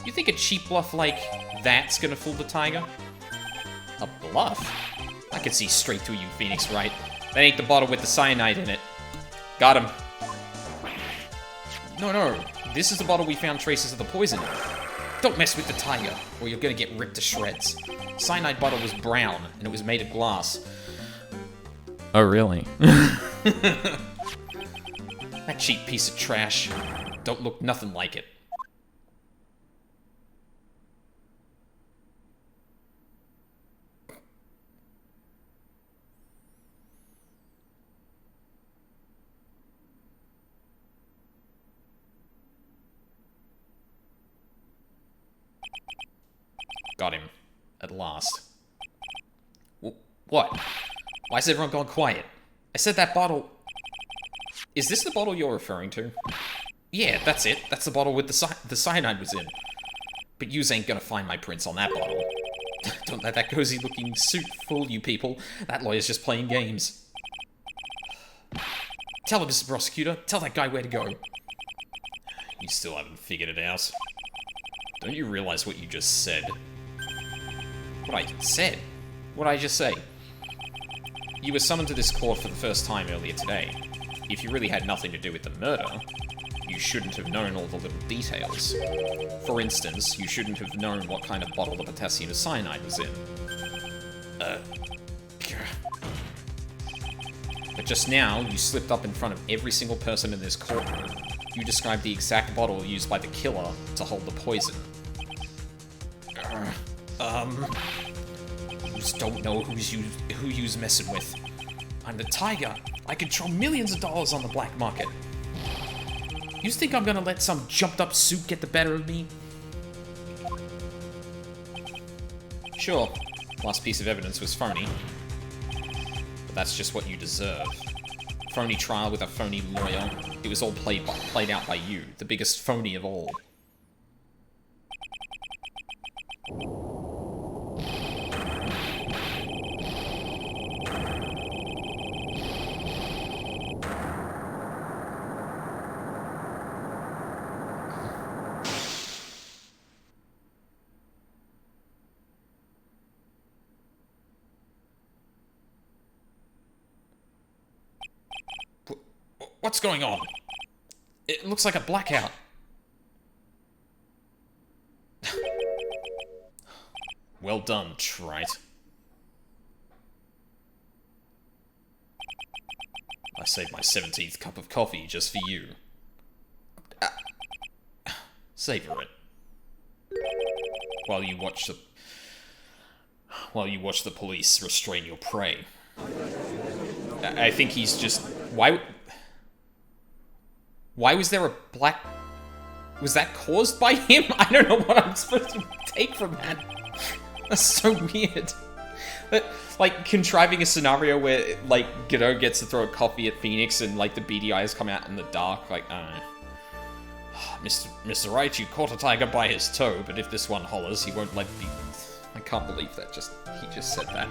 You think a cheap bluff like that's gonna fool the tiger? A bluff? I can see straight through you, Phoenix Wright. That ain't the bottle with the cyanide in it. Got him. No. This is the bottle we found traces of the poison in. Don't mess with the tiger, or you're gonna get ripped to shreds. Cyanide bottle was brown, and it was made of glass. Oh, really? That cheap piece of trash. Don't look nothing like it. Got him. At last. What? Why has everyone gone quiet? I said that bottle... Is this the bottle you're referring to? Yeah, that's it. That's the bottle with the cyanide was in. But yous ain't gonna find my prints on that bottle. Don't let that cozy-looking suit fool you people. That lawyer's just playing games. Tell him, Mr. Prosecutor. Tell that guy where to go. You still haven't figured it out. Don't you realize what you just said? What I said? What did I just say? You were summoned to this court for the first time earlier today. If you really had nothing to do with the murder, you shouldn't have known all the little details. For instance, you shouldn't have known what kind of bottle the potassium cyanide was in. But just now, you slipped up in front of every single person in this courtroom. You described the exact bottle used by the killer to hold the poison. yous don't know who yous messing with. I'm the Tiger. I control millions of dollars on the black market. You think I'm gonna let some jumped-up suit get the better of me? Sure, last piece of evidence was phony. But that's just what you deserve. Phony trial with a phony lawyer. It was all played out by you, the biggest phony of all. What's going on? It looks like a blackout. Well done, trite. I saved my 17th cup of coffee just for you. Savor it. While you watch the police restrain your prey. I think he's just... Why was there a black... Was that caused by him? I don't know what I'm supposed to take from that. That's so weird. But, like, contriving a scenario where, like, Godot gets to throw a coffee at Phoenix and, like, the beady eyes come out in the dark. Like, I don't know. Mr. Wright, you caught a tiger by his toe, but if this one hollers, he won't let me... I can't believe that he just said that.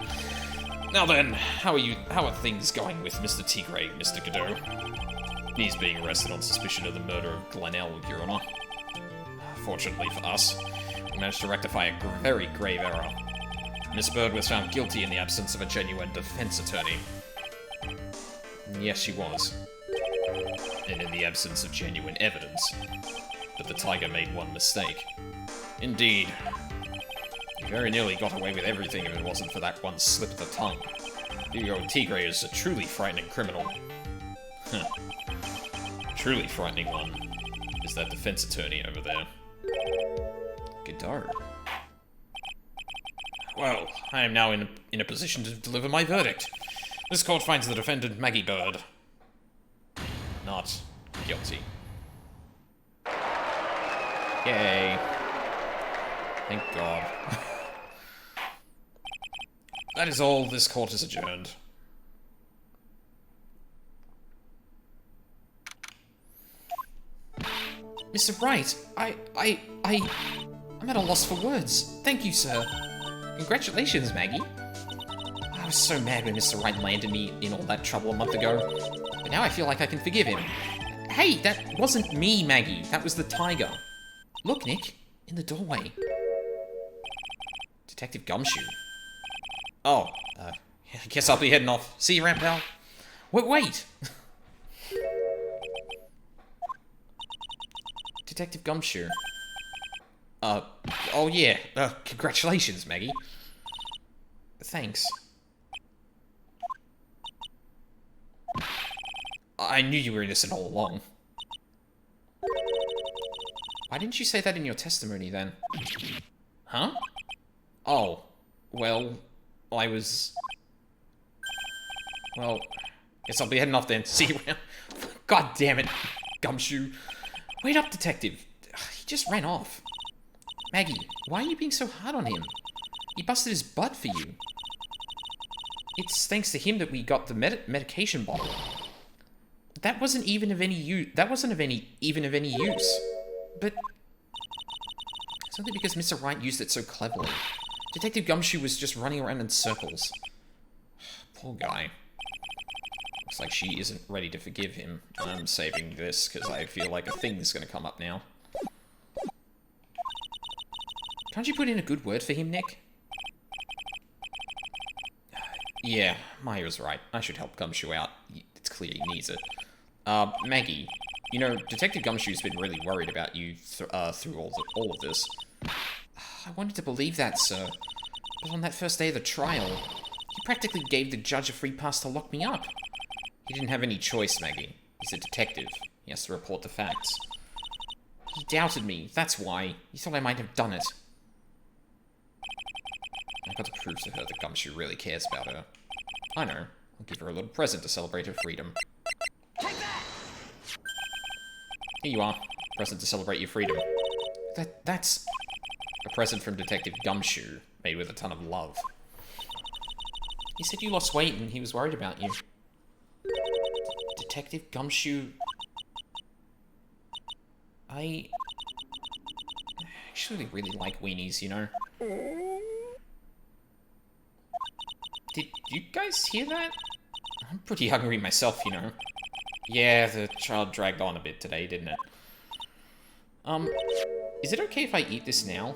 Now then, how are things going with Mr. Tigre, Mr. Godot? He's being arrested on suspicion of the murder of Glenell, Your Honor. Fortunately for us, we managed to rectify a very grave error. Miss Bird was found guilty in the absence of a genuine defense attorney. Yes, she was. And in the absence of genuine evidence. But the Tiger made one mistake. Indeed. He very nearly got away with everything if it wasn't for that one slip of the tongue. Hugo Tigre is a truly frightening criminal. Huh. Truly frightening one is that defense attorney over there. Godot. Well, I am now in a position to deliver my verdict. This court finds the defendant, Maggie Bird, not guilty. Yay. Thank God. That is all. This court is adjourned. Mr. Wright, I'm at a loss for words. Thank you, sir. Congratulations, Maggie. I was so mad when Mr. Wright landed me in all that trouble a month ago, but now I feel like I can forgive him. Hey, that wasn't me, Maggie. That was the tiger. Look, Nick, in the doorway. Detective Gumshoe. Oh, I guess I'll be heading off. See you around, pal. Wait! Detective Gumshoe. Oh yeah, congratulations, Maggie. Thanks. I knew you were innocent all along. Why didn't you say that in your testimony, then? Huh? Oh, well, I was... Well, guess I'll be heading off then. See you around. God damn it, Gumshoe. Wait up, detective. He just ran off. Maggie, why are you being so hard on him? He busted his butt for you. It's thanks to him that we got the medication bottle. That wasn't even of any use. That wasn't even of any use. But it's only because Mr. Wright used it so cleverly. Detective Gumshoe was just running around in circles. Poor guy. Looks like she isn't ready to forgive him. I'm saving this because I feel like a thing's gonna come up now. Can't you put in a good word for him, Nick? Yeah, Maya was right. I should help Gumshoe out. It's clear he needs it. Maggie, you know, Detective Gumshoe's been really worried about you through all of this. I wanted to believe that, sir. But on that first day of the trial, he practically gave the judge a free pass to lock me up. He didn't have any choice, Maggie. He's a detective. He has to report the facts. He doubted me, that's why. He thought I might have done it. I got to prove to her that Gumshoe really cares about her. I know. I'll give her a little present to celebrate her freedom. Take that! Here you are. Present to celebrate your freedom. That's a present from Detective Gumshoe, made with a ton of love. He said you lost weight and he was worried about you. Detective Gumshoe... I actually really like weenies, you know? Did you guys hear that? I'm pretty hungry myself, you know. Yeah, the child dragged on a bit today, didn't it? Is it okay if I eat this now?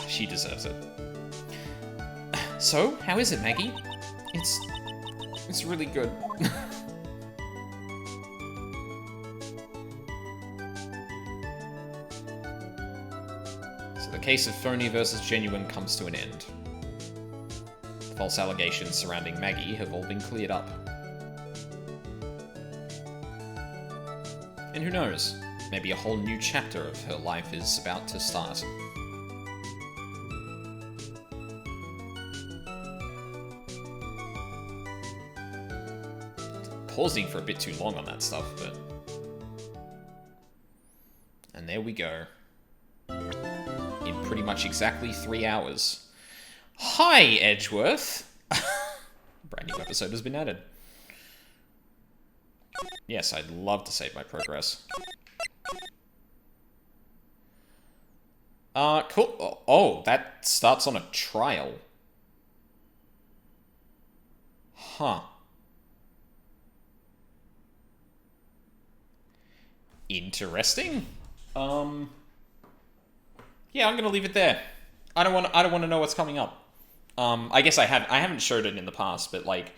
She deserves it. So, how is it, Maggie? It's really good. So the case of phony versus genuine comes to an end. The false allegations surrounding Maggie have all been cleared up. And who knows, maybe a whole new chapter of her life is about to start. Pausing for a bit too long on that stuff, but... And there we go. In pretty much exactly 3 hours. Hi, Edgeworth! Brand new episode has been added. Yes, I'd love to save my progress. Cool. Oh, that starts on a trial. Huh. Interesting. Yeah, I'm gonna leave it there. I don't want to know what's coming up. I guess I haven't showed it in the past, but like,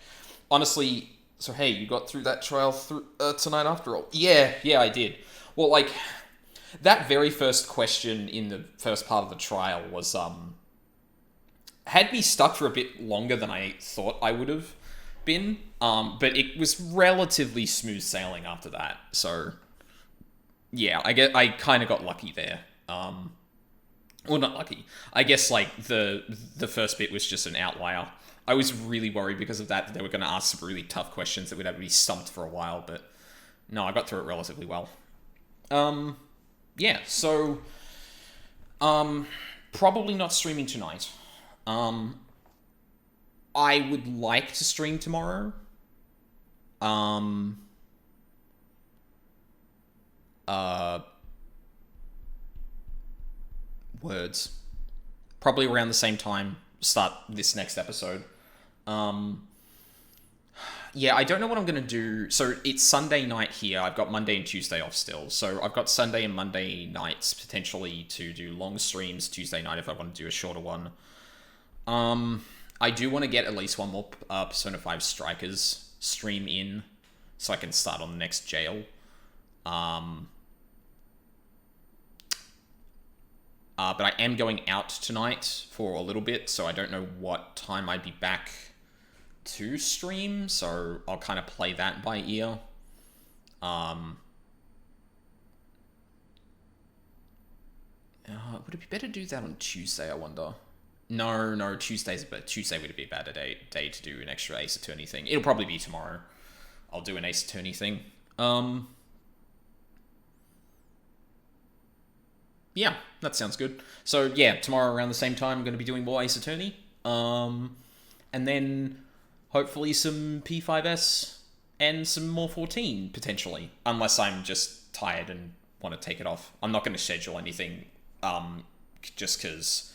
honestly, so hey, you got through that trial tonight after all? Yeah, I did. Well, like, that very first question in the first part of the trial was had me stuck for a bit longer than I thought I would have been. But it was relatively smooth sailing after that. So yeah, I kind of got lucky there. Well, not lucky. I guess, like, the first bit was just an outlier. I was really worried because of that they were going to ask some really tough questions that would have to be stumped for a while, but no, I got through it relatively well. Yeah, so, probably not streaming tonight. I would like to stream tomorrow. Words. Probably around the same time, start this next episode. Yeah, I don't know what I'm going to do. So it's Sunday night here. I've got Monday and Tuesday off still. So I've got Sunday and Monday nights potentially to do long streams. Tuesday night if I want to do a shorter one. I do want to get at least one more Persona 5 Strikers stream in so I can start on the next jail. But I am going out tonight for a little bit, so I don't know what time I'd be back to stream, so I'll kind of play that by ear. Would it be better to do that on Tuesday, I wonder? No, Tuesday would be a bad day to do an extra Ace Attorney thing. It'll probably be tomorrow. I'll do an Ace Attorney thing. Yeah, that sounds good. So yeah, tomorrow around the same time I'm going to be doing more Ace Attorney. And then hopefully some P5S and some more 14 potentially, unless I'm just tired and want to take it off. I'm not going to schedule anything just because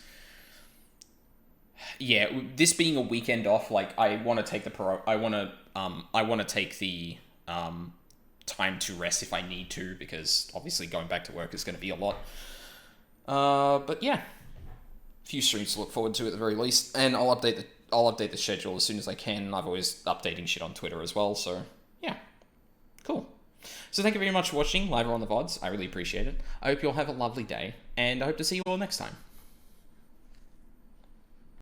yeah, this being a weekend off, like I want to take the time to rest if I need to, because obviously going back to work is going to be a lot. But yeah, a few streams to look forward to at the very least, and I'll update the schedule as soon as I can. I'm always updating shit on Twitter as well, so yeah, cool. So thank you very much for watching live or on the VODs. I really appreciate it. I hope you all have a lovely day, and I hope to see you all next time.